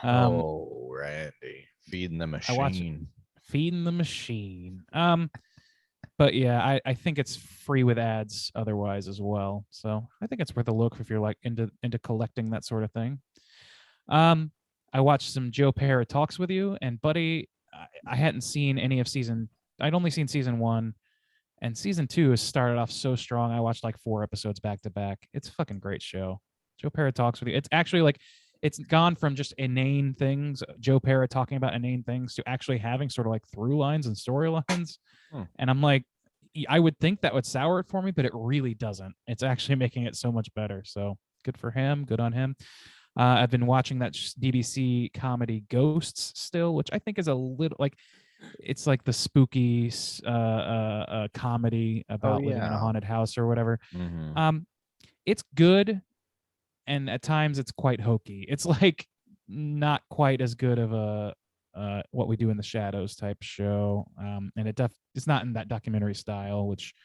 Speaker 5: Oh, Randy, feeding the
Speaker 1: I watch it.
Speaker 5: machine.
Speaker 1: Feeding the machine. But yeah, I think it's free with ads otherwise as well. So I think it's worth a look if you're like into collecting that sort of thing. I watched some Joe Pera Talks With You, and buddy, I hadn't seen any of I'd only seen season 1. And season 2 has started off so strong. I watched like 4 episodes back to back. It's a fucking great show. Joe Pera Talks With You. It's actually like it's gone from just inane things, Joe Pera talking about inane things, to actually having sort of like through lines and storylines. And I'm like, I would think that would sour it for me, but it really doesn't. It's actually making it so much better. So good for him. Good on him. I've been watching that BBC comedy Ghosts still, which I think is a little like it's like the spooky comedy about living in a
Speaker 5: yeah.
Speaker 1: haunted house or whatever.
Speaker 5: Mhm.
Speaker 1: It's good, and at times it's quite hokey. It's like not quite as good of a What We Do in the Shadows type show, and it's not in that documentary style, which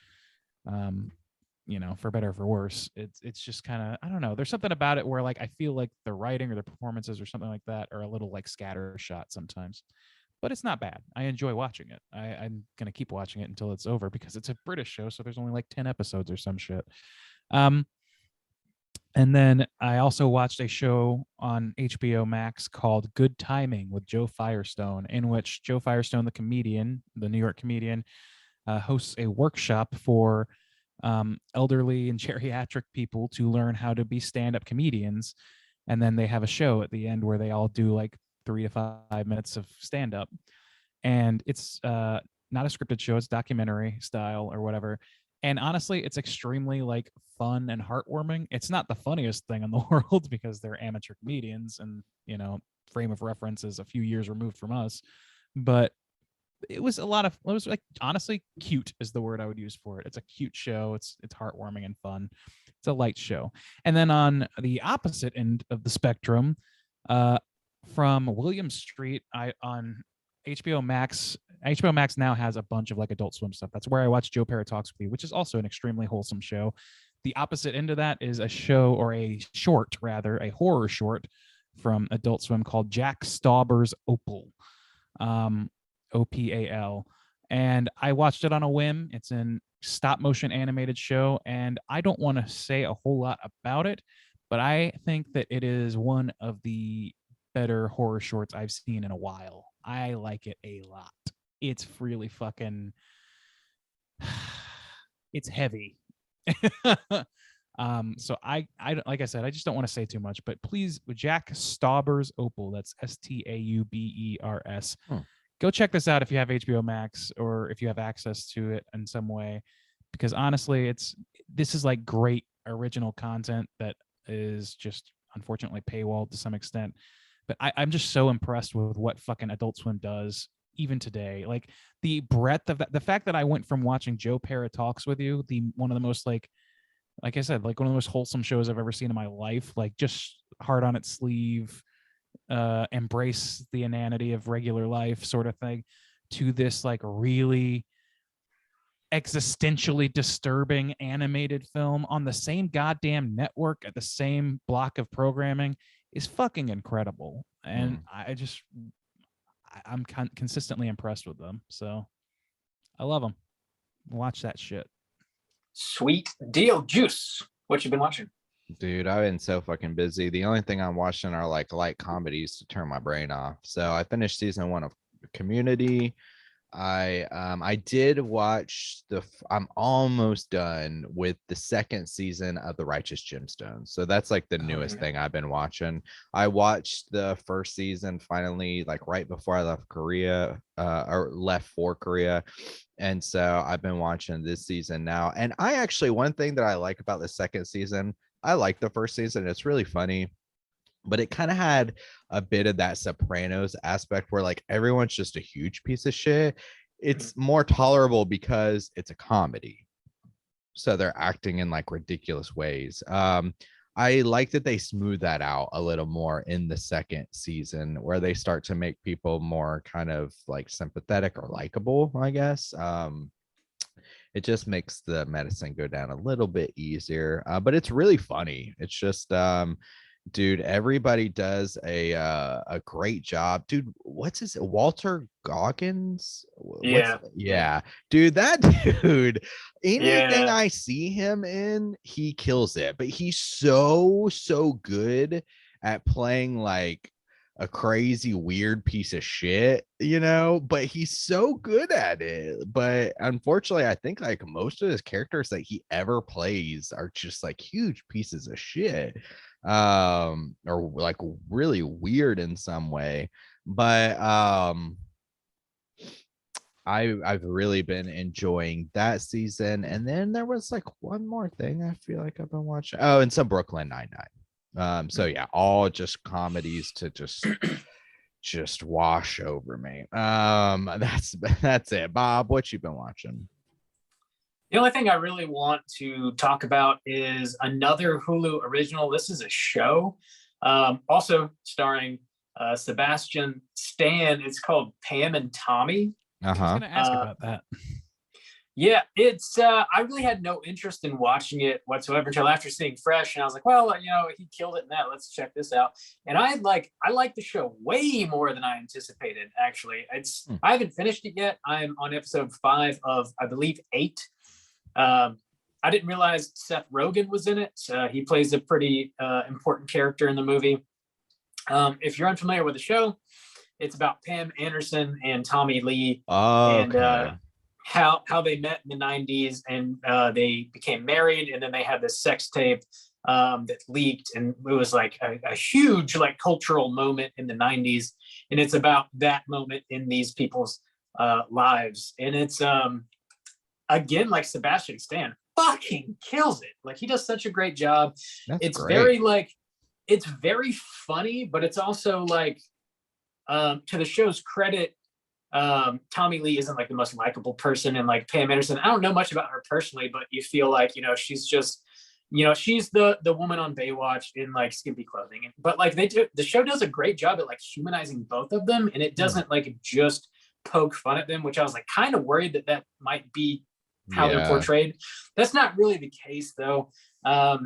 Speaker 1: for better or for worse, it's just kind of, I don't know, there's something about it where like I feel like the writing or the performances or something like that are a little like scattershot sometimes, but it's not bad. I enjoy watching it. I'm gonna keep watching it until it's over because it's a British show, so there's only like 10 episodes or some shit. And then I also watched a show on HBO Max called Good Timing with Joe Firestone, in which Joe Firestone, the comedian, the New York comedian, hosts a workshop for elderly and geriatric people to learn how to be stand-up comedians. And then they have a show at the end where they all do like 3 to 5 minutes of stand-up. And it's not a scripted show, it's documentary style or whatever. And honestly, it's extremely like fun and heartwarming. It's not the funniest thing in the world because they're amateur comedians and, frame of reference is a few years removed from us. But it was like honestly cute is the word I would use for it. It's a cute show. It's heartwarming and fun. It's a light show. And then on the opposite end of the spectrum, from William Street, on HBO Max. HBO Max now has a bunch of like Adult Swim stuff. That's where I watch Joe Pera Talks With You, which is also an extremely wholesome show. The opposite end of that is a show, or a short rather, a horror short from Adult Swim called Jack Stauber's Opal, OPAL. And I watched it on a whim. It's an stop motion animated show, and I don't want to say a whole lot about it, but I think that it is one of the better horror shorts I've seen in a while. I like it a lot. It's really fucking it's heavy. So I like I said, I just don't want to say too much, but please, Jack Stauber's Opal, that's Staubers. Go check this out if you have HBO Max or if you have access to it in some way, because honestly, this is like great original content that is just unfortunately paywalled to some extent. But I'm just so impressed with what fucking Adult Swim does even today. Like the breadth of that, the fact that I went from watching Joe Pera Talks with You, one of the most like I said, like one of the most wholesome shows I've ever seen in my life, like just heart on its sleeve, embrace the inanity of regular life sort of thing, to this like really existentially disturbing animated film on the same goddamn network at the same block of programming is fucking incredible. And I'm consistently impressed with them. So I love them. Watch that shit.
Speaker 3: Sweet deal. Juice, what you been watching?
Speaker 5: Dude, I've been so fucking busy. The only thing I'm watching are like light comedies to turn my brain off. So I finished season 1 of Community. I did watch I'm almost done with the second season of the Righteous Gemstones. So that's like the newest thing I've been watching. I watched the first season finally, like right before I left Korea, or left for Korea. And so I've been watching this season now. And one thing that I like about the second season, I like the first season. It's really funny, but it kind of had a bit of that Sopranos aspect where like everyone's just a huge piece of shit. It's more tolerable because it's a comedy. So they're acting in like ridiculous ways. I like that they smooth that out a little more in the second season, where they start to make people more kind of like sympathetic or likable, I guess. It just makes the medicine go down a little bit easier, but it's really funny. It's just dude, everybody does a great job. Dude, what's his Walter Goggins? Yeah, dude, that dude, anything I see him in, he kills it. But he's so good at playing like a crazy weird piece of shit, but he's so good at it. But unfortunately, I think like most of his characters that he ever plays are just like huge pieces of shit, or like really weird in some way. But I've really been enjoying that season. And then there was like one more thing I feel like I've been watching. Oh, and some Brooklyn Nine-Nine. So yeah, all just comedies to just wash over me. That's it. Bob, what you been watching?
Speaker 3: The only thing I really want to talk about is another Hulu original. This is a show, also starring Sebastian Stan. It's called Pam and Tommy.
Speaker 1: I was gonna ask about that.
Speaker 3: Yeah, it's I really had no interest in watching it whatsoever until after seeing Fresh, and I was like, well, he killed it in that. Let's check this out. And I like the show way more than I anticipated. Actually, I haven't finished it yet. I'm on episode 5 of, I believe, 8. I didn't realize Seth Rogen was in it. He plays a pretty important character in the movie. If you're unfamiliar with the show, it's about Pam Anderson and Tommy Lee, and how they met in the 90s, and they became married, and then they had this sex tape that leaked, and it was like a huge like cultural moment in the 90s, and it's about that moment in these people's lives. And it's again, like, Sebastian Stan fucking kills it. Like, he does such a great job. It's great. It's very funny, but it's also like, to the show's credit, Tommy Lee isn't like the most likable person, and like Pam Anderson, I don't know much about her personally, but you feel like, she's just, she's the woman on Baywatch in like skimpy clothing. But like the show does a great job at like humanizing both of them, and it doesn't like just poke fun at them, which I was like kind of worried that might be how they're portrayed. That's not really the case though. I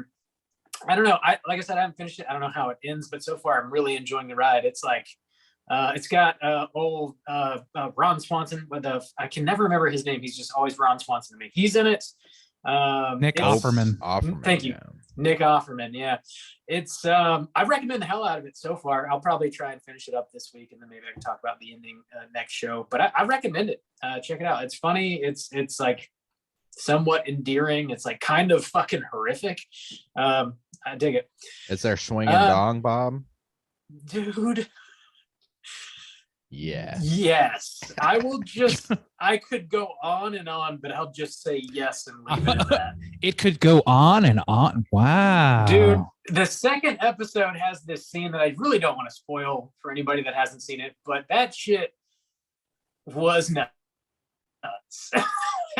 Speaker 3: don't know. Like I said, I haven't finished it. I don't know how it ends, but so far I'm really enjoying the ride. It's like, it's got old Ron Swanson with I can never remember his name. He's just always Ron Swanson to me. He's in it.
Speaker 1: Nick Offerman.
Speaker 3: Thank you.
Speaker 5: Yeah.
Speaker 3: Nick Offerman. Yeah. It's I recommend the hell out of it so far. I'll probably try and finish it up this week, and then maybe I can talk about the ending next show. But I recommend it. Check it out. It's funny. It's like somewhat endearing. It's like kind of fucking horrific. I dig it.
Speaker 5: Is there swinging dong, Bob?
Speaker 3: Dude.
Speaker 5: Yes.
Speaker 3: I will just, I could go on and on, but I'll just say yes and leave it at that.
Speaker 1: It could go on and on. Wow.
Speaker 3: Dude, the second episode has this scene that I really don't want to spoil for anybody that hasn't seen it, but that shit, was nuts.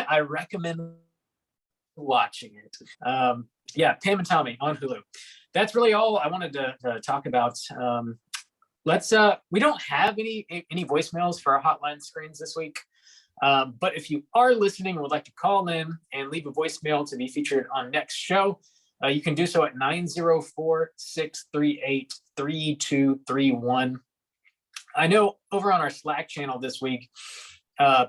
Speaker 3: I recommend watching it. Yeah, Pam and Tommy on Hulu. That's really all I wanted to talk about. Let's we don't have any voicemails for our hotline screens this week. But if you are listening and would like to call in and leave a voicemail to be featured on next show, you can do so at 904-638-3231. I know over on our Slack channel this week,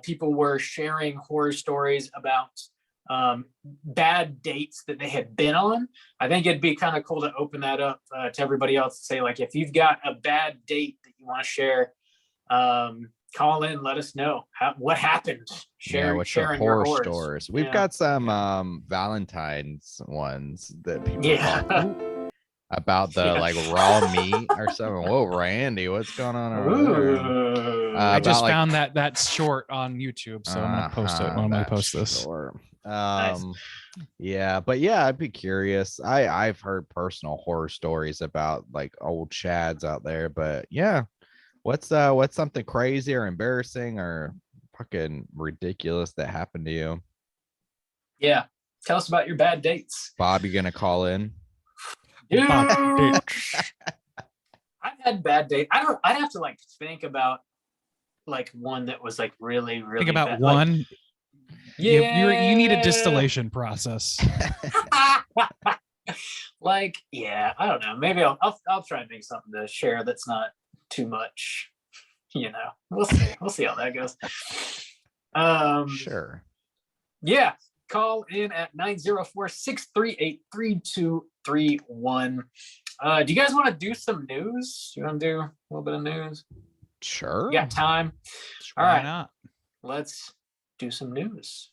Speaker 3: people were sharing horror stories about bad dates that they had been on. I think it'd be kind of cool to open that up to everybody else to say, like, if you've got a bad date that you want to share, call in, let us know what happened.
Speaker 5: What's your horror stories? We've got some Valentine's ones that people talk about the like raw meat or something. Whoa, Randy, what's going on over there?
Speaker 1: I just found that short on YouTube, so I'm gonna post it when I post this.
Speaker 5: Sure.
Speaker 3: Nice.
Speaker 5: But I'd be curious. I've heard personal horror stories about like old chads out there, but what's something crazy or embarrassing or fucking ridiculous that happened to you?
Speaker 3: Yeah, tell us about your bad dates.
Speaker 5: Bob, you gonna call in?
Speaker 3: Dude, I've had bad dates. I'd have to like think about like one that was like really
Speaker 1: Think about
Speaker 3: bad.
Speaker 1: one.
Speaker 3: Like, yeah,
Speaker 1: you need a distillation process.
Speaker 3: Like, I don't know. Maybe I'll try and make something to share that's not too much. We'll see how that goes.
Speaker 5: Sure.
Speaker 3: Yeah, call in at 904-638-3231. Do you guys want to do some news? You want to do a little bit of news?
Speaker 5: Sure.
Speaker 3: You got time? All
Speaker 1: Why
Speaker 3: right,
Speaker 1: not?
Speaker 3: let's do some news.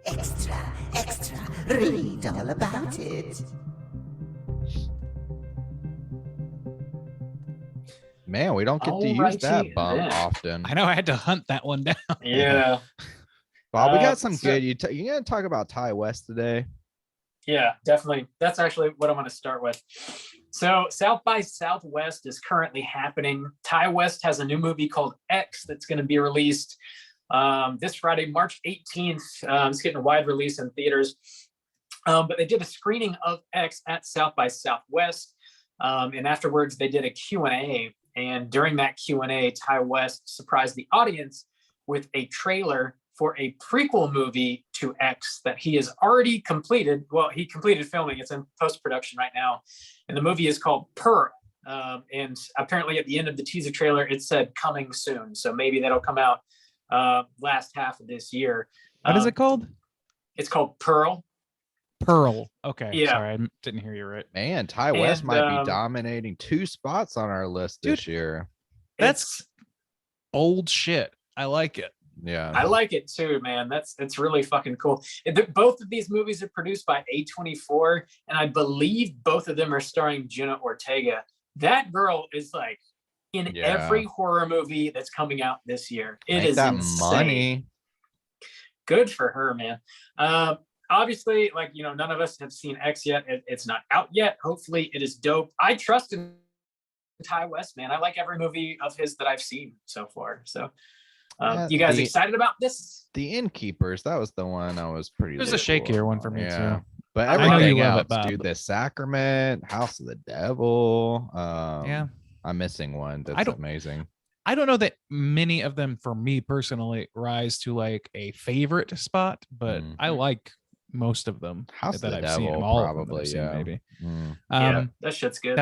Speaker 7: Extra, read all about it.
Speaker 5: Man, we don't get to use that
Speaker 3: Alrighty
Speaker 5: bump
Speaker 3: then.
Speaker 5: often.
Speaker 1: I know I had to hunt that one down.
Speaker 3: Yeah.
Speaker 5: Bob, we got some
Speaker 3: so-
Speaker 5: good. You gonna talk about Ty West today?
Speaker 3: Yeah, definitely. That's actually what I'm going to start with. So South by Southwest is currently happening. Ty West has a new movie called X that's going to be released this Friday, March 18th. It's getting a wide release in theaters. But they did a screening of X at South by Southwest. And afterwards, they did a Q&A. And during that Q&A, Ty West surprised the audience with a trailer for a prequel movie to X that he has already completed. Well, he completed filming. It's in post-production right now. And the movie is called Pearl. And apparently at the end of the teaser trailer, it said coming soon. So maybe that'll come out last half of this year.
Speaker 1: What is it called?
Speaker 3: It's called Pearl.
Speaker 1: Pearl. Okay.
Speaker 3: Yeah.
Speaker 1: Sorry, I didn't hear you right.
Speaker 5: Man, Ty West
Speaker 3: And,
Speaker 5: might be dominating 2 spots on our list this
Speaker 1: Dude,
Speaker 5: year.
Speaker 1: That's old shit. I like it.
Speaker 5: Yeah.
Speaker 3: I like it too, man. It's really fucking cool. Both of these movies are produced by A24, and I believe both of them are starring Jenna Ortega. That girl is like in every horror movie that's coming out this year. It
Speaker 5: Make
Speaker 3: is
Speaker 5: that
Speaker 3: insane.
Speaker 5: money.
Speaker 3: Good for her, man. Obviously, like, none of us have seen X yet. It's not out yet. Hopefully it is dope. I trust in Ty West, man. I like every movie of his that I've seen so far. So you guys excited about this?
Speaker 5: The Innkeepers, that was the one I was pretty.
Speaker 1: It was a shakier one for me too.
Speaker 5: But
Speaker 3: I know
Speaker 5: everything
Speaker 1: you love
Speaker 5: else,
Speaker 1: it, Bob.
Speaker 5: dude, The Sacrament, House of the Devil.
Speaker 1: Yeah.
Speaker 5: I'm missing one. That's amazing.
Speaker 1: I don't know that many of them, for me personally, rise to like a favorite spot, but I like most of them
Speaker 5: House
Speaker 1: that
Speaker 5: of the
Speaker 1: I've seen.
Speaker 5: Devil,
Speaker 1: All of them that
Speaker 5: probably,
Speaker 1: I've seen,
Speaker 5: yeah.
Speaker 1: maybe.
Speaker 3: Yeah, that shit's good.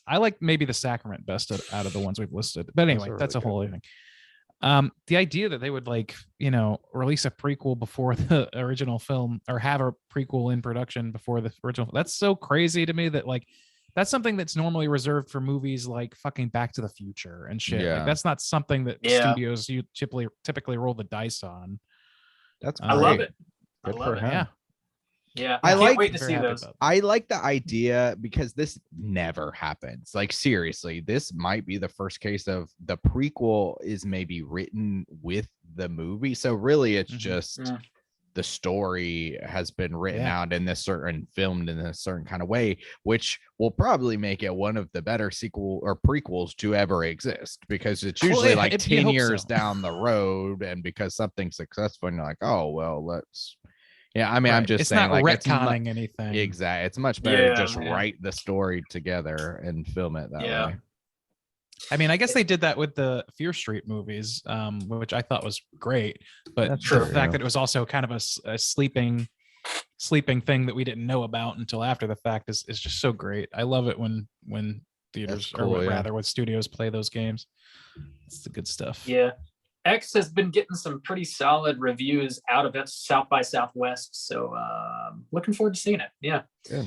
Speaker 1: I like maybe The Sacrament best out of the ones we've listed. But anyway, that's a
Speaker 5: really
Speaker 1: whole other thing. The idea that they would release a prequel before the original film, or have a prequel in production before the original, that's so crazy to me that like that's something that's normally reserved for movies like fucking Back to the Future and shit.
Speaker 5: Yeah.
Speaker 1: Like that's not something that studios you typically roll the dice on.
Speaker 5: That's
Speaker 3: I love
Speaker 5: great.
Speaker 3: it.
Speaker 5: Good
Speaker 3: I love
Speaker 5: for
Speaker 3: it.
Speaker 5: him.
Speaker 1: Yeah.
Speaker 3: Yeah,
Speaker 5: I
Speaker 3: I can't
Speaker 5: like-
Speaker 3: wait to
Speaker 1: Very
Speaker 3: see
Speaker 1: happy
Speaker 3: those.
Speaker 1: about
Speaker 5: I like the idea because this never happens. Like, seriously, this might be the first case of the prequel is maybe written with the movie. So really it's just the story has been written
Speaker 1: Yeah.
Speaker 5: out in this certain filmed in a certain kind of way, which will probably make it one of the better sequel or prequels to ever exist, because it's
Speaker 1: Well,
Speaker 5: usually
Speaker 1: yeah,
Speaker 5: like
Speaker 1: you
Speaker 5: 10
Speaker 1: hope
Speaker 5: years
Speaker 1: so.
Speaker 5: down the road, and because something's successful and you're like, oh well, let's I mean, I'm
Speaker 1: Right.
Speaker 5: just
Speaker 1: It's
Speaker 5: saying,
Speaker 1: not
Speaker 5: like,
Speaker 1: retconning anything.
Speaker 5: exactly, it's much better to
Speaker 3: Yeah,
Speaker 5: just
Speaker 3: yeah.
Speaker 5: write the story together and film it that
Speaker 3: Yeah.
Speaker 5: way.
Speaker 1: I mean, I guess they did that with the Fear Street movies, which I thought was great. But
Speaker 5: That's
Speaker 1: the
Speaker 5: true,
Speaker 1: fact
Speaker 5: yeah.
Speaker 1: that it was also kind of a sleeping thing that we didn't know about until after the fact is just so great. I love it when theaters,
Speaker 5: cool,
Speaker 1: or
Speaker 5: yeah.
Speaker 1: rather when studios play those games. It's the good stuff.
Speaker 3: Yeah. X has been getting some pretty solid reviews out of it, South by Southwest. So looking forward to seeing it. Yeah.
Speaker 5: Good.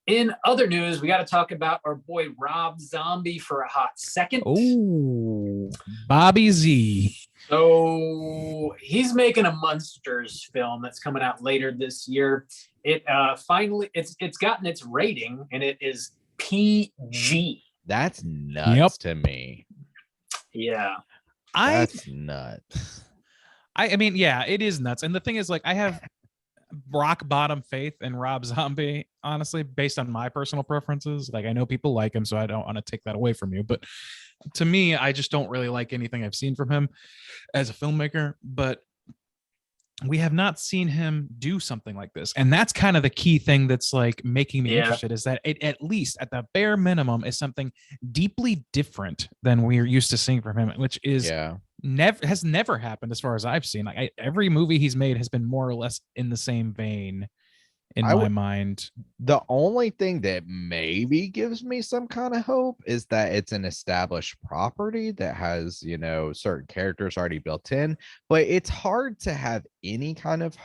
Speaker 3: In other news, we got to talk about our boy Rob Zombie for a hot second.
Speaker 1: Oh, Bobby Z.
Speaker 3: So he's making a Monsters film that's coming out later this year. It finally it's gotten its rating, and it is PG.
Speaker 5: That's nuts to me.
Speaker 3: Yeah.
Speaker 5: That's nuts.
Speaker 1: I mean, yeah, it is nuts. And the thing is, like, I have rock bottom faith in Rob Zombie, honestly, based on my personal preferences. Like, I know people like him, so I don't want to take that away from you. But to me, I just don't really like anything I've seen from him as a filmmaker. But we have not seen him do something like this. And that's kind of the key thing that's like making me interested, is that it, at least at the bare minimum, is something deeply different than we're used to seeing from him, which is has never happened as far as I've seen. Like, every movie he's made has been more or less in the same vein in my mind.
Speaker 5: The only thing that maybe gives me some kind of hope is that it's an established property that has, certain characters already built in, but it's hard to have any kind of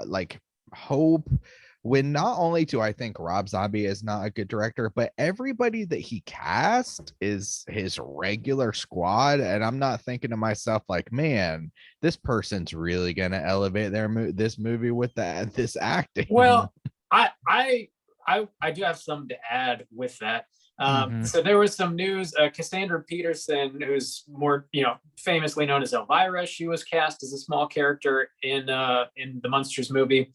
Speaker 5: like hope when not only do I think Rob Zombie is not a good director, but everybody that he cast is his regular squad. And I'm not thinking to myself like, man, this person's really going to elevate this movie with this acting.
Speaker 3: Well, I do have something to add with that. So there was some news. Cassandra Peterson, who's more, famously known as Elvira, she was cast as a small character in the Monsters movie.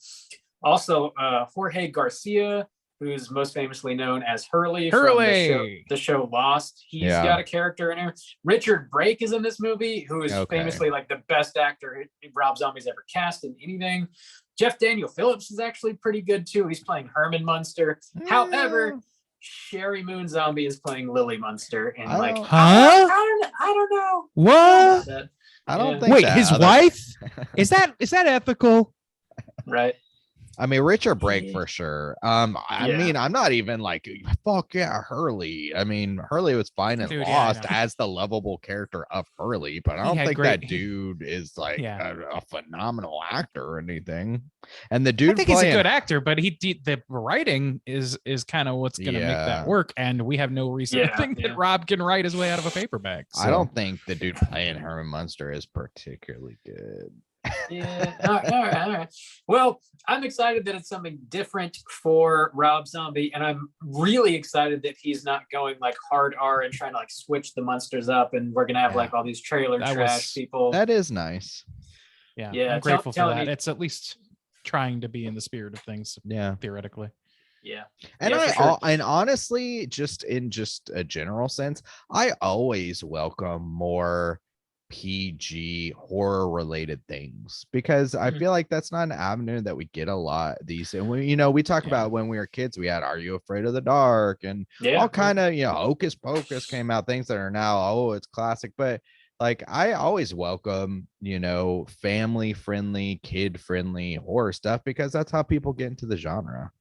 Speaker 3: Also, Jorge Garcia, who's most famously known as Hurley from the show Lost. He's got a character in here. Richard Brake is in this movie, who is famously like the best actor Rob Zombie's ever cast in anything. Jeff Daniel Phillips is actually pretty good too. He's playing Herman Munster. However, Sherry Moon Zombie is playing Lily Munster, and I don't know
Speaker 1: what.
Speaker 5: I don't think.
Speaker 1: Wait, his wife? Is that ethical?
Speaker 3: Right.
Speaker 5: I mean, Richard Brake for sure. I mean, I'm not even like, fuck yeah, Hurley. I mean, Hurley was fine and Lost as the lovable character of Hurley, but I don't think that dude is like a phenomenal actor or anything. And the dude,
Speaker 1: I think he's a good actor, but the writing is kind of what's going to make that work. And we have no reason to think that Rob can write his way out of a paper bag. So.
Speaker 5: I don't think the dude playing Herman Munster is particularly good.
Speaker 3: All right. Well, I'm excited that it's something different for Rob Zombie, and I'm really excited that he's not going like hard R and trying to like switch the monsters up, and we're gonna have like all these trailer trash people.
Speaker 5: That is nice.
Speaker 1: Yeah. I'm grateful for that. It's at least trying to be in the spirit of things.
Speaker 5: Yeah,
Speaker 3: Yeah.
Speaker 5: theoretically. And honestly, just in a general sense, I always welcome more PG horror related things, because I feel like that's not an avenue that we get a lot these. And we talk about when we were kids, we had Are You Afraid of the Dark and all kind of Hocus Pocus came out, things that are now it's classic. But like, I always welcome family friendly, kid friendly horror stuff, because that's how people get into the genre.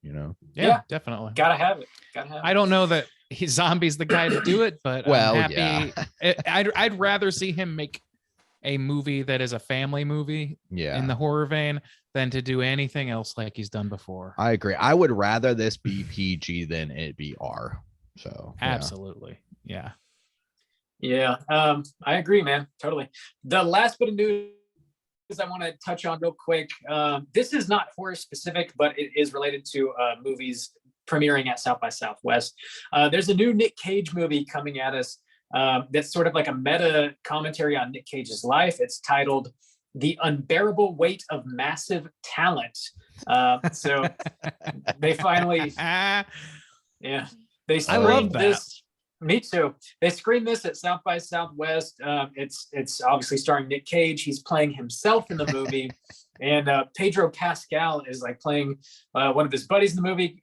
Speaker 1: Yeah, definitely
Speaker 3: gotta have it.
Speaker 1: I don't know that Zombie's the guy to do it, but I'm happy. I'd rather see him make a movie that is a family movie in the horror vein than to do anything else like he's done before.
Speaker 5: I agree. I would rather this be PG than it be R. So
Speaker 1: absolutely. Yeah.
Speaker 3: I agree, man. Totally. The last bit of news I want to touch on real quick. This is not horror specific, but it is related to movies premiering at South by Southwest. There's a new Nick Cage movie coming at us that's sort of like a meta commentary on Nick Cage's life. It's titled The Unbearable Weight of Massive Talent. So they finally, yeah, they
Speaker 1: I love
Speaker 3: screened
Speaker 1: that.
Speaker 3: this. Me too. They screened this at South by Southwest. It's obviously starring Nick Cage. He's playing himself in the movie, and Pedro Pascal is like playing one of his buddies in the movie.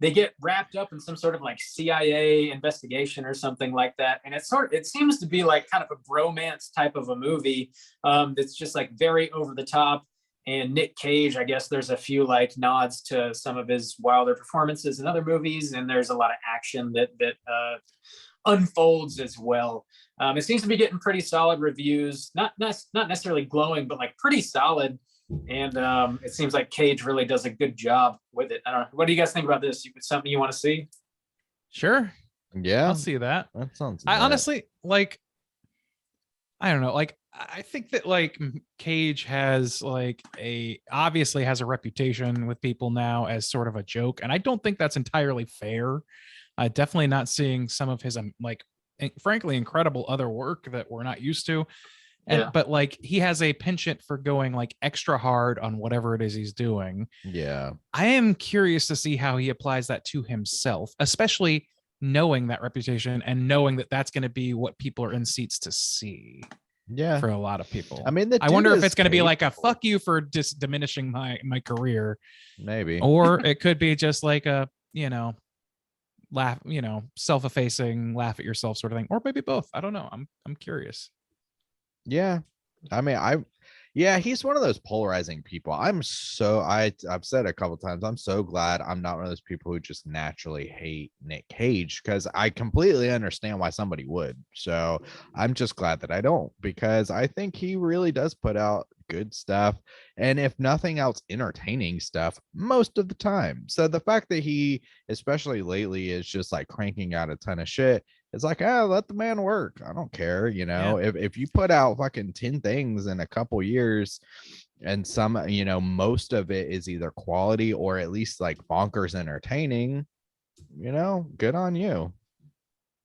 Speaker 3: They get wrapped up in some sort of like CIA investigation or something like that, and it seems to be like kind of a bromance type of a movie that's just like very over the top. And Nick Cage, I guess there's a few like nods to some of his wilder performances in other movies, and there's a lot of action that unfolds as well. It seems to be getting pretty solid reviews, not necessarily glowing, but like pretty solid. And it seems like Cage really does a good job with it. I don't know. What do you guys think about this? Something you want to see?
Speaker 1: Sure.
Speaker 5: Yeah,
Speaker 1: I'll see that.
Speaker 5: that sounds.
Speaker 1: I
Speaker 5: neat.
Speaker 1: honestly like, I don't know. Like, I think that like Cage has like obviously has a reputation with people now as sort of a joke. And I don't think that's entirely fair. Definitely not seeing some of his like, frankly, incredible other work that we're not used to. And,
Speaker 3: Yeah.
Speaker 1: but like he has a penchant for going like extra hard on whatever it is he's doing.
Speaker 5: Yeah.
Speaker 1: I am curious to see how he applies that to himself, especially knowing that reputation and knowing that that's going to be what people are in seats to see
Speaker 5: Yeah.
Speaker 1: for a lot of people.
Speaker 5: I mean,
Speaker 1: I wonder if it's going to be like a fuck you for just diminishing my career,
Speaker 5: maybe.
Speaker 1: or it could be just like a, laugh, self-effacing, laugh at yourself sort of thing, or maybe both. I don't know. I'm curious.
Speaker 5: Yeah. I mean, he's one of those polarizing people. I've said a couple times, I'm so glad I'm not one of those people who just naturally hate Nick Cage, because I completely understand why somebody would. So I'm just glad that I don't, because I think he really does put out good stuff, and if nothing else, entertaining stuff most of the time. So the fact that he, especially lately, is just like cranking out a ton of shit, it's like, let the man work. I don't care. If you put out fucking 10 things in a couple years, and some, most of it is either quality or at least like bonkers entertaining, good on you.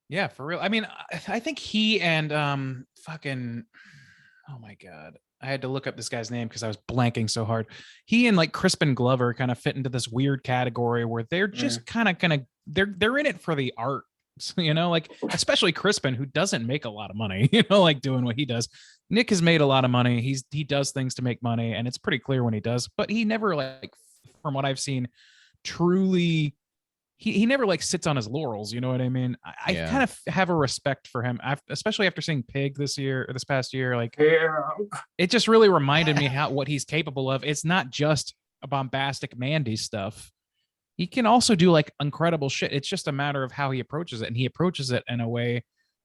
Speaker 1: Yeah, for real. I mean, I think he and fucking, oh my God, I had to look up this guy's name because I was blanking so hard. He and like Crispin Glover kind of fit into this weird category where they're just kind of they're in it for the art. Like especially Crispin, who doesn't make a lot of money, like doing what he does. Nick has made a lot of money. He does things to make money, and it's pretty clear when he does, but he never, like, from what I've seen, truly, he never like sits on his laurels. You know what I mean? I kind of have a respect for him, especially after seeing Pig this past year. Like, it just really reminded me what he's capable of. It's not just a bombastic Mandy stuff. He can also do like incredible shit. It's just a matter of how he approaches it, and he approaches it in a way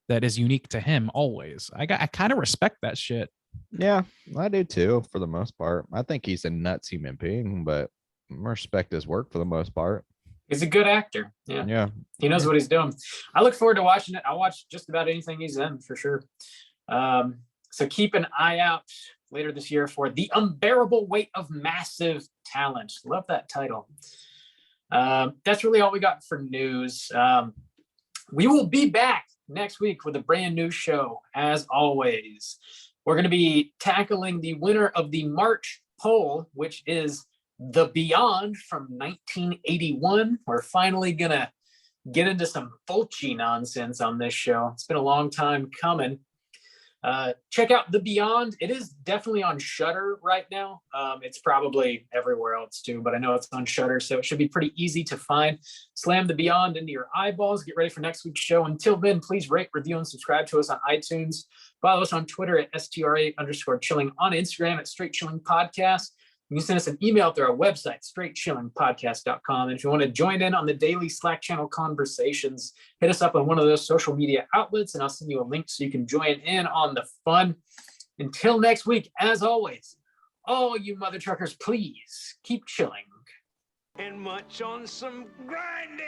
Speaker 1: that is unique to him always. I kind of respect that shit.
Speaker 5: Yeah, I do too, for the most part. I think he's a nuts human being, but I respect his work for the most part.
Speaker 3: He's a good actor. Yeah. He knows what he's doing. I look forward to watching it. I'll watch just about anything he's in for sure. So keep an eye out later this year for The Unbearable Weight of Massive Talent. Love that title. That's really all we got for news. We will be back next week with a brand new show. As always, we're going to be tackling the winner of the March poll, which is The Beyond from 1981. We're finally going to get into some Fulci nonsense on this show. It's been a long time coming. Check out The Beyond. It is definitely on Shudder right now. It's probably everywhere else too, but I know it's on Shudder, so it should be pretty easy to find. Slam The Beyond into your eyeballs. Get ready for next week's show. Until then, please rate, review, and subscribe to us on iTunes. Follow us on Twitter at STRA_chilling, on Instagram at Straight Chilling Podcast. You can send us an email through our website, straightchillingpodcast.com. And if you want to join in on the daily Slack channel conversations, hit us up on one of those social media outlets, and I'll send you a link so you can join in on the fun. Until next week, as always, all you mother truckers, please keep chilling.
Speaker 2: And much on some grinding.